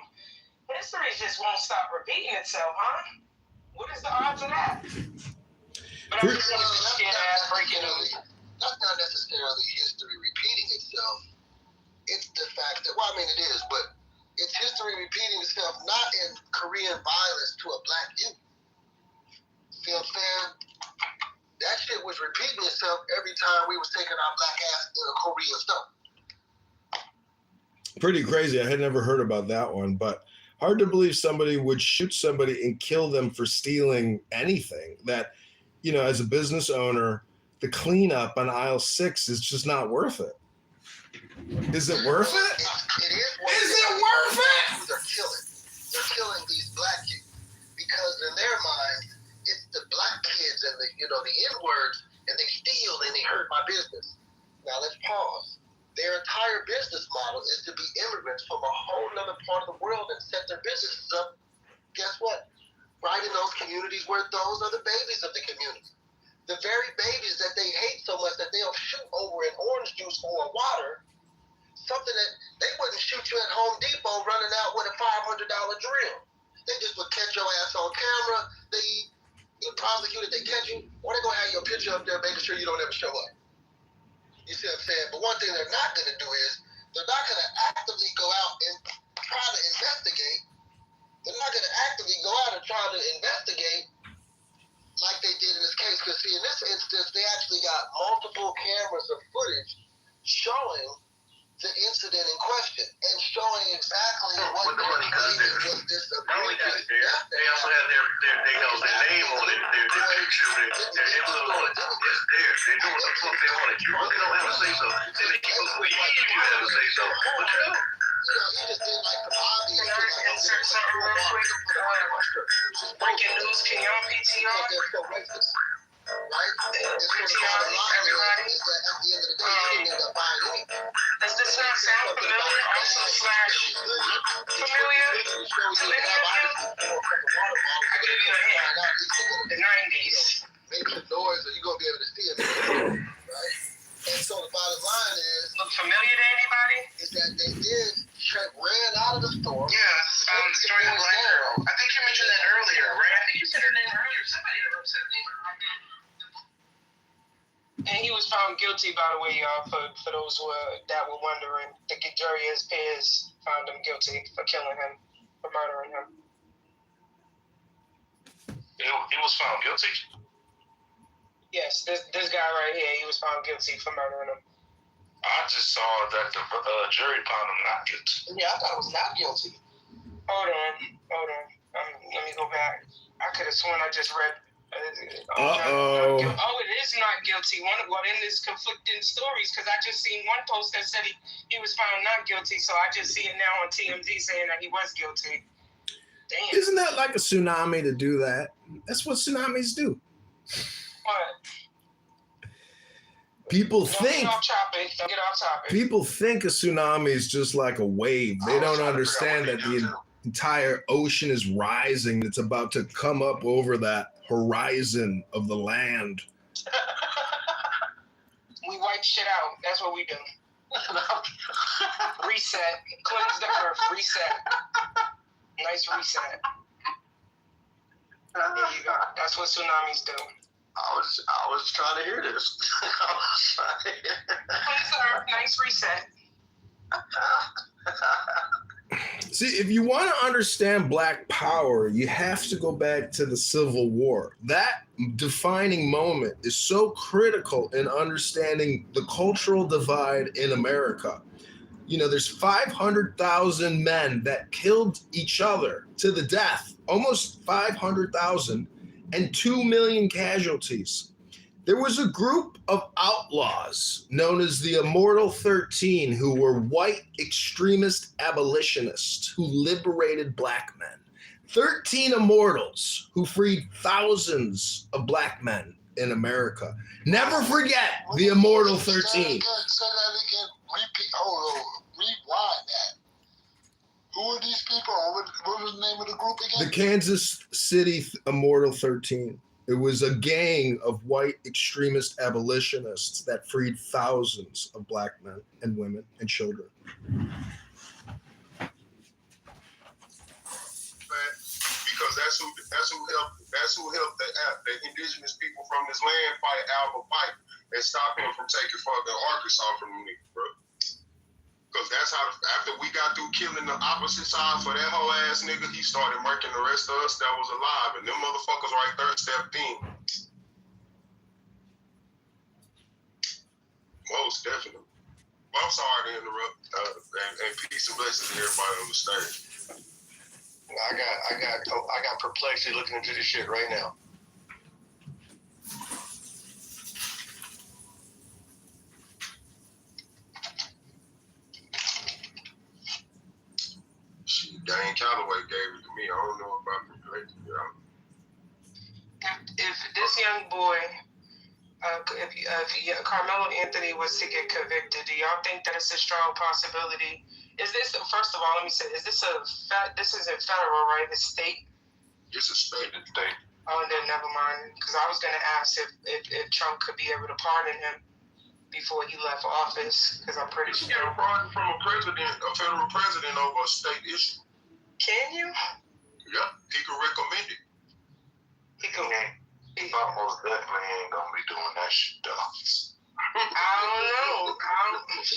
History just won't stop repeating itself, huh? What is the odds of that? But I'm just gonna scared ass breaking news. That's not necessarily history repeating itself. It's the fact that, well, I mean, it is, but it's history repeating itself, not in Korean violence to a black youth. See what I'm saying? That shit was repeating itself every time we was taking our black ass in a Korean store. Pretty crazy. I had never heard about that one, but hard to believe somebody would shoot somebody and kill them for stealing anything. That, you know, as a business owner, the cleanup on aisle 6 is just not worth it. Is it worth it? It is worth it? They're killing these black youth because in their mind, it's the black kids and the N-words, and they steal and they hurt my business. Now let's pause. Their entire business model is to be immigrants from a whole other part of the world and set their businesses up. Guess what? Right in those communities where those are the babies of the community. The very babies that they hate so much that they'll shoot over in orange juice or water, something that they wouldn't shoot you at Home Depot running out with a $500 drill. They just would catch your ass on camera. They prosecute if they catch you, or they're gonna have your picture up there making sure you don't ever show up. You see what I'm saying? But one thing they're not gonna do is they're not gonna actively go out and try to investigate. They're not gonna actively go out and try to investigate like they did in this case. Because see, in this instance, they actually got multiple cameras of footage showing the incident in question and showing exactly what the money was this. Not only that, they also have their name on it, their picture, their emblem on it. It's theirs. They're doing what the fuck they want. You really don't have a say so. They make you believe you have a say so, but you don't. Can I insert something real quick? Breaking news. Can y'all PTR? right? And so the bottom line is that at the end of the day, you didn't end up buying anything. Does this not sound familiar? Also slash familiar? To any of you? I give you a hint. The 90s. Make some noise or you're going to be able to see it, right? And so the bottom line is... Look familiar to anybody? Is that they did ran out of the store. Yeah, during the Black Girl. I think you mentioned that earlier, right? I think you said her name earlier. Somebody said her name earlier. I did. And he was found guilty, by the way, y'all, for those that were wondering. The jury, his peers, found him guilty for killing him, for murdering him. He was found guilty? Yes, this guy right here, he was found guilty for murdering him. I just saw that the jury found him not guilty. Yeah, I thought it was not guilty. Hold on. Let me go back. I could have sworn I just read. Uh-oh. It is not guilty. In this conflicting stories, because I just seen one post that said he was found not guilty, so I just see it now on TMZ saying that he was guilty. Damn. Isn't that like a tsunami to do that? That's what tsunamis do. What? People Don't think get off topic. people think a tsunami is just like a wave. They don't understand that the entire ocean is rising. It's about to come up over that horizon of the land. We wipe shit out. That's what we do. Reset. Cleanse the earth. Reset. Nice reset. There you go. That's what tsunamis do. I was trying to hear this. Cleanse the earth. Nice reset. See, if you want to understand Black power, you have to go back to the Civil War. That defining moment is so critical in understanding the cultural divide in America. You know, there's 500,000 men that killed each other to the death, almost 500,000, and 2 million casualties. There was a group of outlaws known as the Immortal 13 who were white extremist abolitionists who liberated Black men. 13 immortals who freed thousands of Black men in America. Never forget the Immortal 13. Say that again. Repeat. Hold on. Rewind that. Who are these people? What was the name of the group again? The Kansas City Immortal 13. It was a gang of white extremist abolitionists that freed thousands of Black men and women and children. Because that's who helped the indigenous people from this land fight Albert Pike and stop him from taking fucking Arkansas from the niggas, bro. Because that's how, after we got through killing the opposite side for that whole ass nigga, he started murking the rest of us that was alive. And them motherfuckers right there stepped in. Most definitely. Well, I'm sorry to interrupt. And peace and blessings to everybody on the stage. I got perplexity looking into this shit right now. Dane Calloway gave it to me. I don't know about perplexity. If this young boy, if Carmelo Anthony was to get convicted, do y'all think that it's a strong possibility? Is this, first of all, let me say, this isn't federal, right? It's state? It's a state. Oh, then never mind. Because I was going to ask if Trump could be able to pardon him before he left office, because I'm pretty sure. You get a pardon from a federal president over a state issue. Can you? Yeah, he can recommend it. He can. He almost definitely ain't gonna be doing that shit, though. I don't know. Shit.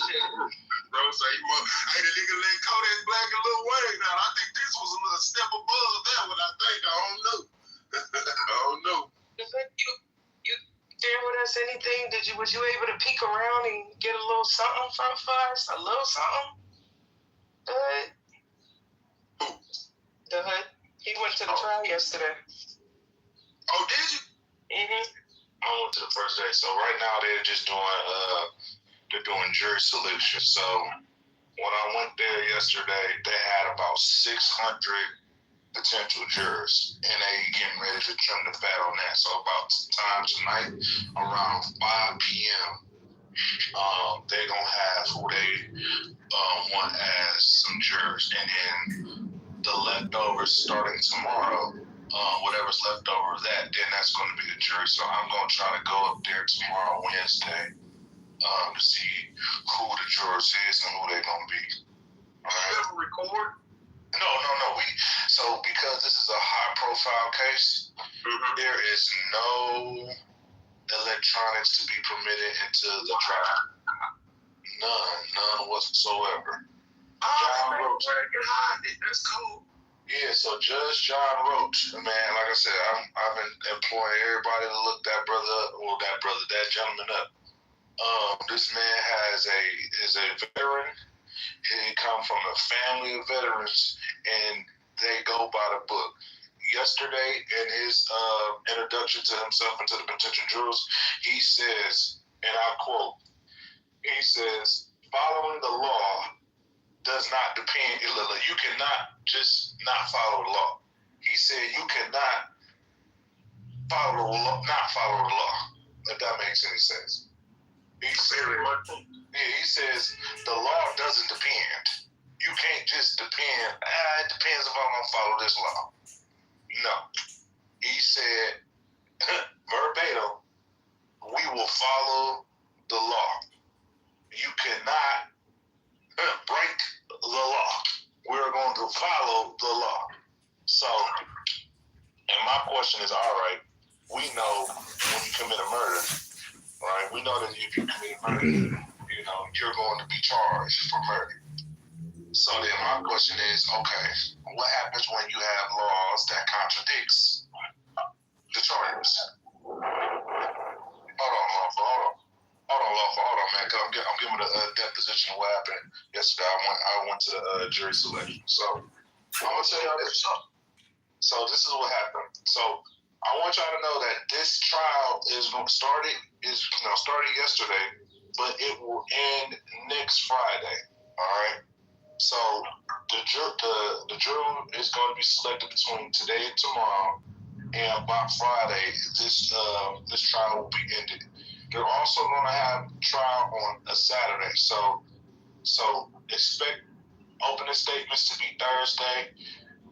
Bro, say, hey, the nigga let Kodak Black and Lil Wayne out. I think this was a little step above that one, I think. I don't know. I don't know. You share with us anything? Was you able to peek around and get a little something for us? A little something? The Hood? The Hood. He went to the trial yesterday. Oh, did you? Mm-hmm. I went to the first day. So right now they're just doing jury selection. So when I went there yesterday, they had about 600 potential jurors, and they getting ready to trim the fat on that. So about time tonight, around 5 p.m., they're gonna have who they want as some jurors, and then the leftovers starting tomorrow. Whatever's left over of that, then that's going to be the jury. So I'm going to try to go up there tomorrow, Wednesday, to see who the jurors is and who they're going to be. All right. You ever record? No. So because this is a high-profile case, there is no electronics to be permitted into the trial. None whatsoever. John Roach. That's cool. Yeah, so Judge John Roach, man, like I said, I've been employing everybody to look that gentleman up. This man is a veteran. He come from a family of veterans, and they go by the book. Yesterday, in his introduction to himself and to the potential jurors, he says, and I quote, he says, following the law does not depend. You cannot just not follow the law. He said you cannot not follow the law. If that makes any sense. He says the law doesn't depend. You can't just depend. It depends if I'm gonna follow this law. No. He said verbatim, we will follow the law. You cannot break the law. We're going to follow the law. So, and my question is, all right, we know when you commit a murder, right? We know that if you commit a murder, you're going to be charged for murder. So then my question is, okay, what happens when you have laws that contradicts the charges? Hold on, man. Cause I'm giving a deposition of what happened yesterday. I went to jury selection. So I'm gonna tell y'all this. So this is what happened. So I want y'all to know that this trial started yesterday, but it will end next Friday. All right. So the jury is going to be selected between today and tomorrow, and by Friday, this trial will be ended. They're also going to have a trial on a Saturday. So expect opening statements to be Thursday,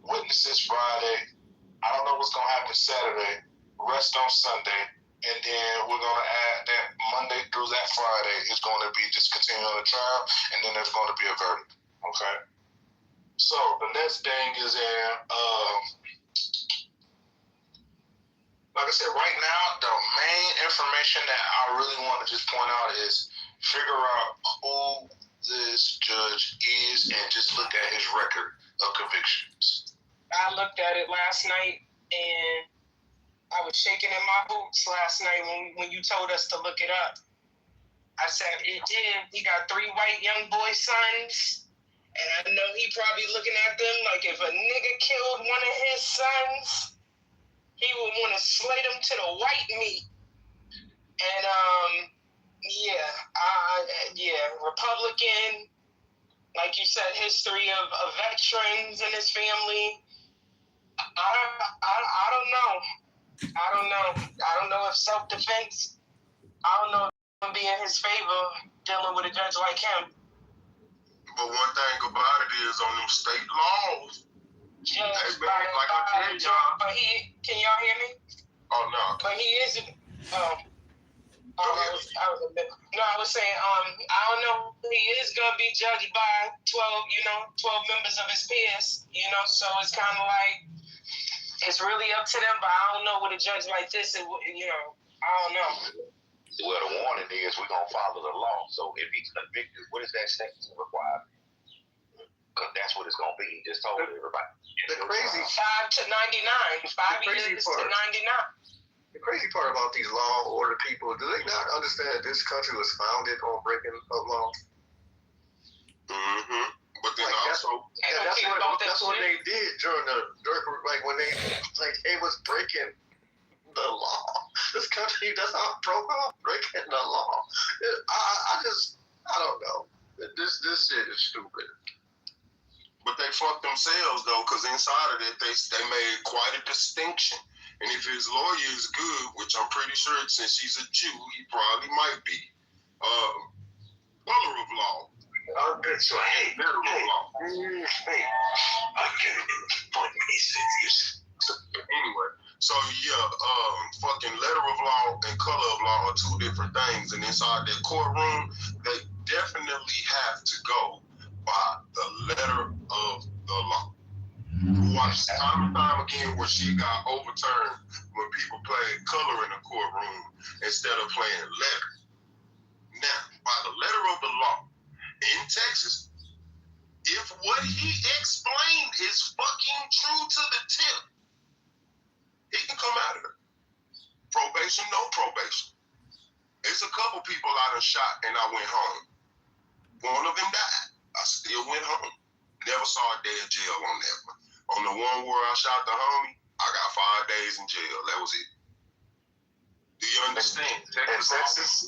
witnesses Friday. I don't know what's going to happen Saturday, rest on Sunday, and then we're going to add that Monday through that Friday is going to be just continuing the trial, and then there's going to be a verdict. Okay? So the next thing is like I said, right now, the main information that I really want to just point out is figure out who this judge is and just look at his record of convictions. I looked at it last night, and I was shaking in my boots last night when you told us to look it up. I said, he got 3 white young boy sons, and I know he probably looking at them like if a nigga killed one of his sons, he would want to slay them to the white meat. And, Republican, like you said, history of veterans in his family. I don't know. I don't know if self-defense, I don't know if it's going to be in his favor dealing with a judge like him. But one thing about it is on them state laws, But can y'all hear me? Oh no. But he is. I was saying, I don't know. He is gonna be judged by 12 members of his peers. So it's kind of like it's really up to them. But I don't know with a judge like this. I don't know. Well, the warning is we're gonna follow the law. So if he's convicted, what is that sentence required? Because that's what it's gonna be. He just told everybody. The crazy 5 to 99. 5 years to 99. The crazy part about these law and order people, do they not understand that this country was founded on breaking of law? Mm-hmm. But then that's what they did during when they was breaking the law. This country, that's how pro breaking the law. I don't know. This shit is stupid. But they fucked themselves though, because inside of it, they made quite a distinction. And if his lawyer is good, which I'm pretty sure since he's a Jew, he probably might be. Color of law. Good. So hey, Letter of law. hey, Anyway, so yeah, fucking letter of law and color of law are two different things. And inside that courtroom, they definitely have to go by the letter of the law. Watch time and time again where she got overturned when people played color in the courtroom instead of playing letter. Now, by the letter of the law, in Texas, if what he explained is fucking true to the tip, he can come out of it. Probation, no probation. It's a couple people I done shot and I went home. One of them died. I still went home. Never saw a day of jail on that one. On the one where I shot the homie, I got 5 days in jail. That was it. Do you understand? In Texas?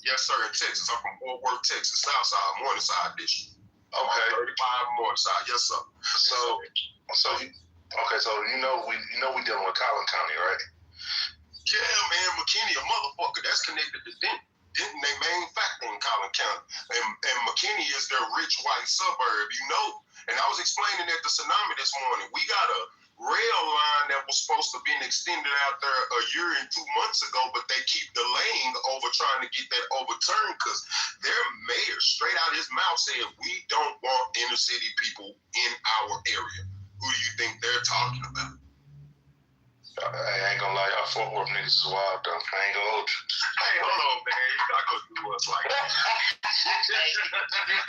Yes, sir, in Texas. I'm from Fort Worth, Texas, Southside, Morningside District. Okay. 35 Morningside, yes, sir. So you know we dealing with Collin County, right? Yeah, man, McKinney a motherfucker. That's connected to Denton. Denton, they main factor in Collin County. And McKinney is their rich white suburb, you know? And I was explaining at the tsunami this morning. We got a rail line that was supposed to be extended out there a year and 2 months ago, but they keep delaying over trying to get that overturned because their mayor, straight out his mouth, said, we don't want inner city people in our area. Who do you think they're talking about? I ain't gonna lie, y'all Fort Worth niggas is wild though. I ain't gonna hold you. Hey, hold on, man. You're not gonna do us like that.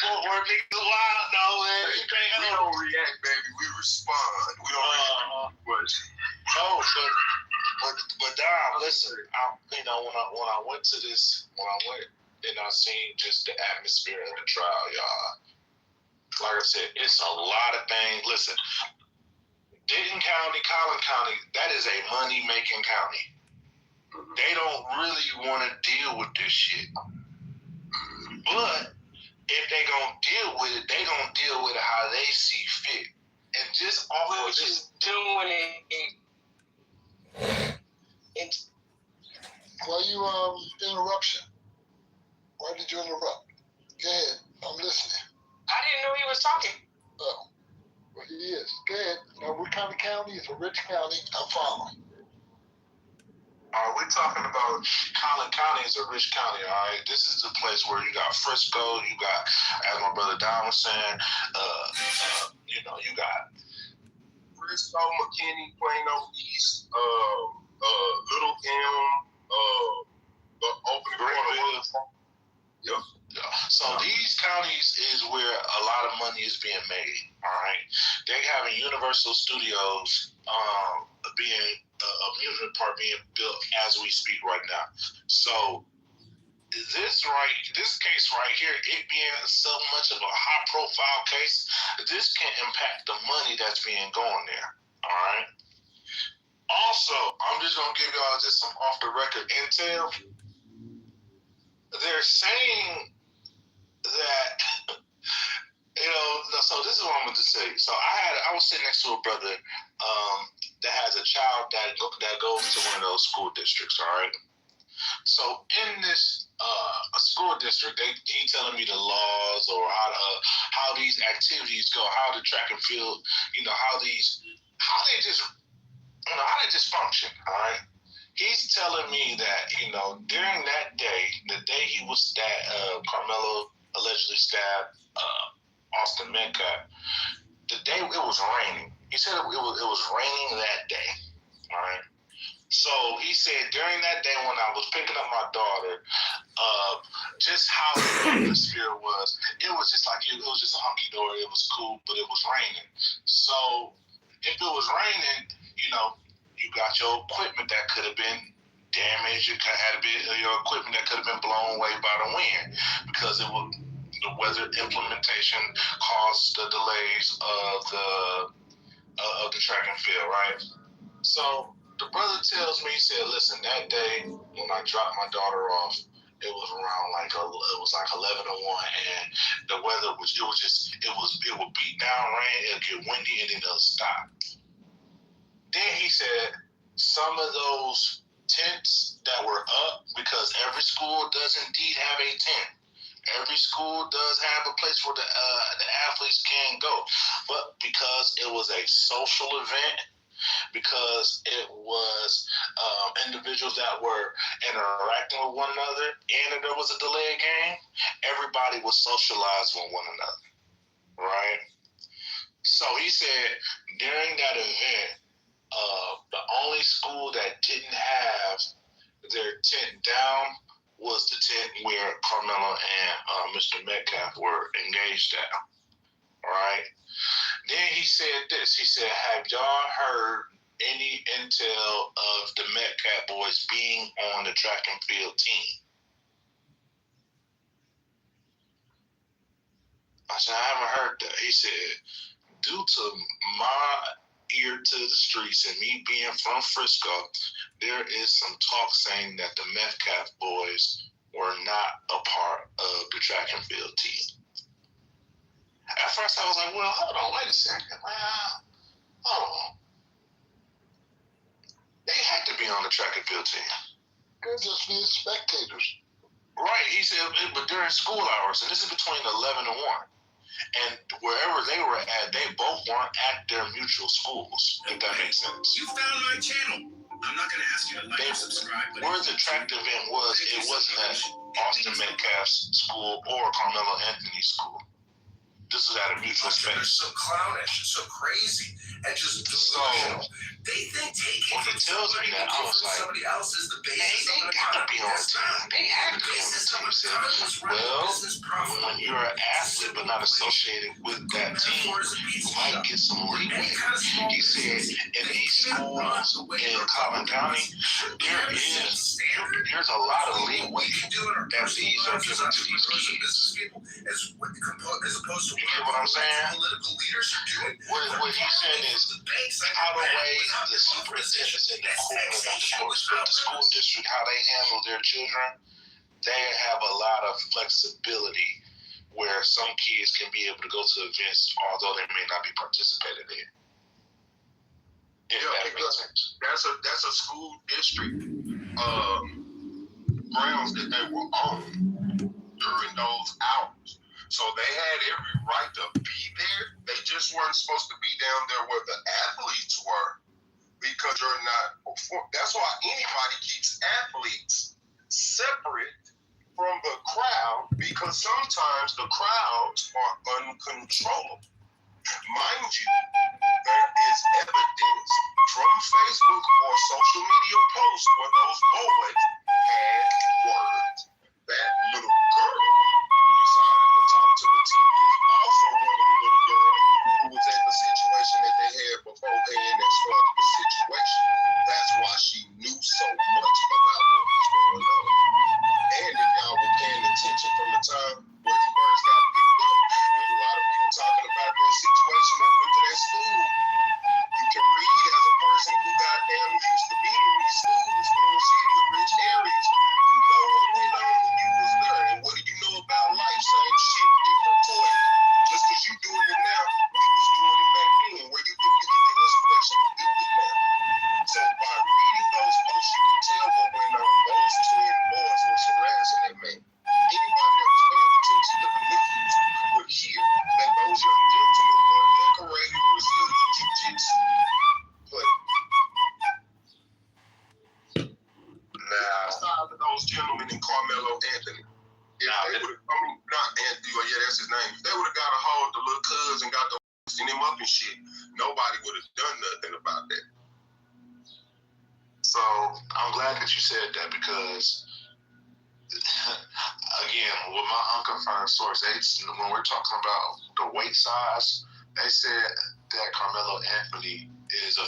Fort Worth niggas is wild though, man. We don't react, baby. We respond. We don't react. But Dom, listen. When I went to this, and I seen just the atmosphere of the trial, y'all. Like I said, it's a lot of things. Listen. Denton County, Collin County, that is a money-making county. They don't really want to deal with this shit. But if they gonna deal with it, they gonna deal with it how they see fit. And just off of this doing it. Why you interruption? Why did you interrupt? Go ahead. I'm listening. I didn't know he was talking. Oh. Well, he is. Go ahead. What kind of county? It's a rich county. I'm following. We're talking about Collin County is a rich county, all right? This is a place where you got Frisco, you got, as my brother Don was saying, you got Frisco, McKinney, Plano East, Little Elm, Open Greenville. Yep. So these counties is where a lot of money is being made. All right, they having Universal Studios being amusement park being built as we speak right now. So this case right here, it being so much of a high profile case, this can impact the money that's being going there. All right. Also, I'm just gonna give y'all just some off the record intel. They're saying that, so this is what I'm going to say. So I was sitting next to a brother that has a child that goes to one of those school districts, all right? So in this school district, he telling me the laws or how these activities go, how the track and field, how they just function, all right? He's telling me that, during that day, the day Carmelo allegedly stabbed Austin Metcalf, the day it was raining. He said it was raining that day, all right? So he said during that day when I was picking up my daughter, just how the atmosphere was, it was just like, it was just a hunky-dory, it was cool, but it was raining. So if it was raining, you got your equipment that could have been damaged. You had a bit of your equipment that could have been blown away by the wind because the weather implementation caused the delays of the track and field, right? So the brother tells me, he said, listen, that day when I dropped my daughter off, It was around like it was like 11 or 1, and the weather was it would beat down rain, it'll get windy, and then it'll stop. Then he said some of those tents that were up, because every school does indeed have a tent. Every school does have a place where the athletes can go, but because it was a social event, because it was individuals that were interacting with one another, and there was a delayed game, everybody was socialized with one another, right? So he said during that event, the only school that didn't have their tent down was the tent where Carmelo and Mr. Metcalf were engaged at, right? Then he said this. He said, have y'all heard any intel of the Metcalf boys being on the track and field team? I said, I haven't heard that. He said, due to my ear to the streets and me being from Frisco, there is some talk saying that the Metcalf boys were not a part of the track and field team. At first I was like, well, hold on, wait a second. Hold on. They had to be on the track and field team. They're just being spectators. Right, he said, but during school hours, and this is between 11 and 1. And wherever they were at, they both weren't at their mutual schools, if that makes sense. You found my channel. I'm not going to ask you to like or subscribe. But where the track event was, it wasn't at Austin Metcalf's school or Carmelo Anthony's school. This is at a mutual space. They're so clownish and so crazy and just delusional. They think taking when he tells me that, I was like, somebody else is the basis they got to be on the team. They have to be on the team. Well, when you're an athlete but not associated with that team, you might get some leeway. He said in these schools in Collin County, there's a lot of leeway that these are given to these kids. As opposed to you get what I'm saying? Political leaders are doing. What he's saying is, how the way the superintendents and the school district, how they handle their children, they have a lot of flexibility where some kids can be able to go to events, although they may not be participating in. If that makes sense. That's a school district grounds that they were on during those hours. So they had every right to be there. They just weren't supposed to be down there where the athletes were, because you're not. That's why anybody keeps athletes separate from the crowd, because sometimes the crowds are uncontrollable. Mind you, there is evidence from Facebook or social media posts where those boys had words. That little girl who decided to talk to the TV is also one of the little girls who was at the situation that they had beforehand that started the situation. That's why she knew so much about what was going on. And if y'all were paying attention from the time where he first got picked up, there's a lot of people talking about that situation that went to that school. You can read as a person who goddamn used to be in these schools in the city of rich areas. You know what went on when you was there, and what do you know about life? Same shit, different toilet. Just because you doing it now, we was doing it back then. Where you think you get the inspiration to do it now? So by reading those posts, you can tell what went on. Those twin boys was harassing that man. Anybody that was paying attention to the news would hear that those young gentlemen are decorated Brazilian jiu-jitsu players. Now, aside from those gentlemen and Carmelo Anthony, if they would have, not Anthony, or yeah, that's his name. If they would have got a hold of the little cuz and got the him up and shit, nobody would have done nothing about that. So I'm glad that you said that, because again, with my unconfirmed source, when we're talking about the weight size, they said that Carmelo Anthony is a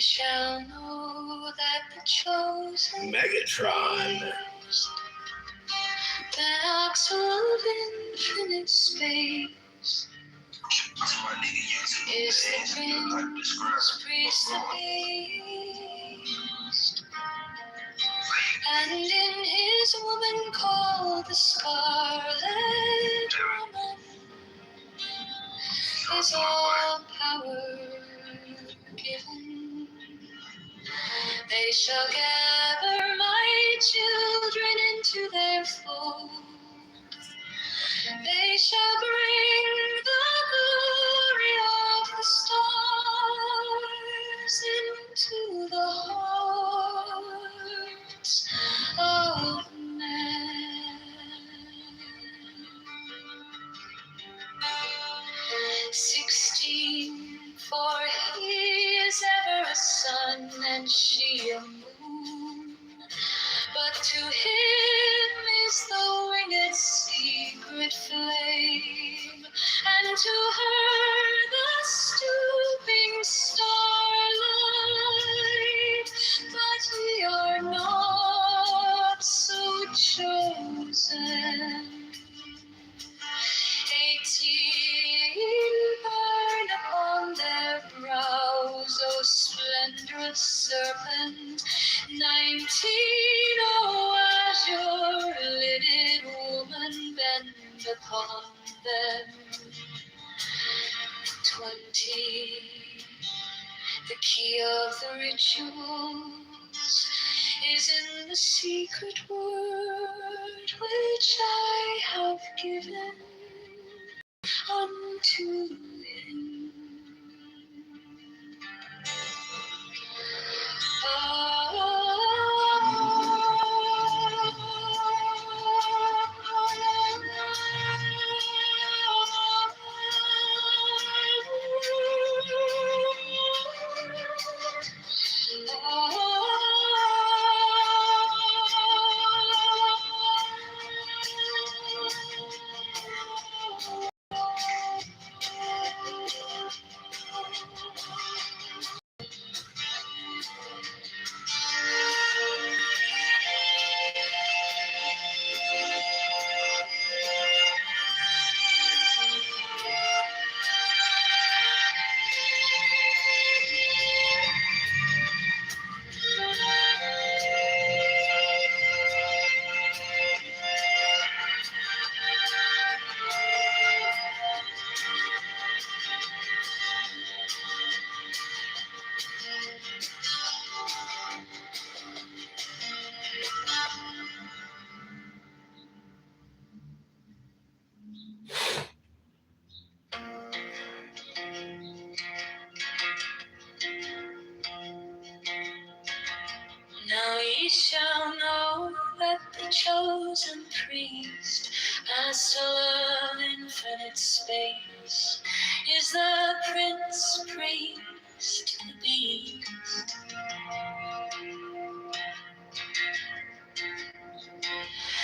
shall know that the chosen Megatron. backs of infinite space is the prince, priest of peace, and in his woman called the Scarlet Woman is all power given. They shall gather my children into their fold. They shall bring the glory of the stars into the hearts of men. 16, for he is ever a sun and she a moon. But to him is the winged secret flame, and to her the stooping starlight. But we are not so chosen. 18 burn upon their brows, O splendorous serpent. 19, O azure-lidded woman, bend upon them. 20, the key of the rituals is in the secret word which I have given unto him. Now ye shall know that the chosen priest, master of infinite space, is the prince, priest, the beast.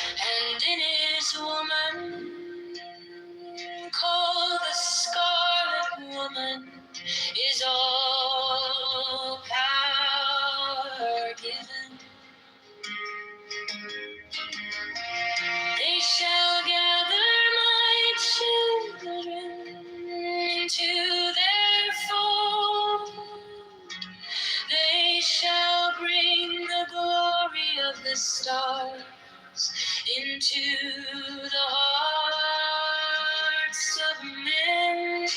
And in his woman, called the Scarlet Woman, is all power given. They shall gather my children to their fold. They shall bring the glory of the stars into the hearts of men.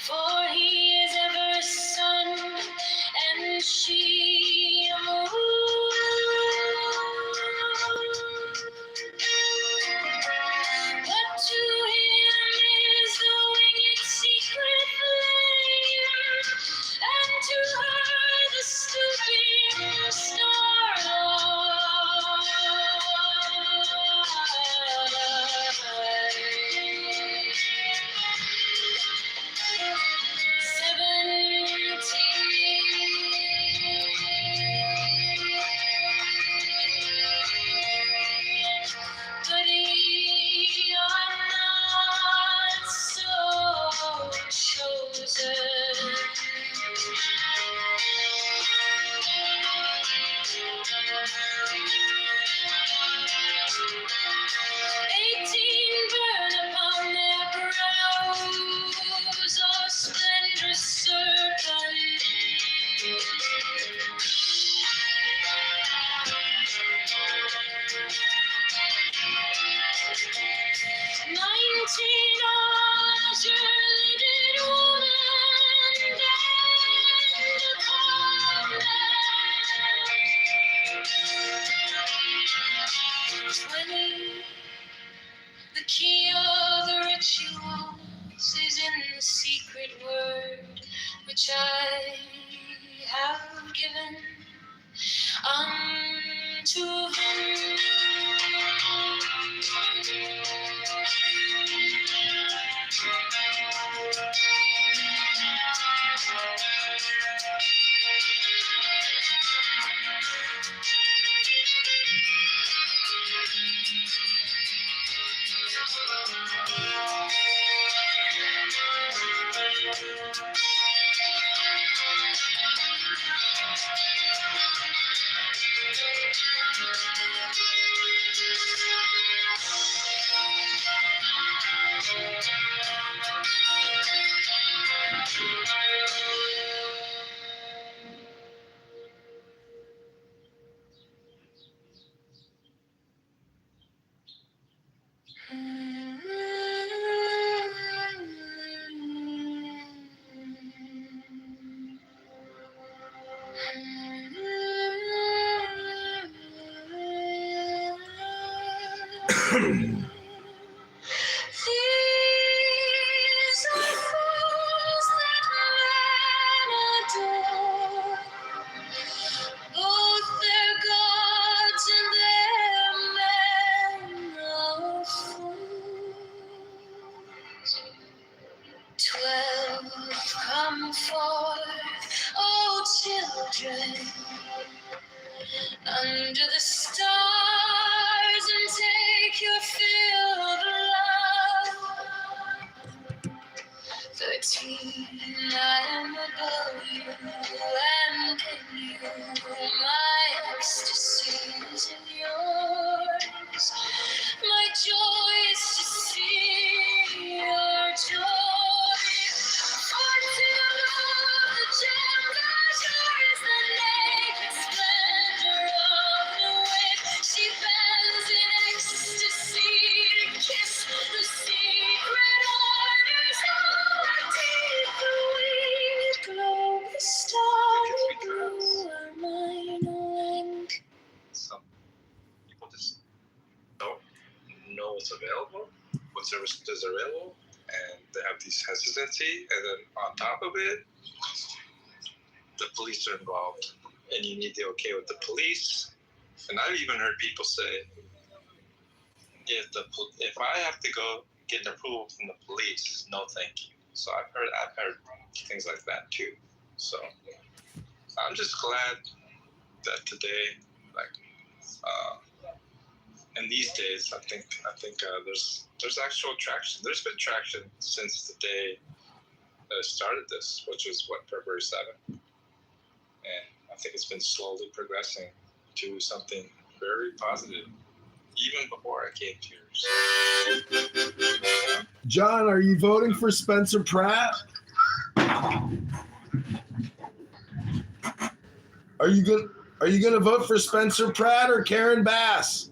For he is ever sun and she a moon. But to him 18 burn upon their brows, or splendorous circle. 19 hours early did woman bend upon them. 20, the key of the rituals is in the secret word which I have given unto him. These are fools that men adore, both their gods and their men of fools. 12 come forth, O children, under the stars, and take your fill of love. 13, I am above you and in you. My ecstasy is in yours. My joy is to see your joy. 14, the gem measure is the naked splendor of the wind. She bends in ecstasy to kiss the secret orders of the deep. The winged globe, the stars blue are mine own. Some people just don't know what's available, what services are available, and they have this hesitancy, and then on top of it, the police are involved, and you need the okay with the police. And I've even heard people say, if I have to go get an approval from the police, no thank you. So I've heard things like that too. So I'm just glad that today, in these days, I think there's actual traction. There's been traction since the day that I started this, which was February 7th, and I think it's been slowly progressing to something very positive, even before I came here. John, are you voting for Spencer Pratt? Are you gonna vote for Spencer Pratt or Karen Bass?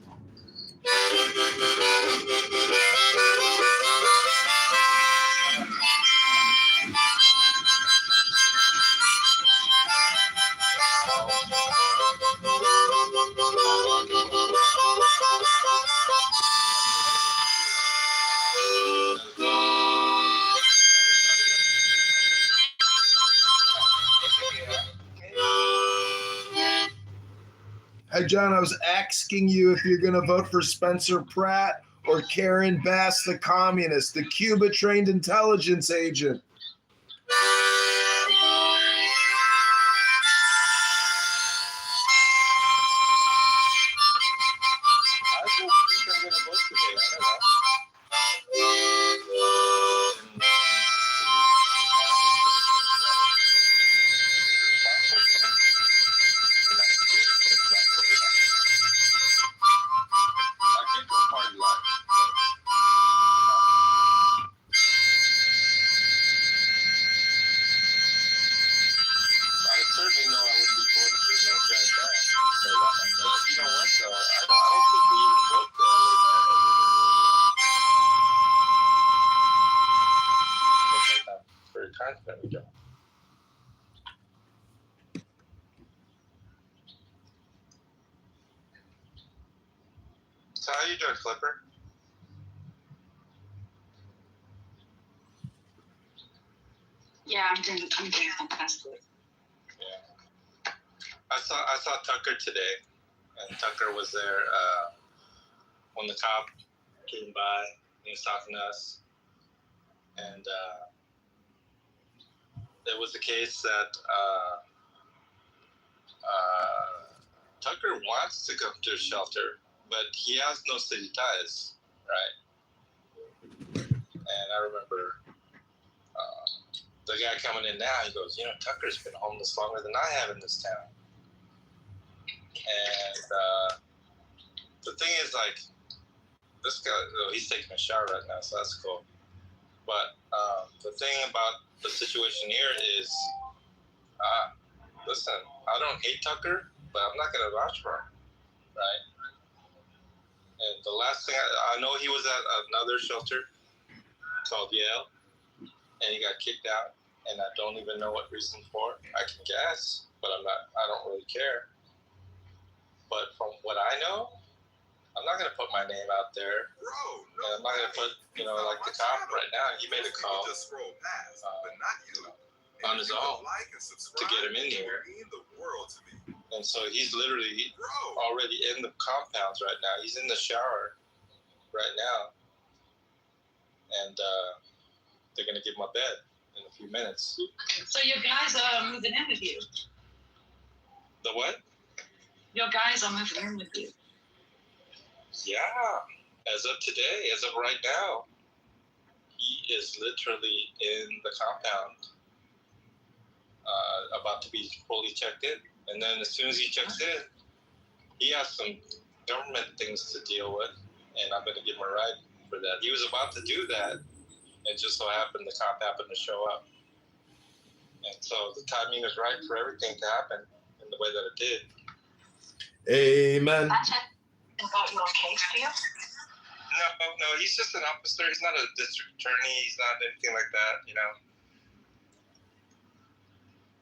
Hey, John, I was asking you if you're going to vote for Spencer Pratt or Karen Bass, the communist, the Cuba-trained intelligence agent. I don't think I'm going to vote today. I don't know. find a job. So how you doing, Flipper? Yeah, I'm doing fantastic. Yeah. I saw Tucker today, and Tucker was there when the cop came by. He was talking to us, and it was the case that Tucker wants to come to a shelter, but he has no city ties, right? And I remember the guy coming in now, he goes, Tucker's been homeless longer than I have in this town. And the thing is, like, this guy, he's taking a shower right now, so that's cool. But the thing about the situation here is, listen, I don't hate Tucker, but I'm not going to vouch for him, right? And the last thing, I know he was at another shelter called Yale, and he got kicked out, and I don't even know what reason for. I can guess, but I don't really care. But from what I know, I'm not going to put my name out there. And I'm not going to put, like the cop right now, he made a call on his own to get him in here. And so he's literally already in the compounds right now. He's in the shower right now. And they're going to give him a bed in a few minutes. So your guys are moving in with you? The what? Your guys are moving in with you? Yeah. As of today, as of right now, he is literally in the compound, about to be fully checked in. And then as soon as he checks in, he has some government things to deal with, and I'm going to give him a ride for that. He was about to do that, and just so happened the cop happened to show up. And so the timing is right for everything to happen in the way that it did. Amen. About your case, dear? No, he's just an officer. He's not a district attorney. He's not anything like that,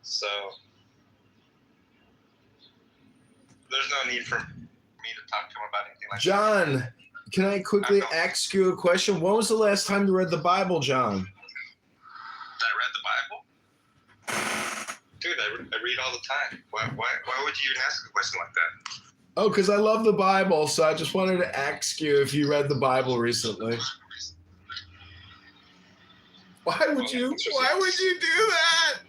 So there's no need for me to talk to him about anything like John, that. can I quickly ask you a question? When was the last time you read the Bible, John? Did I read the Bible? Dude, I read all the time. Why would you even ask a question like that? Oh, because I love the Bible, so I just wanted to ask you if you read the Bible recently. Why would you do that?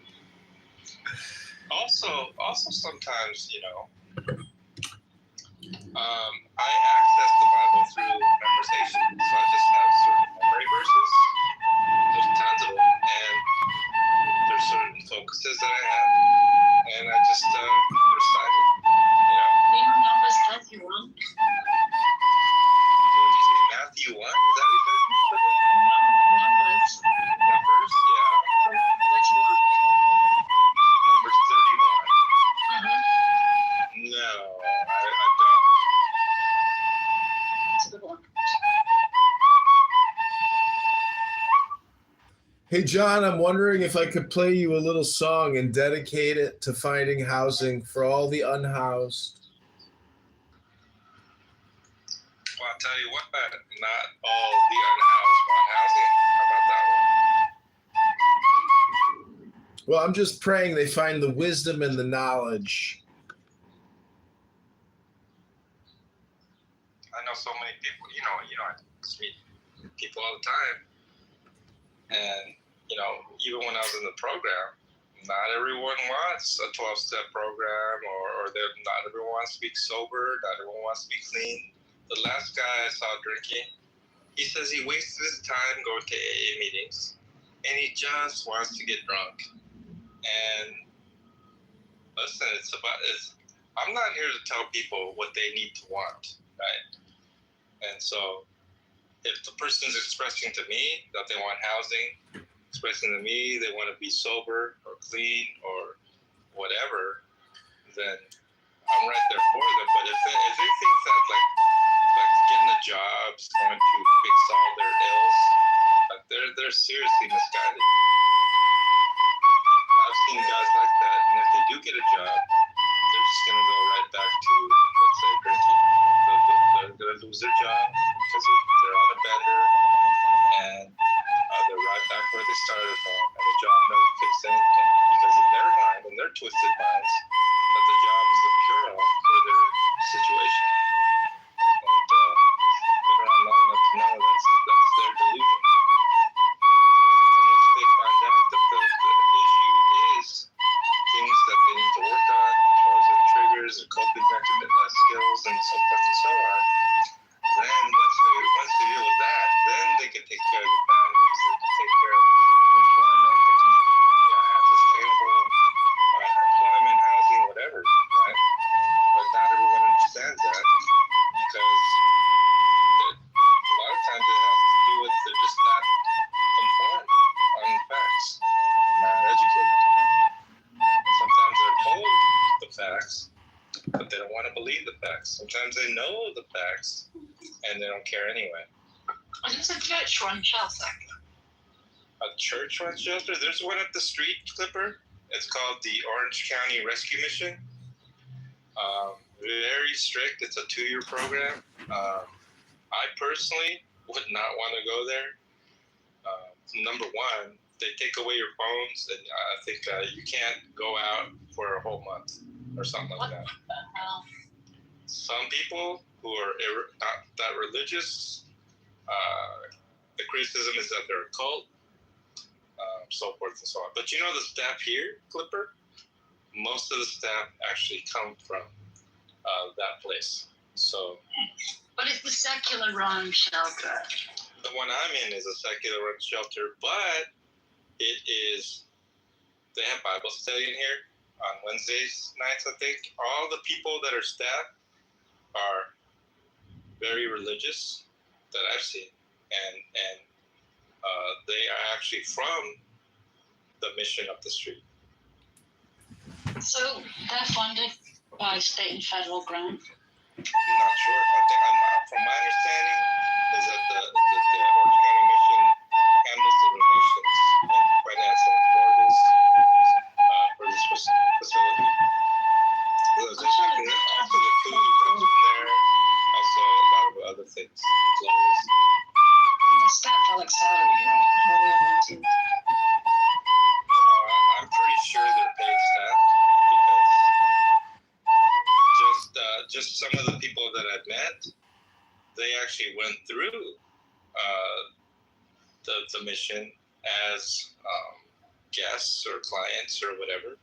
Also sometimes, I access the Bible through memorization. So I just have certain memory verses. There's tons of them. And there's certain focuses that I have. And I just recite it. Numbers 31. So did you say Matthew 1? Is that what you said? Numbers. Numbers? Yeah. 31. Numbers 31. No, I don't. That's a good one. Hey, John, I'm wondering if I could play you a little song and dedicate it to finding housing for all the unhoused. Well, I'll tell you what, not all the unhoused want housing. How about that one? Well, I'm just praying they find the wisdom and the knowledge. I know so many people, I just meet people all the time. And, even when I was in the program, not everyone wants a 12-step program or not everyone wants to be sober, not everyone wants to be clean. The last guy I saw drinking, he says he wasted his time going to AA meetings, and he just wants to get drunk. And listen, I'm not here to tell people what they need to want, right? And so if the person is expressing to me that they want housing, expressing to me they want to be sober or clean or whatever, then I'm right there for them. But if they think that like getting a job is going to fix all their ills, they're seriously misguided. taking guys like that, and if they do get a job, they're just going to go right back to, let's say, drinking. They're going to lose their job because they're on a bender, and they're right back where they started from, and the job never fixed anything. Because in their mind, in their twisted minds, that the job is the cure-all for their situation. And been around long enough to know that's their delusion. And once they find out that the issue is things that they need to work on, as far as their triggers, their coping mechanism skills, and so forth and so on, then once they deal with that, then they can take care of the families, they can take care of employment, they can have sustainable employment, housing, whatever, right? But not everyone understands that because a lot of times it has to do with they're just not informed on facts, not educated. And sometimes they're told the facts, but they don't want to believe the facts. Sometimes they know the facts and they don't care anyway. What is a church-run shelter? A church-run shelter? There's one up the street, Clipper. It's called the Orange County Rescue Mission. Very strict. It's a 2-year program. I personally would not want to go there. Number one, they take away your phones, and I think you can't go out for a whole month or something like that. Some people who are not that religious, the criticism is that they're a cult, so forth and so on. But you know the staff here, Clipper? Most of the staff actually come from that place. So. What is the secular-run shelter? The one I'm in is a secular-run shelter, but it is. They have Bible study in here on Wednesdays nights, I think. All the people that are staff are very religious that I've seen, and they are actually from the mission up the street. So they're funded by state and federal grants? I'm not sure. From my understanding, is that the Orange County Mission handles the donations and financing for this facility. Also, the food comes from there. Also, a lot of other things, clothes. The staff are like salary, right? Or they're volunteers? I'm pretty sure they're paid staff because just some of the people that I've met, they actually went through the mission as guests or clients or whatever,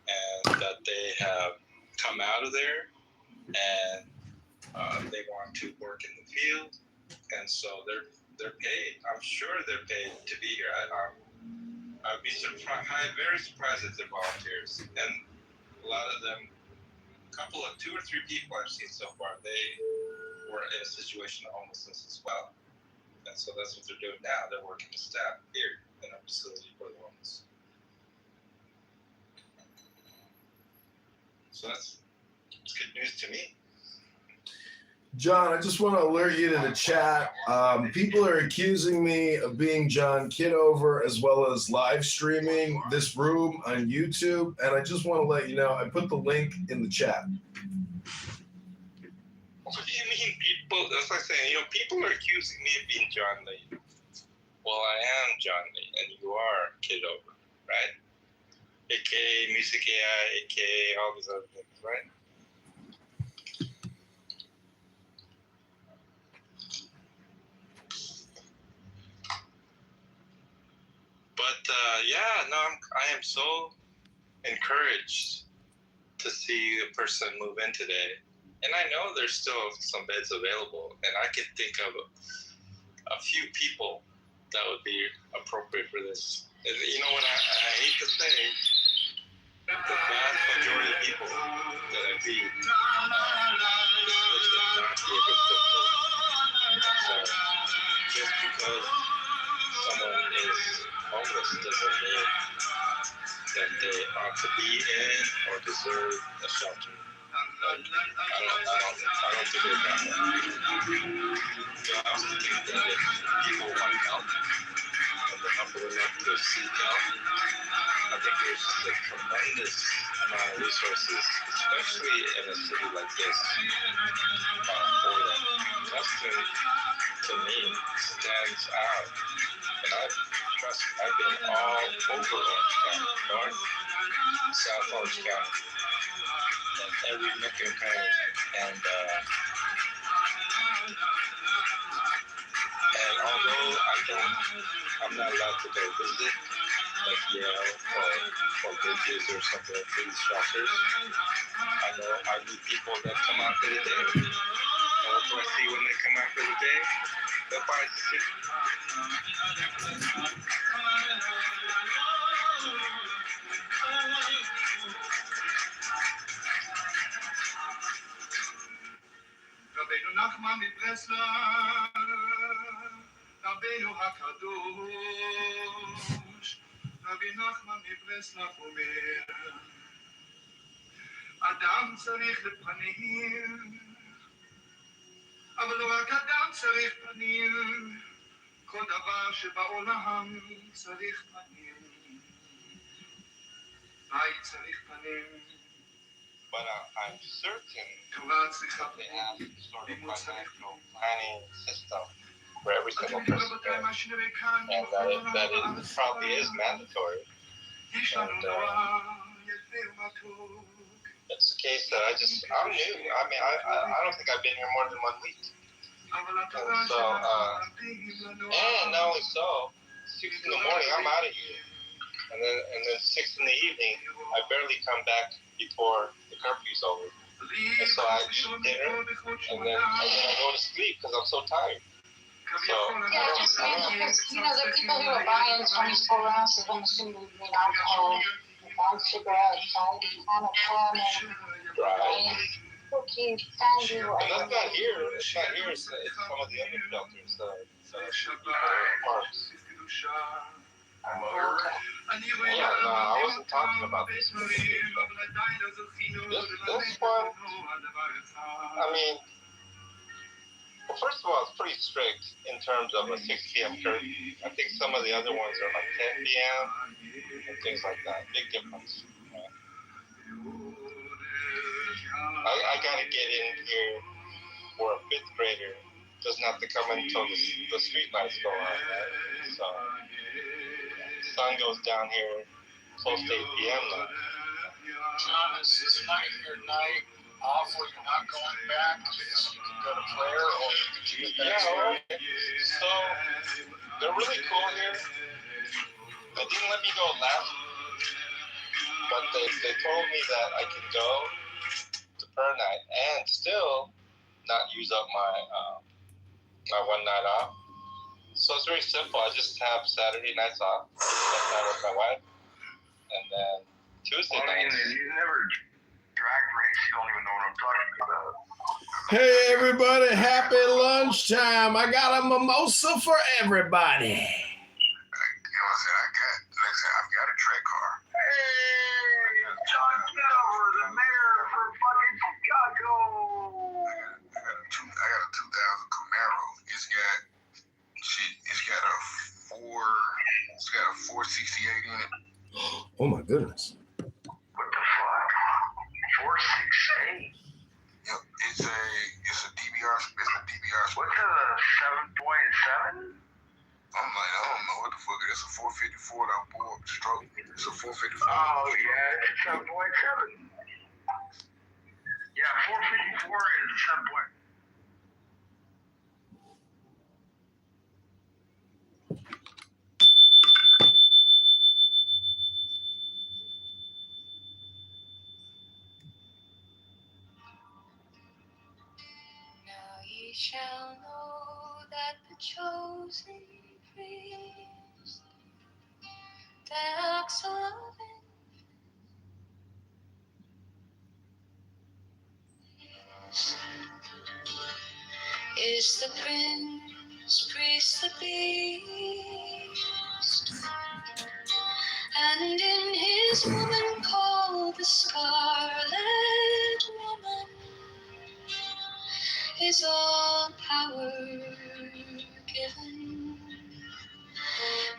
and that they have come out of there and they want to work in the field, and so they're paid. I'm sure they're paid to be here. I'd be surprised, very surprised if they're volunteers. And a lot of them, two or three people I've seen so far, they were in a situation of homelessness as well. And so that's what they're doing now. They're working with staff here in a facility for the homeless. So that's good news to me. John, I just want to alert you to the chat. People are accusing me of being John Kitover as well as live streaming this room on YouTube. And I just want to let you know, I put the link in the chat. What do you mean people? That's like saying, people are accusing me of being John Lee. Well, I am John Lee, and you are Kitover, right? AKA Music AI, AKA all these other things, right? But I am so encouraged to see a person move in today. And I know there's still some beds available, and I can think of a few people that would be appropriate for this. And, what I hate to say, the vast majority of people that I see, this place would not be a good fit for. So just because someone is homeless doesn't mean that they ought to be in or deserve a shelter. I don't think it's that way. I also think that if people want help and they're humble enough to seek help, I think there's just a tremendous amount of resources, especially in a city like this, for them. Weston, to me, stands out. And I've been all over Orange County, North, South Orange County, and every nook and cranny. And although I'm not allowed to go visit, like Yale or Bridges or something like these shelters, I meet people that come out for the day. And what do I see when they come out for the day? They'll buy tickets. רבינו נחמן מברסלב, רבינו הקדוש, רבי נחמן מברסלב אומר, אדם צריך לפנים, אבל לא רק אדם צריך פנים, כל דבר שבעולם צריך פנים, בית צריך פנים. But I'm certain that they have sort of financial planning system for every single person here, and that it probably is mandatory. And it's the case that I'm new. I mean, I don't think I've been here more than 1 week. And so, and not only so, 6 in the morning, I'm out of here. And then 6 in the evening, I barely come back before the curfew's over. And so I eat dinner, and then I go to sleep because I'm so tired. So, Yeah, I just mean because, there are people who are buying 24 ounces, I'm assuming you mean alcohol, buying cigarettes, buying kind of fun, and buying cookies, candy, and that's not here. It's not here. It's some of the other shelters, parks. Yeah, no, I wasn't talking about this one. This one, I mean, well, first of all, it's pretty strict in terms of a 6 p.m. curfew. I think some of the other ones are like 10 p.m. and things like that. Big difference. I gotta get in here for a 5th grader. Doesn't have to come in until the street lights go on, right? So the sun goes down here close to 8 p.m. now. John, is tonight your night off where you're not going back? So you can go to prayer or you can get back? Yeah, so they're really cool here. They didn't let me go last, but they told me that I can go to prayer night and still not use up my 1 night off. So it's very simple. I just have Saturday nights off, spend time with my wife, and then Tuesday nights. You never drag race. You don't even know what I'm talking about. Hey everybody, happy lunchtime. I got a mimosa for everybody. You know what I'm saying? I've got a track car. Hey, John Kitover, the mayor for fucking Chicago. I got a 2000 Camaro. It's got a 468 in it. Oh my goodness. What the fuck? 468? Yep, it's a DBR. It's a DBR. What's a 7.7? I'm like, I don't know what the fuck it is. It's a 454 that I bought stroke. It's a 454. Oh yeah, it's a 7.7. Yeah, 454 is a 7. Ye shall know that the chosen priest, the axle of is the prince, priest, the beast, and in his woman called the scarlet woman is all power given.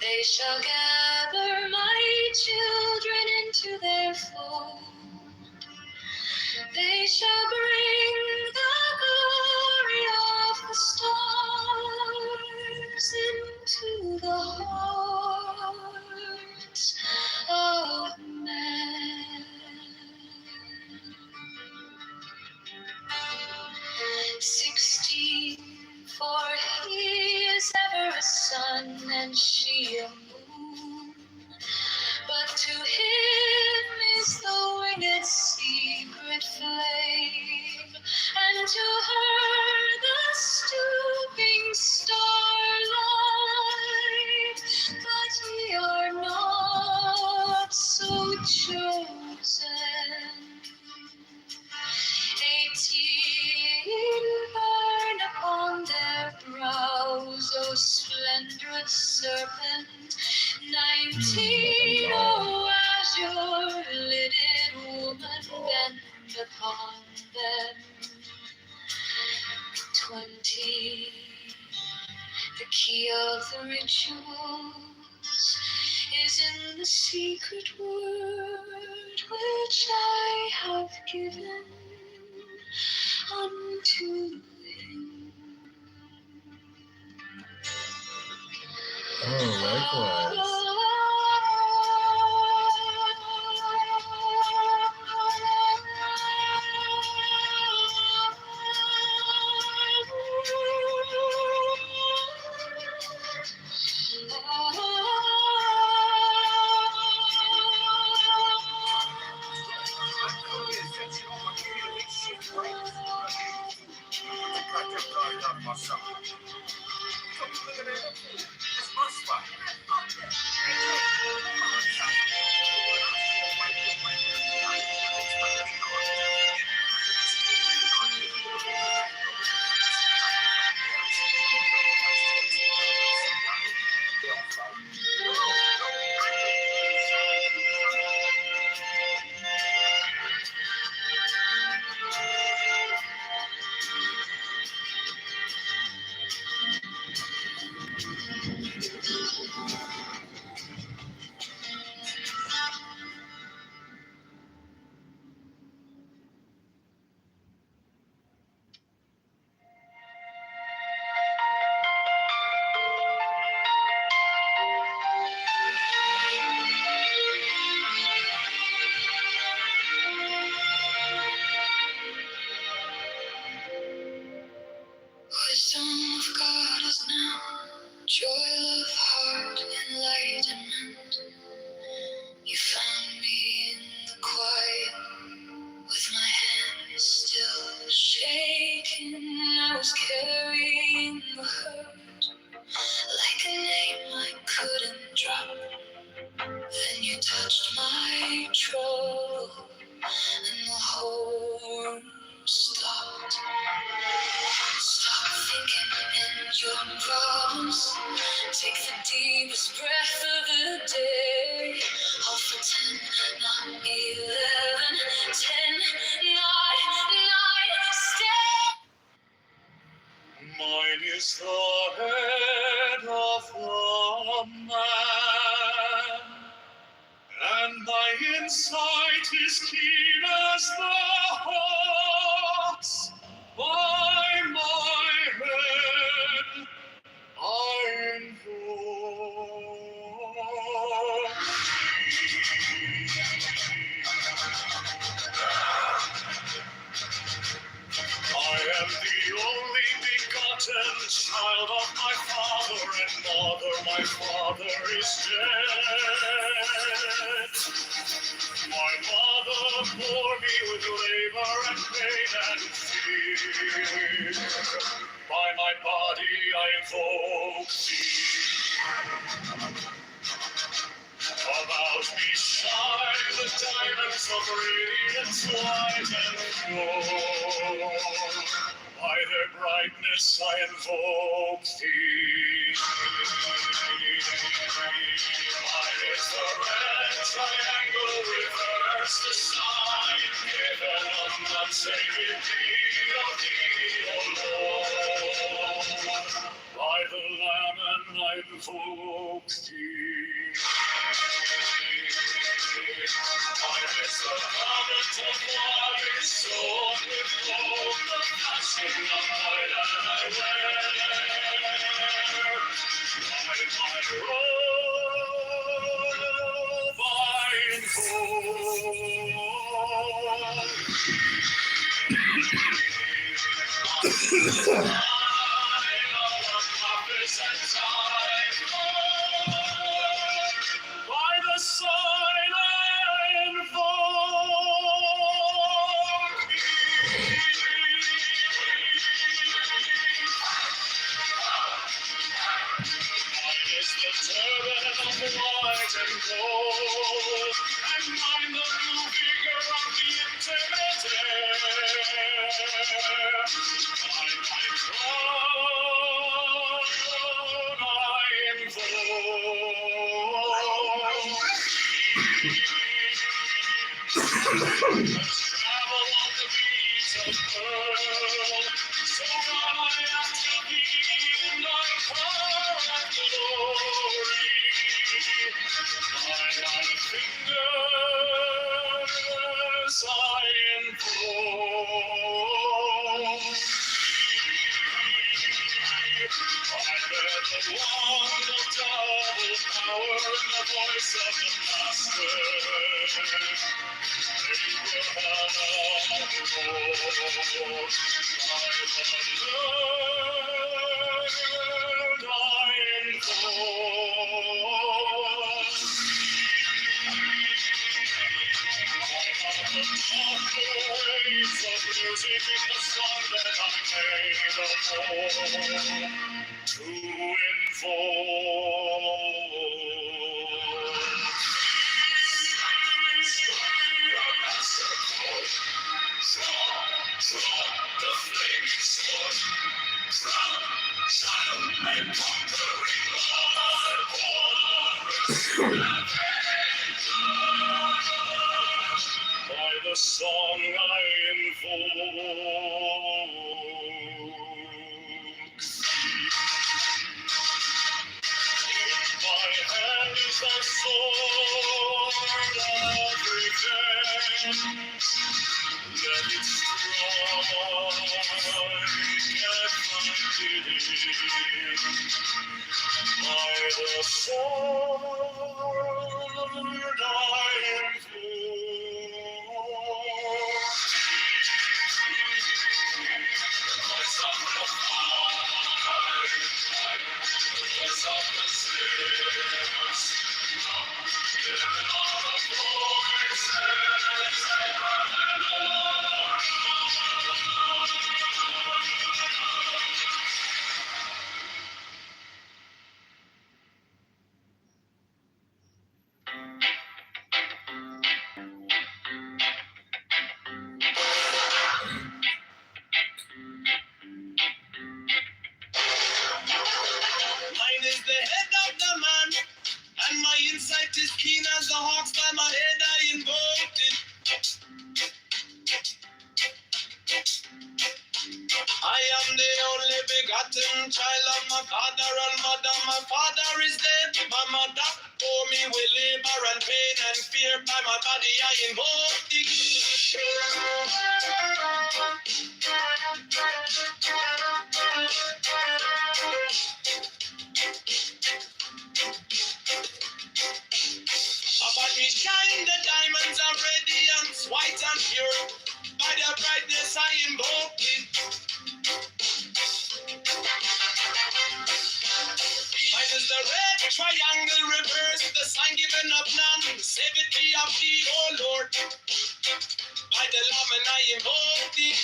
They shall gather my children into their fold. They shall bring the glory of the stars into the hearts of men. 16, for he is ever a sun and she a moon. But to him is the winged secret flame, and to her the stooping starlight. But ye are not so chosen. 18 burn upon their brows, O splendid serpent. 19, oh azure-lidded woman, bend upon them. 20, the key of the rituals is in the secret word which I have given unto him. Oh, likewise. Wisdom of God is now, joy of heart, enlightenment. You found me in the quiet, with my hands still shaking. I was carrying the hurt, like a name I couldn't drop. Then you touched my trouble, and the whole room stopped. Stop thinking and your problems. Take the deepest breath of the day. All for 10, not 11. 10, not 9, stay. Mine is the head of the man, and my insight is keen as the hawk's. By my head I invoke I am the only begotten child of my father and mother. My father is dead. My mother bore me with labor and pain and fear. By my body I invoke thee. About me shine the diamonds of radiance white and pure. By their brightness I invoke thee. Mine is the red triangle, reverse the sign, given of none save in thee, O thee, O Lord. By the Lamb I invoke thee. miss the current of water sown with gold, the flashing of oil I wear. By my robe I'm by the sign I invoke mine is the turban of white and gold, and mine the new vigor of the intimate air. By my crown I invoke travel on the beats of pearl, so run I after thee in thy power and glory. By thy fingers I invoke I bear the wand of double power and the voice of the Master. To the flaming sword, from Zion and conquering by the song I invoke. My hand is the sword of revenge. Let it strike at my bidding. By the sword I invoke. The voice of the Father, the voice of the sinners, given all the voices mine is the head of the man, and my insight is keen as the hawks. By my head I invoked it. I am the only begotten child of my father and mother. My father is dead. My mother for me with labor and pain and fear. By my body I invoke the about me shine the diamonds of radiance, white and pure. By their brightness I invoke it. Mine is the red triangle reverse, the sign given of none. Save it be of thee, O Lord. By the Lamb and I invoke thee.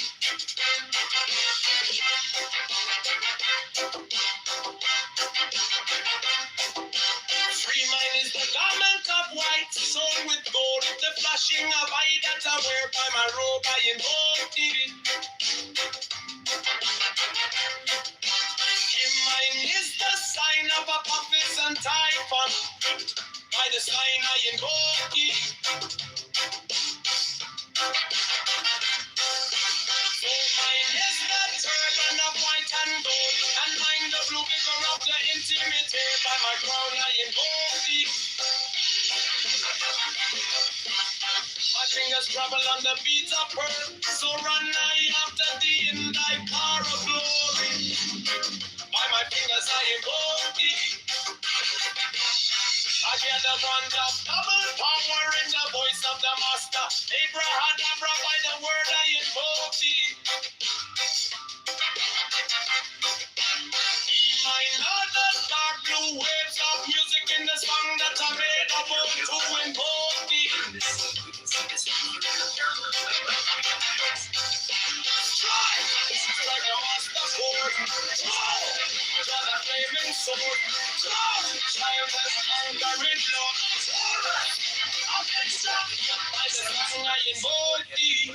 Free mine is the garment of white, sewn with gold, the flashing of eye that I wear. By my robe I invoke thee. Mine is the sign of a prophet and typhon. By the sign I invoke thee. So mine is the turban of white and gold, and mine the blue vigor of the intimate air. By my crown I invoke thee. fingers travel on the beats of earth. So run I after thee in thy car of glory. By my fingers I invoke thee. I hear the band of double power in the voice of the master. Abraham, by the word I invoke thee. I know the dark blue waves of music in the song that I made about to invoke thee. Strike! Strike the master sword. Throw! Draw the flaming sword. Throw! Triumph and anger in love. I've been struck by the song I invoke thee.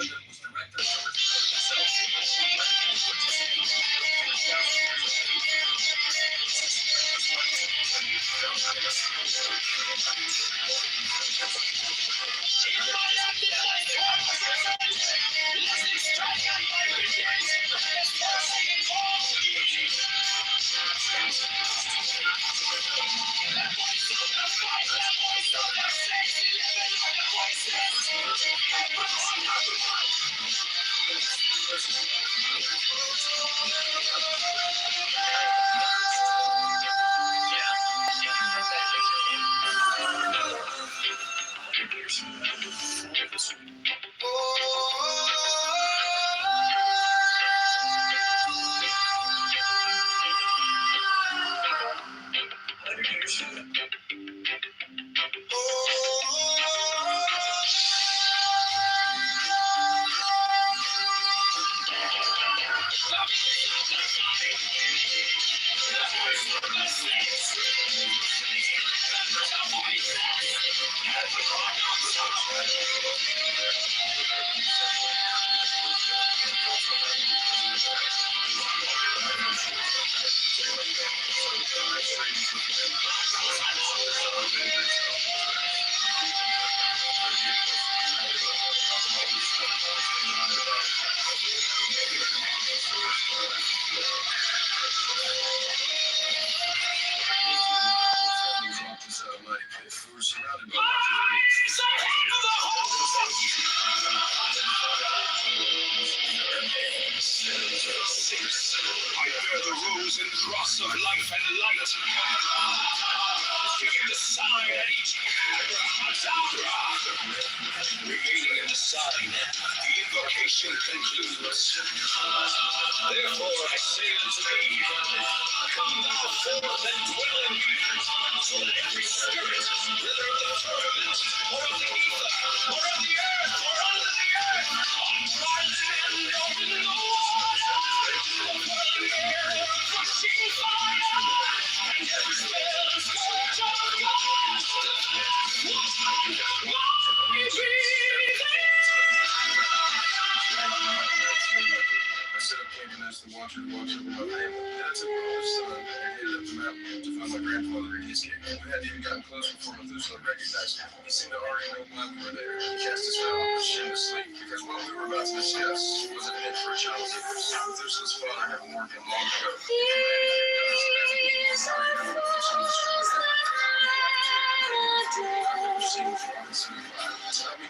I bear the rose and cross of life and light. Give the sign at each remaining in the sign, the invocation concludes. Therefore I say unto thee, come thou forth and dwell in me. So that every spirit, whether of the firmament, or of the ether, or of the earth, or under the earth, on dry land, or in the water, crushing fire, and every spell and scourge of God, I set up camp and asked the watcher to watch over my family. Then I took my oldest son and headed up the mountain to find my grandfather and his camp. We hadn't even gotten close before Methuselah recognized him. He seemed to already know why we were there. He cast his veil and pushed him to sleep, because what we were about to discuss wasn't meant for a child's ears. Methuselah's father had warned him long ago.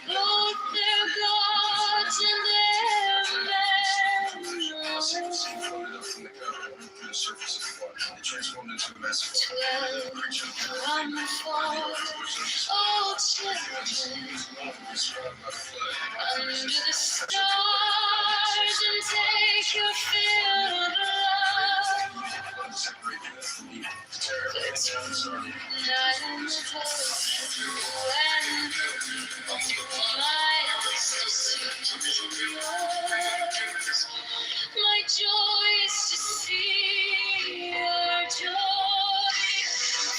Lord, their gods and their men. A single scene floated up from the cover and ripped through the surface of the water. It transformed into a massive creature. Come forth, oh children, under the stars and take your fill of love. Night in the my joy is to see your joy.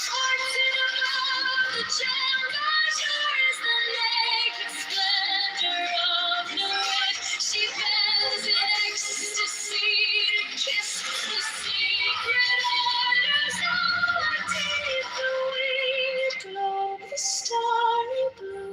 Fortune above the gem is the naked splendor of the light. She bends in ecstasy to kiss the secret orders of the deep. The winged glow, the starry blue.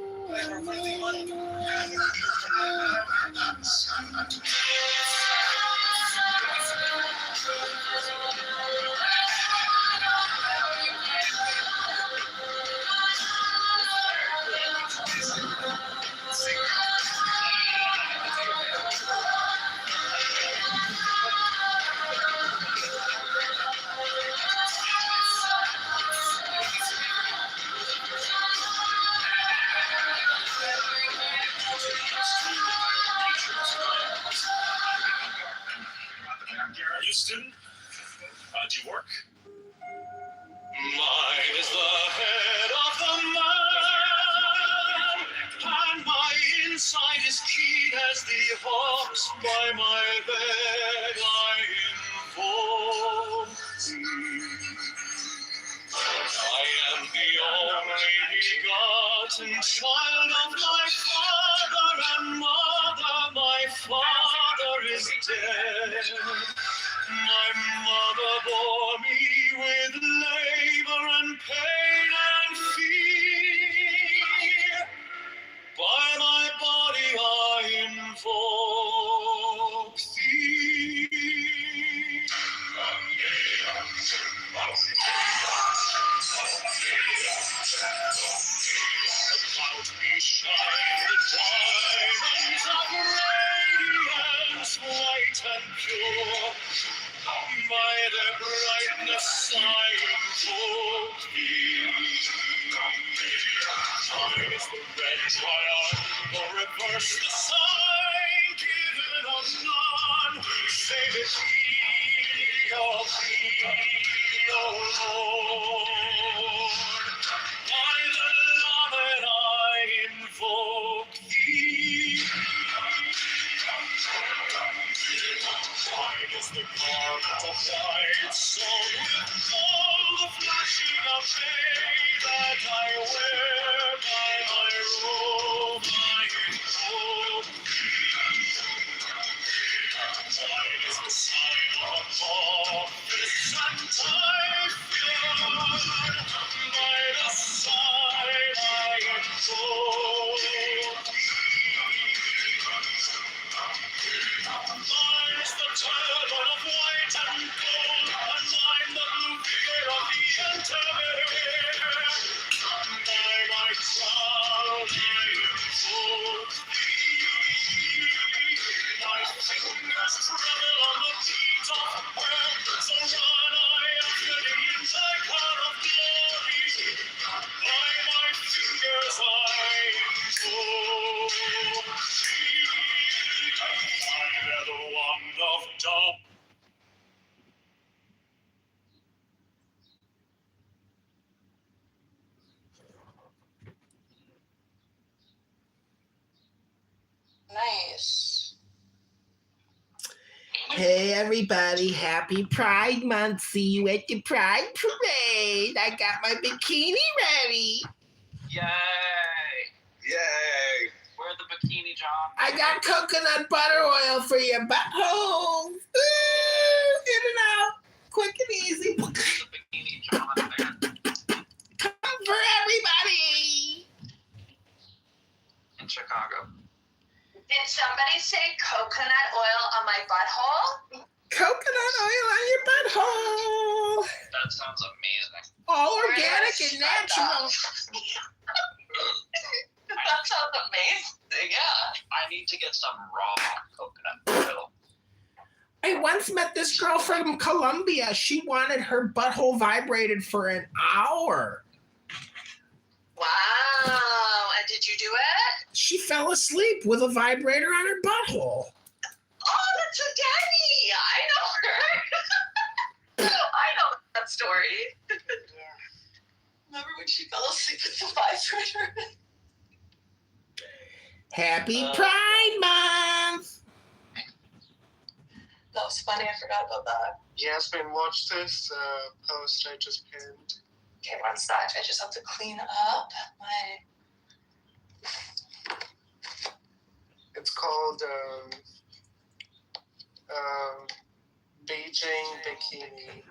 begotten child of my father and mother. My father is dead. My mother bore me with labor and pain and fear. By my body I invoke thee. About me shine the diamonds of radiance, white and pure. By their brightness I invoke thee. Mine is the red triangle, reverse the sign, given of none, save it thee, O Lord. By the Lord I invoke thee. Mine is the garment of white, sown with all the flashing of day that I wear by my robe. I invoke thee. Mine is the sign of office and Typhoon. By the side I invoke Mine is the turban of white and gold, and mine the blue fear of the intermediate. By my crown I invoke thee. My fingers tremble on the beat of earth, so run I after thee in thy car of glory. By my fingers I invoke thee. I bear the wand of dawn. Nice. Hey everybody, happy Pride Month. See you at the Pride Parade. I got my bikini ready. Yay! Yay! Where the bikini, John? I got coconut butter oil for your buttholes. Ooh, in and out, quick and easy. Where's the bikini, John? Come for everybody. In Chicago. Did somebody say coconut oil on my butthole? Coconut oil on your butthole. That sounds amazing. All Where do I organic and start natural. That sounds amazing, yeah. I need to get some raw coconut oil. I once met this girl from Colombia. She wanted her butthole vibrated for an hour. Wow, and did you do it? She fell asleep with a vibrator on her butthole. Oh, that's so daddy. I know her. I know that story. Remember when she fell asleep with the vibrator? Happy Pride Month! That was funny. I forgot about that. Yasmin, watch this post I just pinned. Okay, one sec. I just have to clean up my... It's called Beijing Bikini.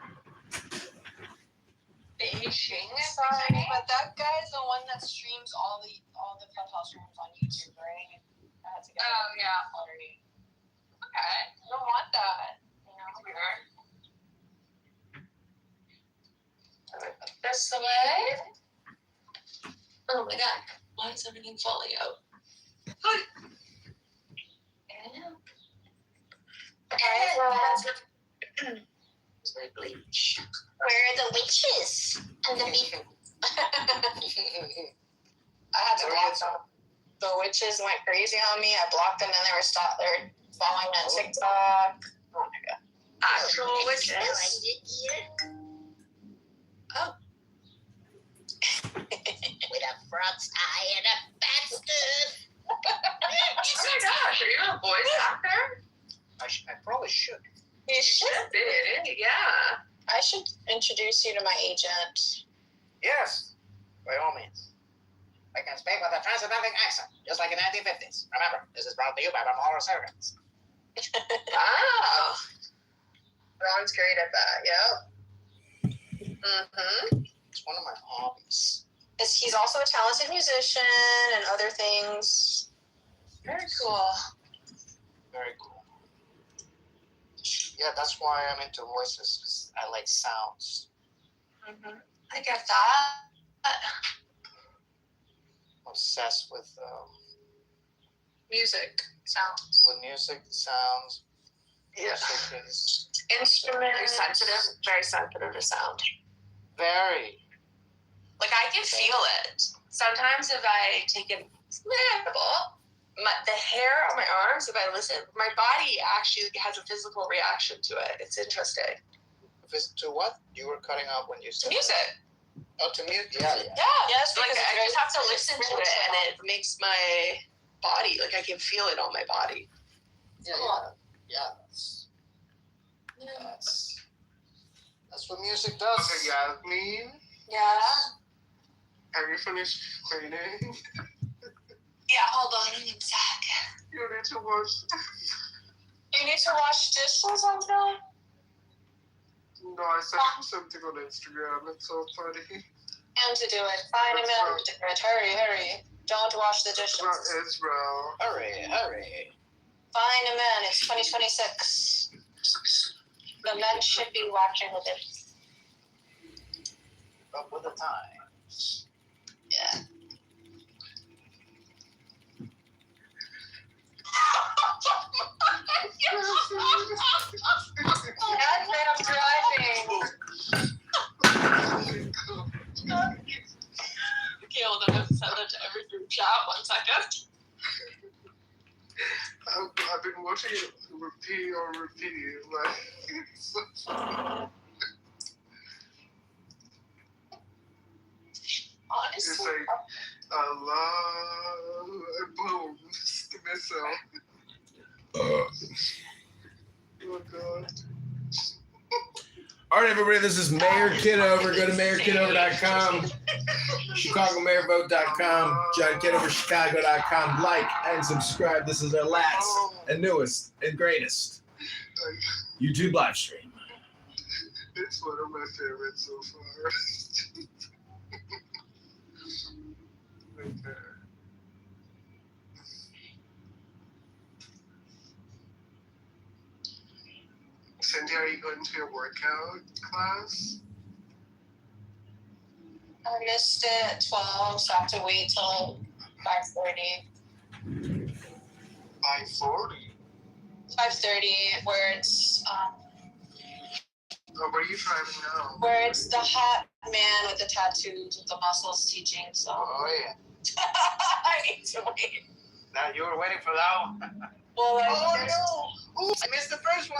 Beijing? Sorry, but that guy's the one that streams all the clubhouse rooms on YouTube, right? I had to get yeah. already. Okay. I don't want that. You know? Put this away. Oh my god. Why is everything falling out? Where's my bleach? Where are the witches? And the beef. I had to block them. The witches went crazy on me. I blocked them and they were following me on TikTok. Oh my god. Actual witches? Oh. With a frog's eye and a bastard. Oh my gosh, are you a voice actor? I probably should. You should be, yeah. I should introduce you to my agent. Yes, by all means. They can speak with a transatlantic accent, just like in the 1950s. Remember, this is brought to you by Moral Servants. Wow. Ron's great at that. Yep. Mm-hmm. It's one of my hobbies. He's also a talented musician and other things. Very cool. Very cool. Yeah, that's why I'm into voices, because I like sounds. Mm-hmm. I get that. I'm obsessed with Music, sounds. with music, sounds. Yeah. Music is Instruments. Very sensitive to sound. very. Like, I can feel it. Sometimes if I take a nibble, the hair on my arms, if I listen, my body actually has a physical reaction to it. It's interesting. To what? You were cutting out when you said Music. Oh, to music? Yeah. Yes, like I just have to listen to it, and it makes my body, like I can feel it on my body. That's what music does. Okay, Yasmin, Yeah. have you finished cleaning? Yeah, hold on a sec. You need to wash. You need to wash dishes, Uncle? No, I sent you something on Instagram. It's so funny. And to do it. Find a man to do it. Hurry. Don't wash the dishes. Israel. Hurry. Find a man. It's 2026. The men should be watching the dishes. Up with the times. Yeah. That's when I'm driving. Okay, hold on. I have to send that to every group chat. 1 second. I've been watching it repeat. Like, it's so funny. Honestly. It's like, Allah, and boom, stick myself. Oh, God. All right, everybody, this is Mayor Kitover. Go to mayorkitover.com, chicagomayorvote.com, johnkitoverchicago.com. Like and subscribe. This is our last and newest and greatest YouTube live stream. It's one of my favorites so far. Right there. Cindy, are you going to your workout class? I missed it at 12, so I have to wait till 5:30. 5:40. 5:30, where it's where are you driving now? Where it's the hot man with the tattoos with the muscles teaching. So. Oh yeah. I need to wait. Now you were waiting for that one. Well, oh no! Oops, I missed the first one.